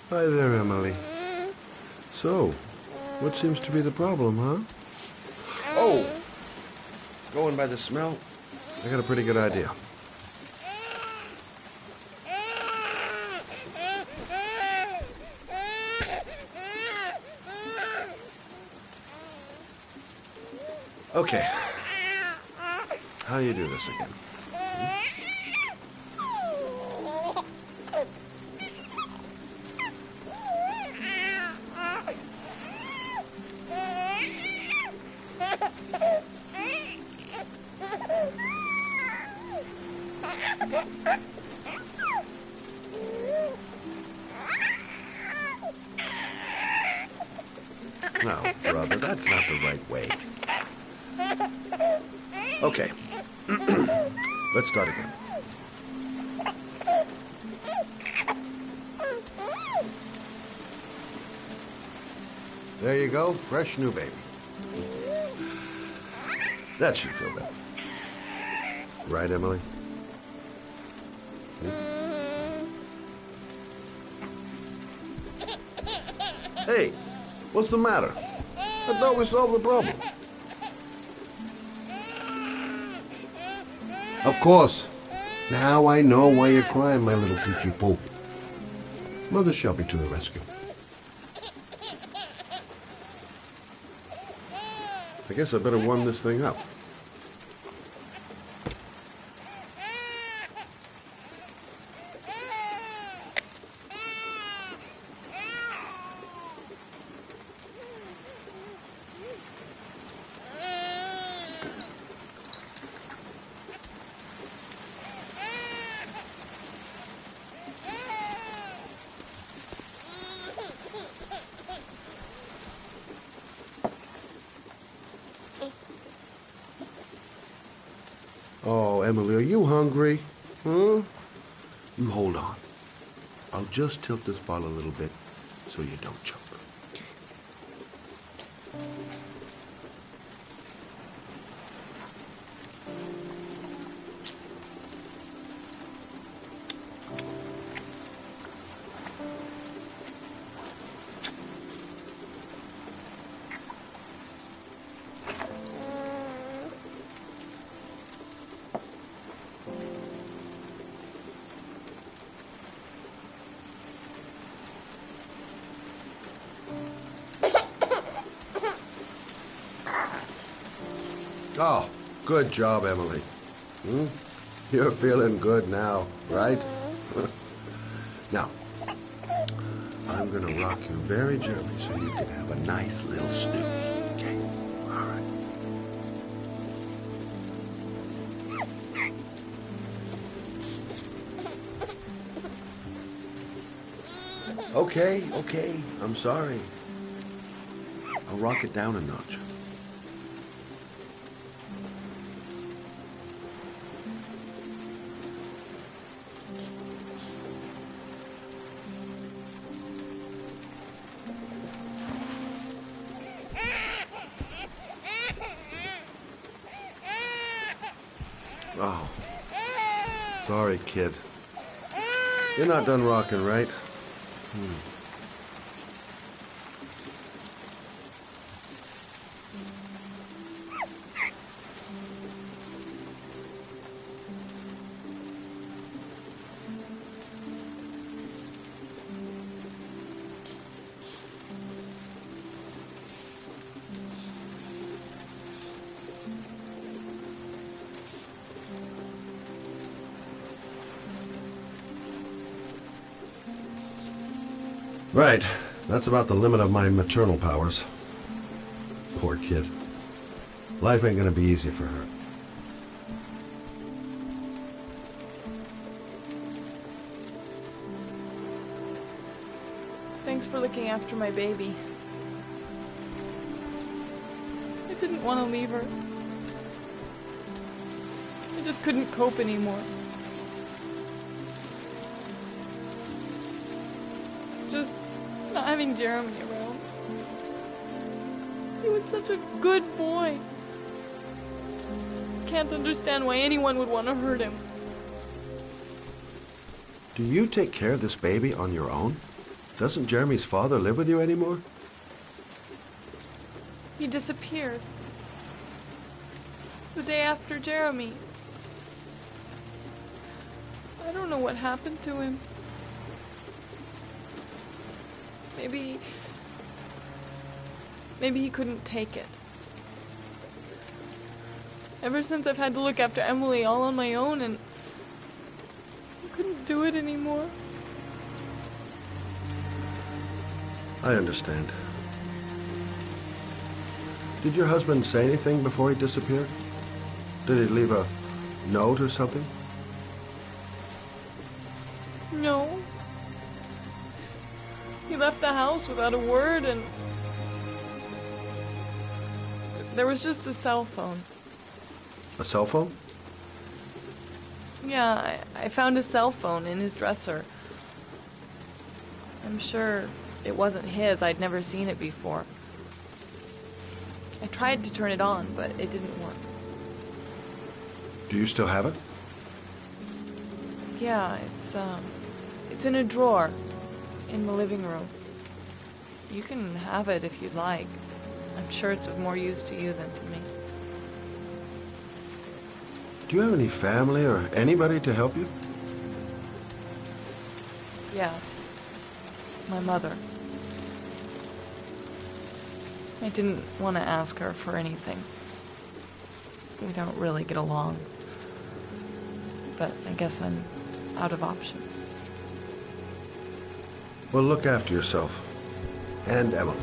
Hi there, Emily. So, what seems to be the problem, huh? Oh! Going by the smell, I got a pretty good idea. Okay. How do you do this again? No, brother, that's not the right way. Okay. Let's start again. There you go, fresh new baby. That should feel better. Right, Emily? Hey, what's the matter? I thought we solved the problem. Of course. Now I know why you're crying, my little peachy poo. Mother Shelby to the rescue. I guess I better warm this thing up. Oh, Emily, are you hungry? Huh? You hold on. I'll just tilt this bottle a little bit so you don't choke. Oh, good job, Emily. You're feeling good now, right? Now, I'm gonna rock you very gently so you can have a nice little snooze, okay? All right. Okay, I'm sorry. I'll rock it down a notch. Oh. Sorry, kid. You're not done rocking, right? Right. That's about the limit of my maternal powers. Poor kid. Life ain't gonna be easy for her. Thanks for looking after my baby. I didn't want to leave her. I just couldn't cope anymore. Just not having Jeremy around. He was such a good boy. Can't understand why anyone would want to hurt him. Do you take care of this baby on your own? Doesn't Jeremy's father live with you anymore? He disappeared. The day after Jeremy. I don't know what happened to him. Maybe he couldn't take it. Ever since I've had to look after Emily all on my own, and I couldn't do it anymore. I understand. Did your husband say anything before he disappeared? Did he leave a note or something? No. He left the house without a word, and there was just the cell phone. A cell phone? Yeah, I found a cell phone in his dresser. I'm sure it wasn't his. I'd never seen it before. I tried to turn it on, but it didn't work. Do you still have it? Yeah, it's in a drawer in the living room. You can have it if you'd like. I'm sure it's of more use to you than to me. Do you have any family or anybody to help you? Yeah. My mother. I didn't want to ask her for anything. We don't really get along. But I guess I'm out of options. Well, look after yourself. And Emily.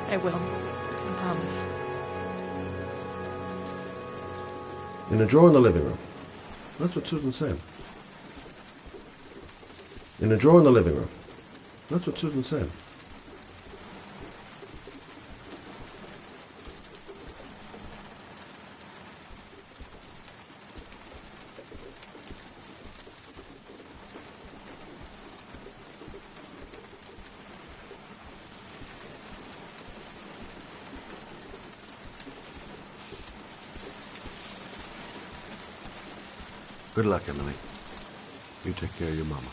I will. I promise. In a drawer in the living room. That's what Susan said. In a drawer in the living room. That's what Susan said. Good luck, Emily. You take care of your mama.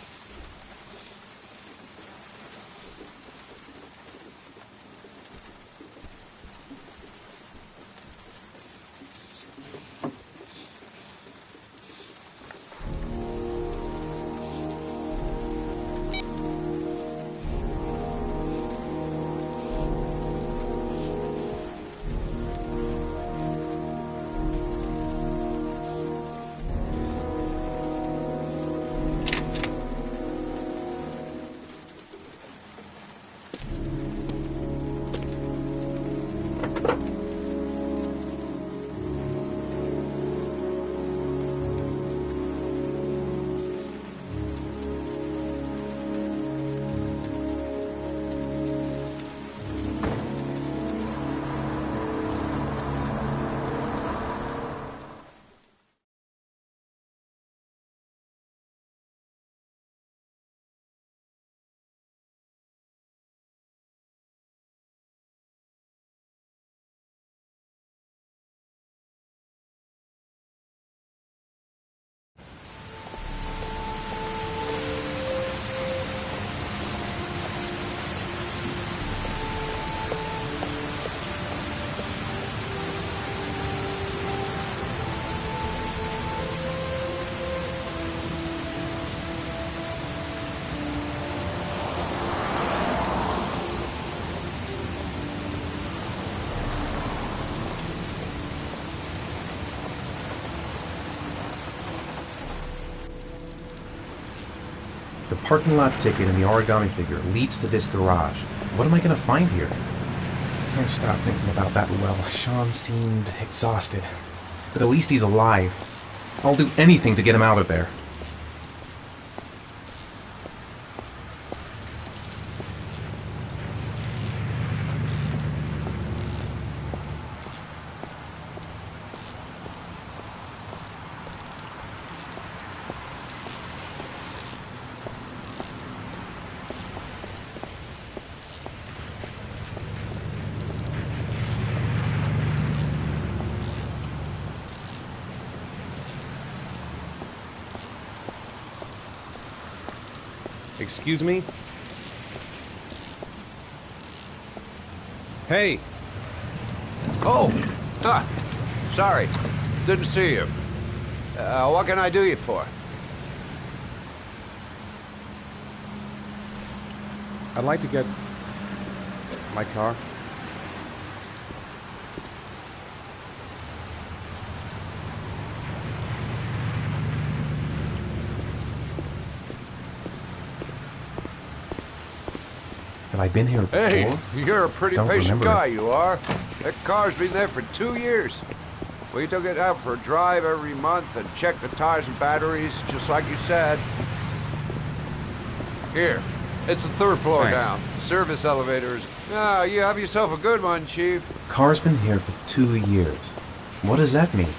Parking lot ticket and the origami figure leads to this garage. What am I gonna find here? I can't stop thinking about that well. Sean seemed exhausted. But at least he's alive. I'll do anything to get him out of there. Excuse me? Hey! Oh! Sorry. Didn't see you. What can I do you for? I'd like to get my car. Have I been here before? Hey, you're a pretty Don't patient remember guy, it. you are. That car's been there for 2 years. We took it out for a drive every month and checked the tires and batteries, just like you said. Here, it's the 3rd floor Thanks. down. Service elevators. Ah, you have yourself a good one, Chief. Car's been here for 2 years. What does that mean?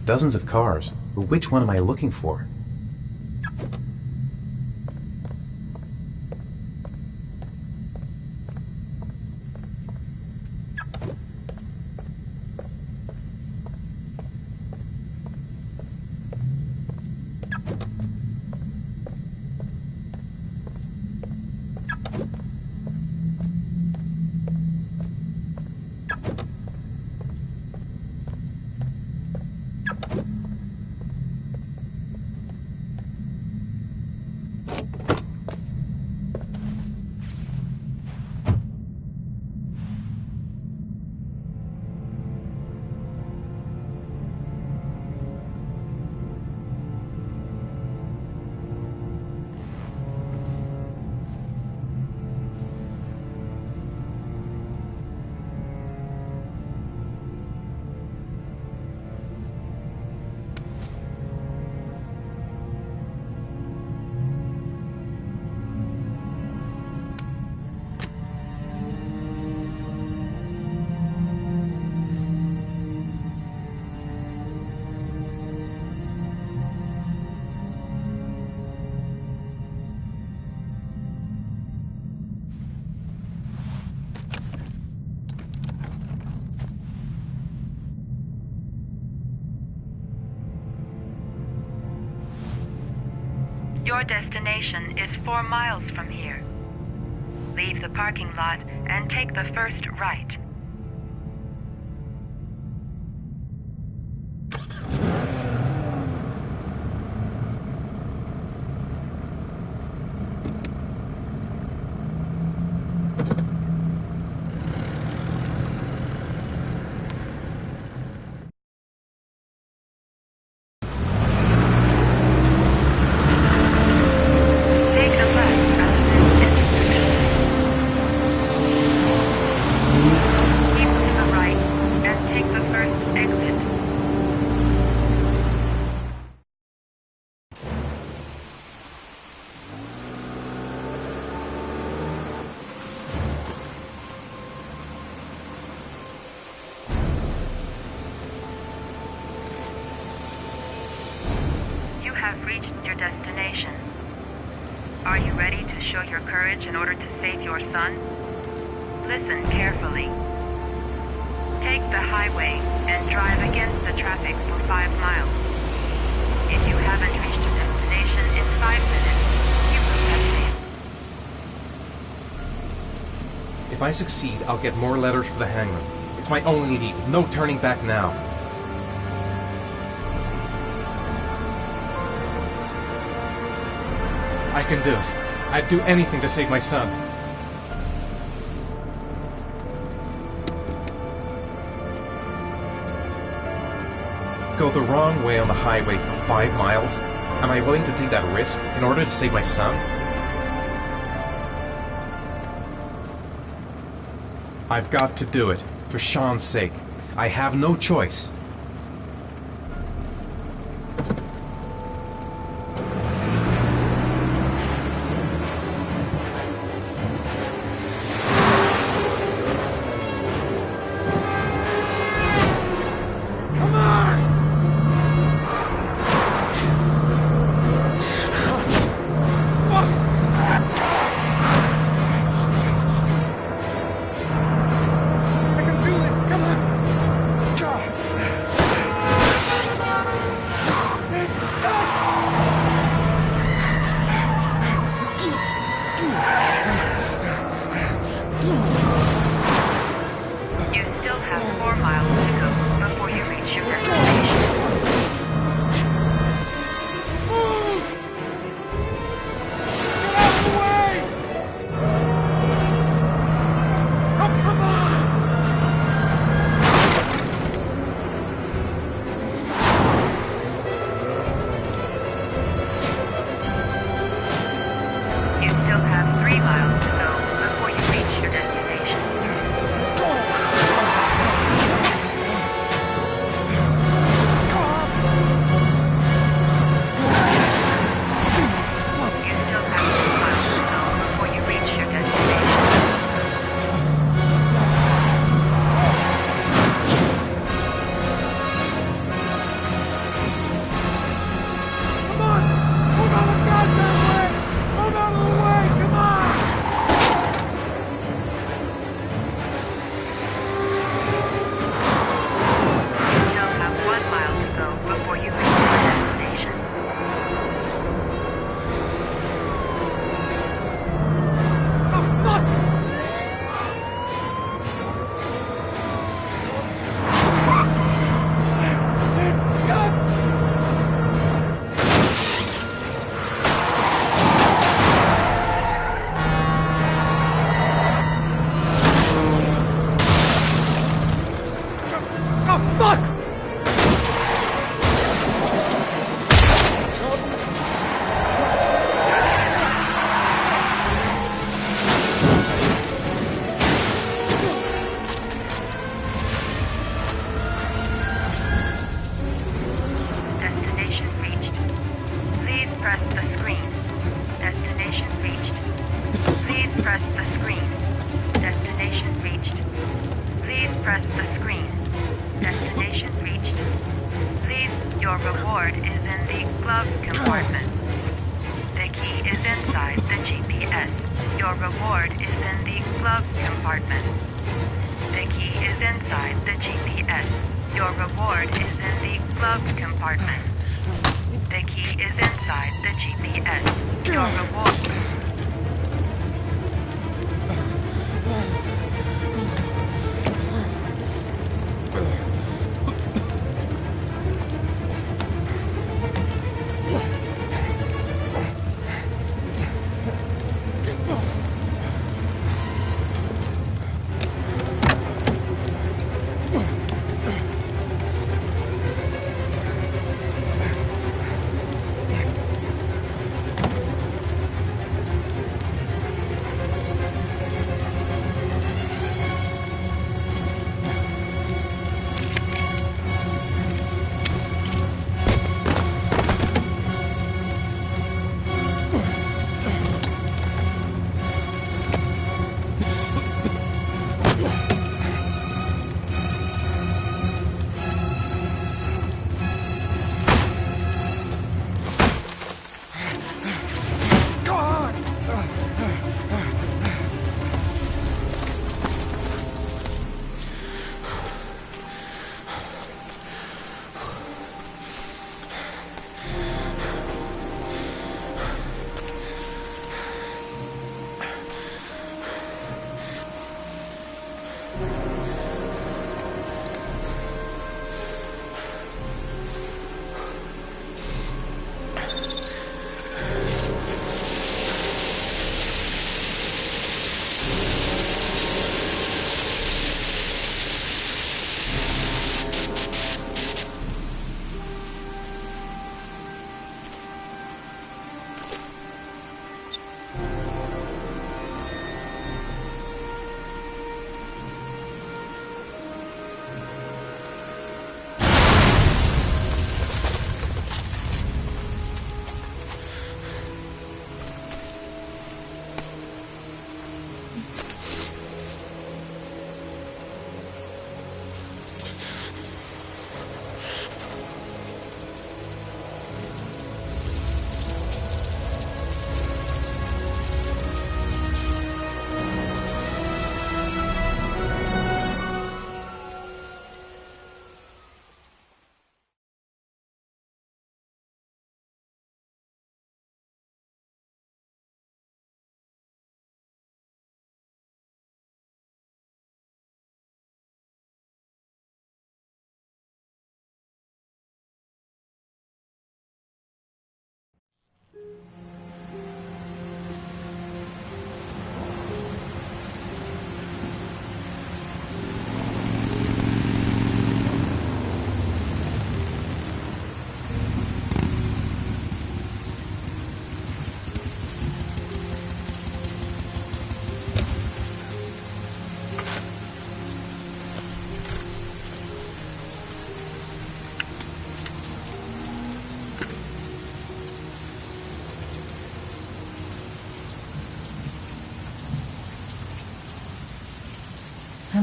Dozens of cars. But which one am I looking for? Your destination is 4 miles from here. Leave the parking lot and take the first right. Have reached your destination. Are you ready to show your courage in order to save your son? Listen carefully. Take the highway and drive against the traffic for 5 miles. If you haven't reached your destination in 5 minutes, you will have failed. If I succeed, I'll get more letters for the hangman. It's my only lead. No turning back now. I can do it. I'd do anything to save my son. Go the wrong way on the highway for 5 miles? Am I willing to take that risk in order to save my son? I've got to do it, for Sean's sake. I have no choice.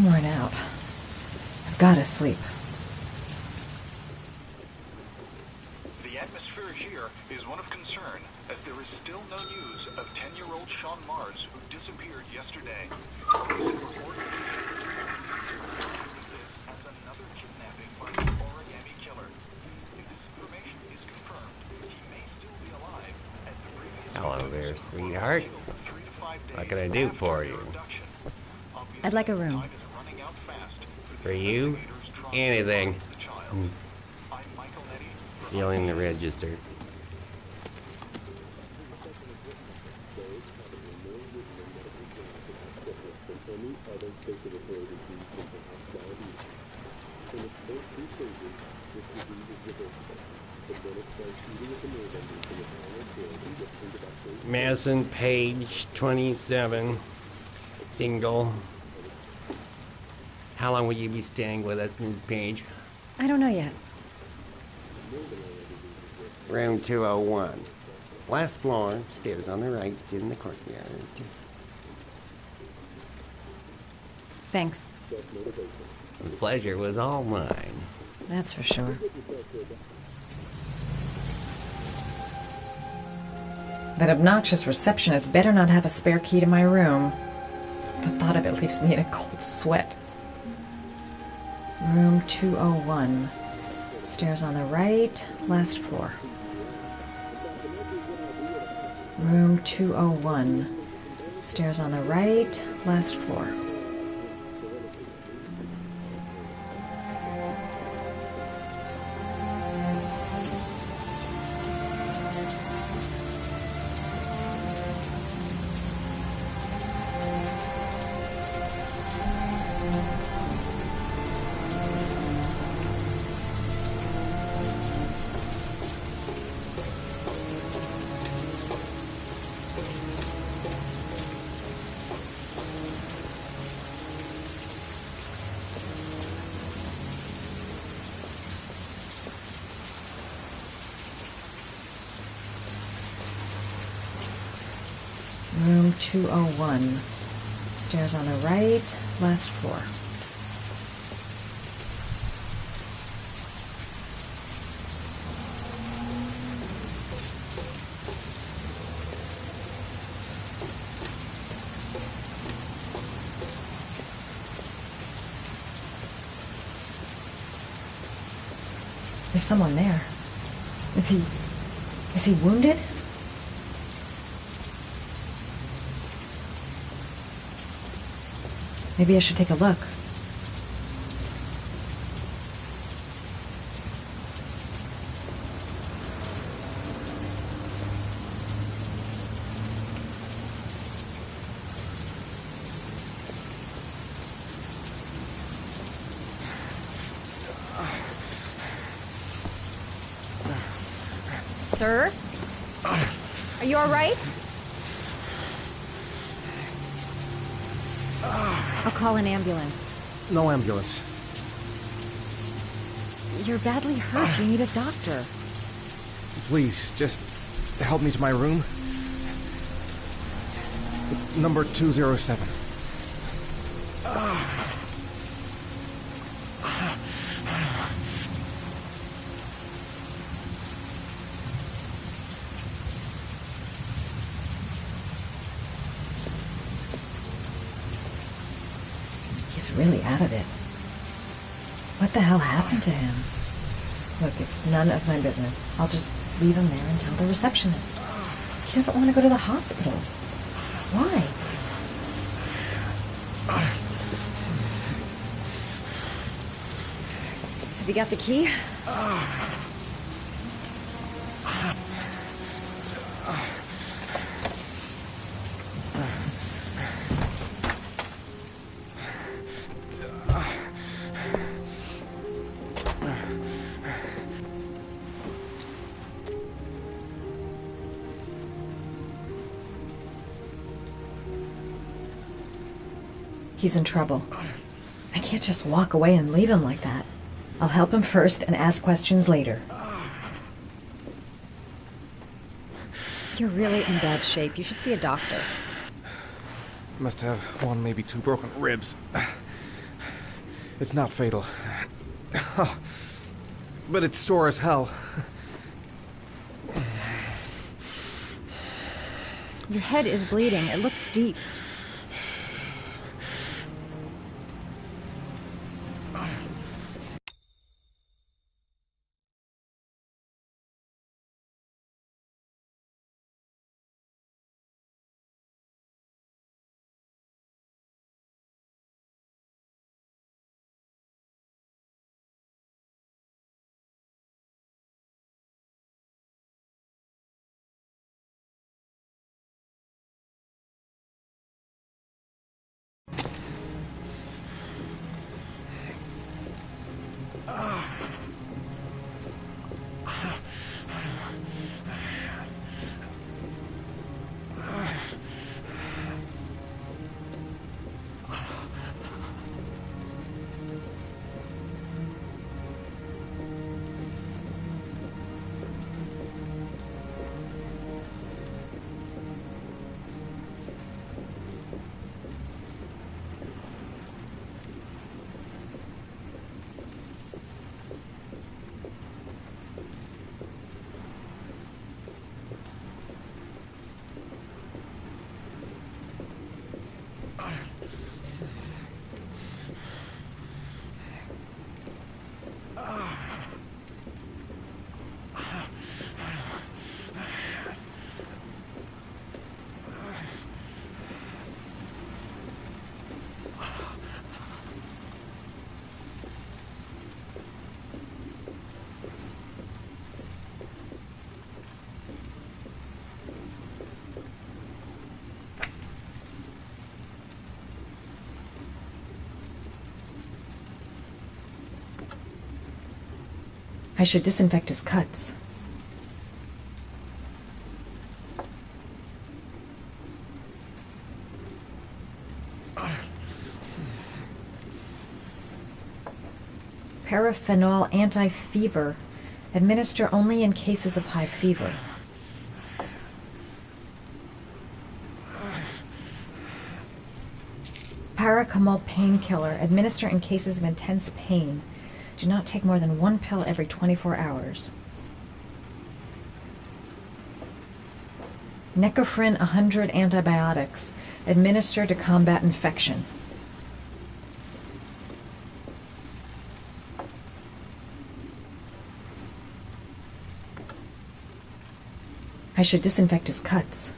I'm worn out. I've gotta sleep. The atmosphere here is one of concern, as there is still no news of 10-year-old Sean Mars, who disappeared yesterday. Police have reported this as another kidnapping by the origami killer. If this information is confirmed, he may still be alive, as the previous Hello there, sweetheart. What can I do for you? I'd like a room. For you? Anything. Feeling the register. Madison Page, 27, single. How long will you be staying with us, Ms. Page? I don't know yet. Room 201. Last floor, stairs on the right, in the courtyard. Thanks. The pleasure was all mine. That's for sure. That obnoxious receptionist better not have a spare key to my room. The thought of it leaves me in a cold sweat. Room 201. Stairs on the right, last floor. Room 201. Stairs on the right, last floor. Room 201. Stairs on the right, last floor. There's someone there. Is he wounded? Maybe I should take a look. Sir? Are you all right? I'll call an ambulance. No ambulance. You're badly hurt. You need a doctor. Please, just help me to my room. It's number 207. He's really out of it. What the hell happened to him? Look, it's none of my business. I'll just leave him there and tell the receptionist. He doesn't want to go to the hospital. Why? Have you got the key? He's in trouble. I can't just walk away and leave him like that. I'll help him first and ask questions later. You're really in bad shape. You should see a doctor. Must have one, maybe two broken ribs. It's not fatal. But it's sore as hell. Your head is bleeding. It looks deep. I should disinfect his cuts. Paraphenol anti-fever. Administer only in cases of high fever. Paracetamol painkiller. Administer in cases of intense pain. Do not take more than 1 pill every 24 hours. Necophren 100 antibiotics. Administer to combat infection. I should disinfect his cuts.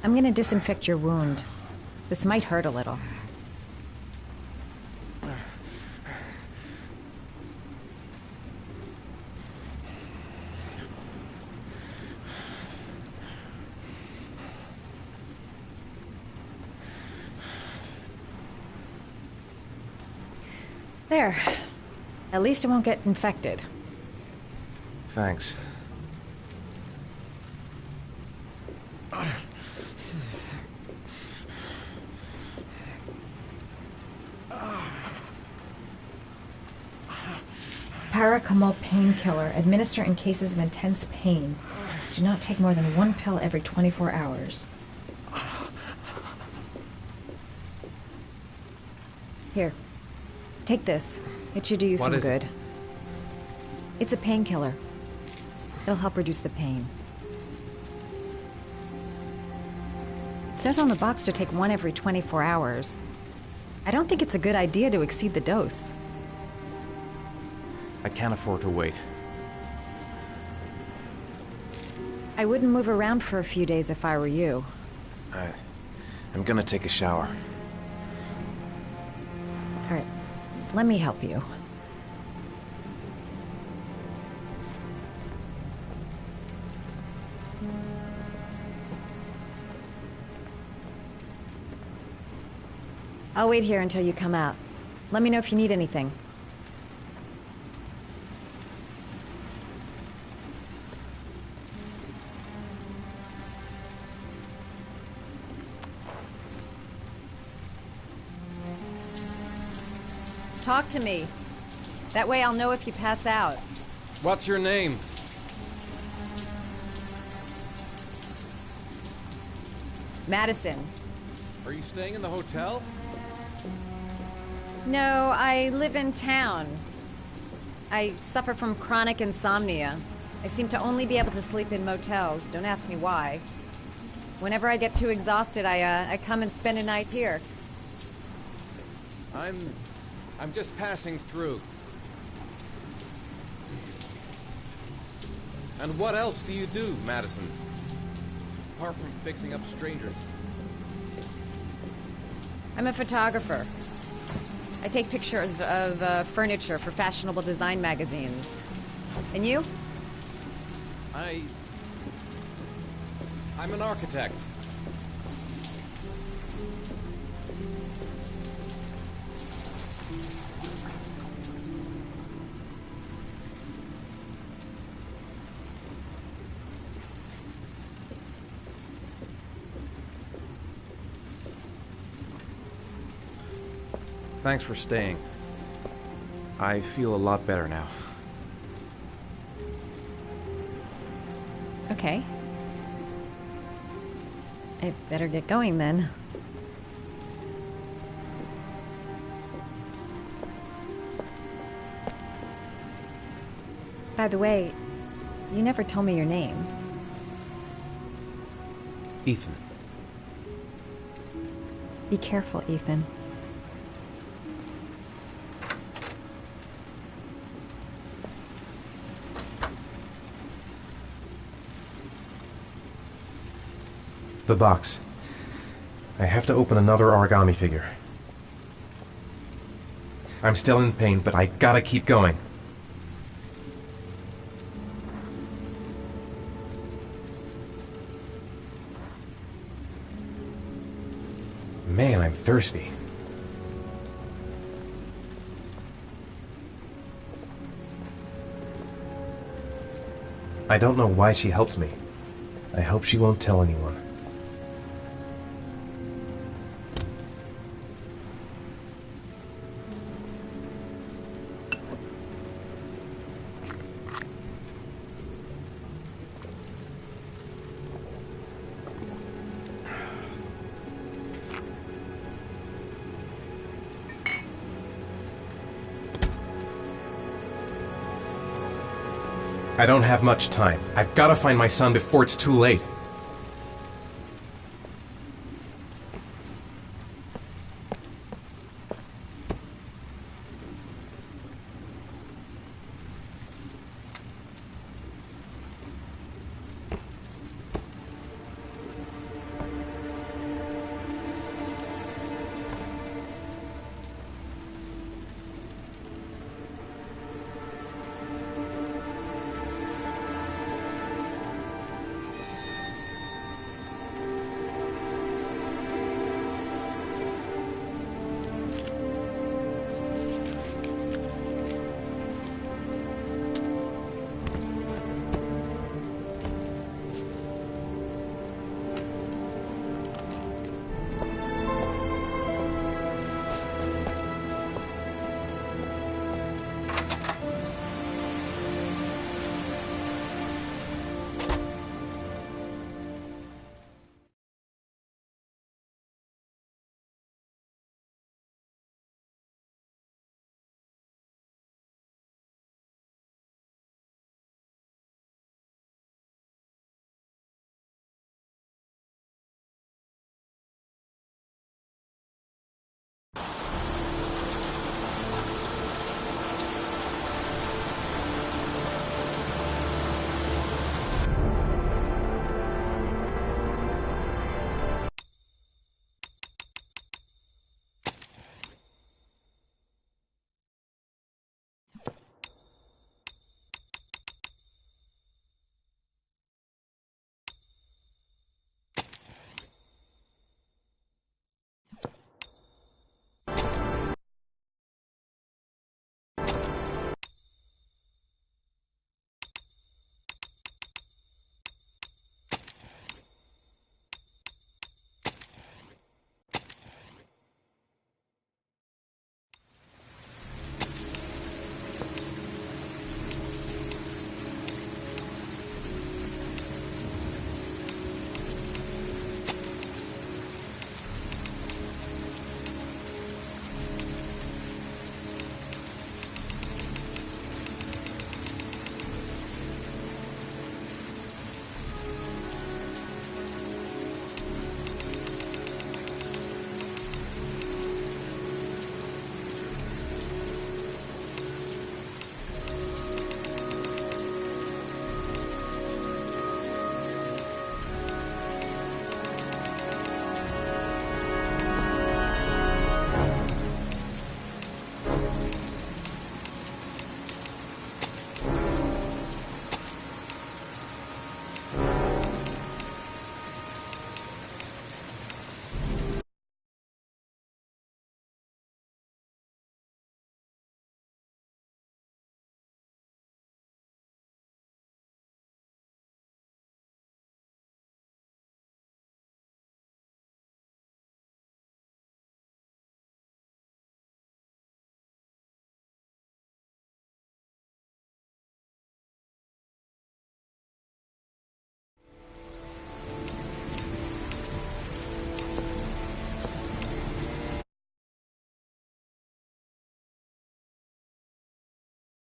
I'm gonna disinfect your wound. This might hurt a little. There. At least it won't get infected. Thanks. Paracetamol painkiller. Administer in cases of intense pain. Do not take more than 1 pill every 24 hours. Here. Take this. It should do you some good. It's a painkiller. It'll help reduce the pain. It says on the box to take 1 every 24 hours. I don't think it's a good idea to exceed the dose. I can't afford to wait. I wouldn't move around for a few days if I were you. I'm gonna take a shower. All right, let me help you. I'll wait here until you come out. Let me know if you need anything. Talk to me. That way I'll know if you pass out. What's your name? Madison. Are you staying in the hotel? No, I live in town. I suffer from chronic insomnia. I seem to only be able to sleep in motels. Don't ask me why. Whenever I get too exhausted, I come and spend a night here. I'm just passing through. And what else do you do, Madison? Apart from fixing up strangers. I'm a photographer. I take pictures of furniture for fashionable design magazines. And you? I'm an architect. Thanks for staying. I feel a lot better now. Okay. I better get going then. By the way, you never told me your name. Ethan. Be careful, Ethan. The box. I have to open another origami figure. I'm still in pain, but I gotta keep going. Man, I'm thirsty. I don't know why she helped me. I hope she won't tell anyone. I don't have much time. I've got to find my son before it's too late.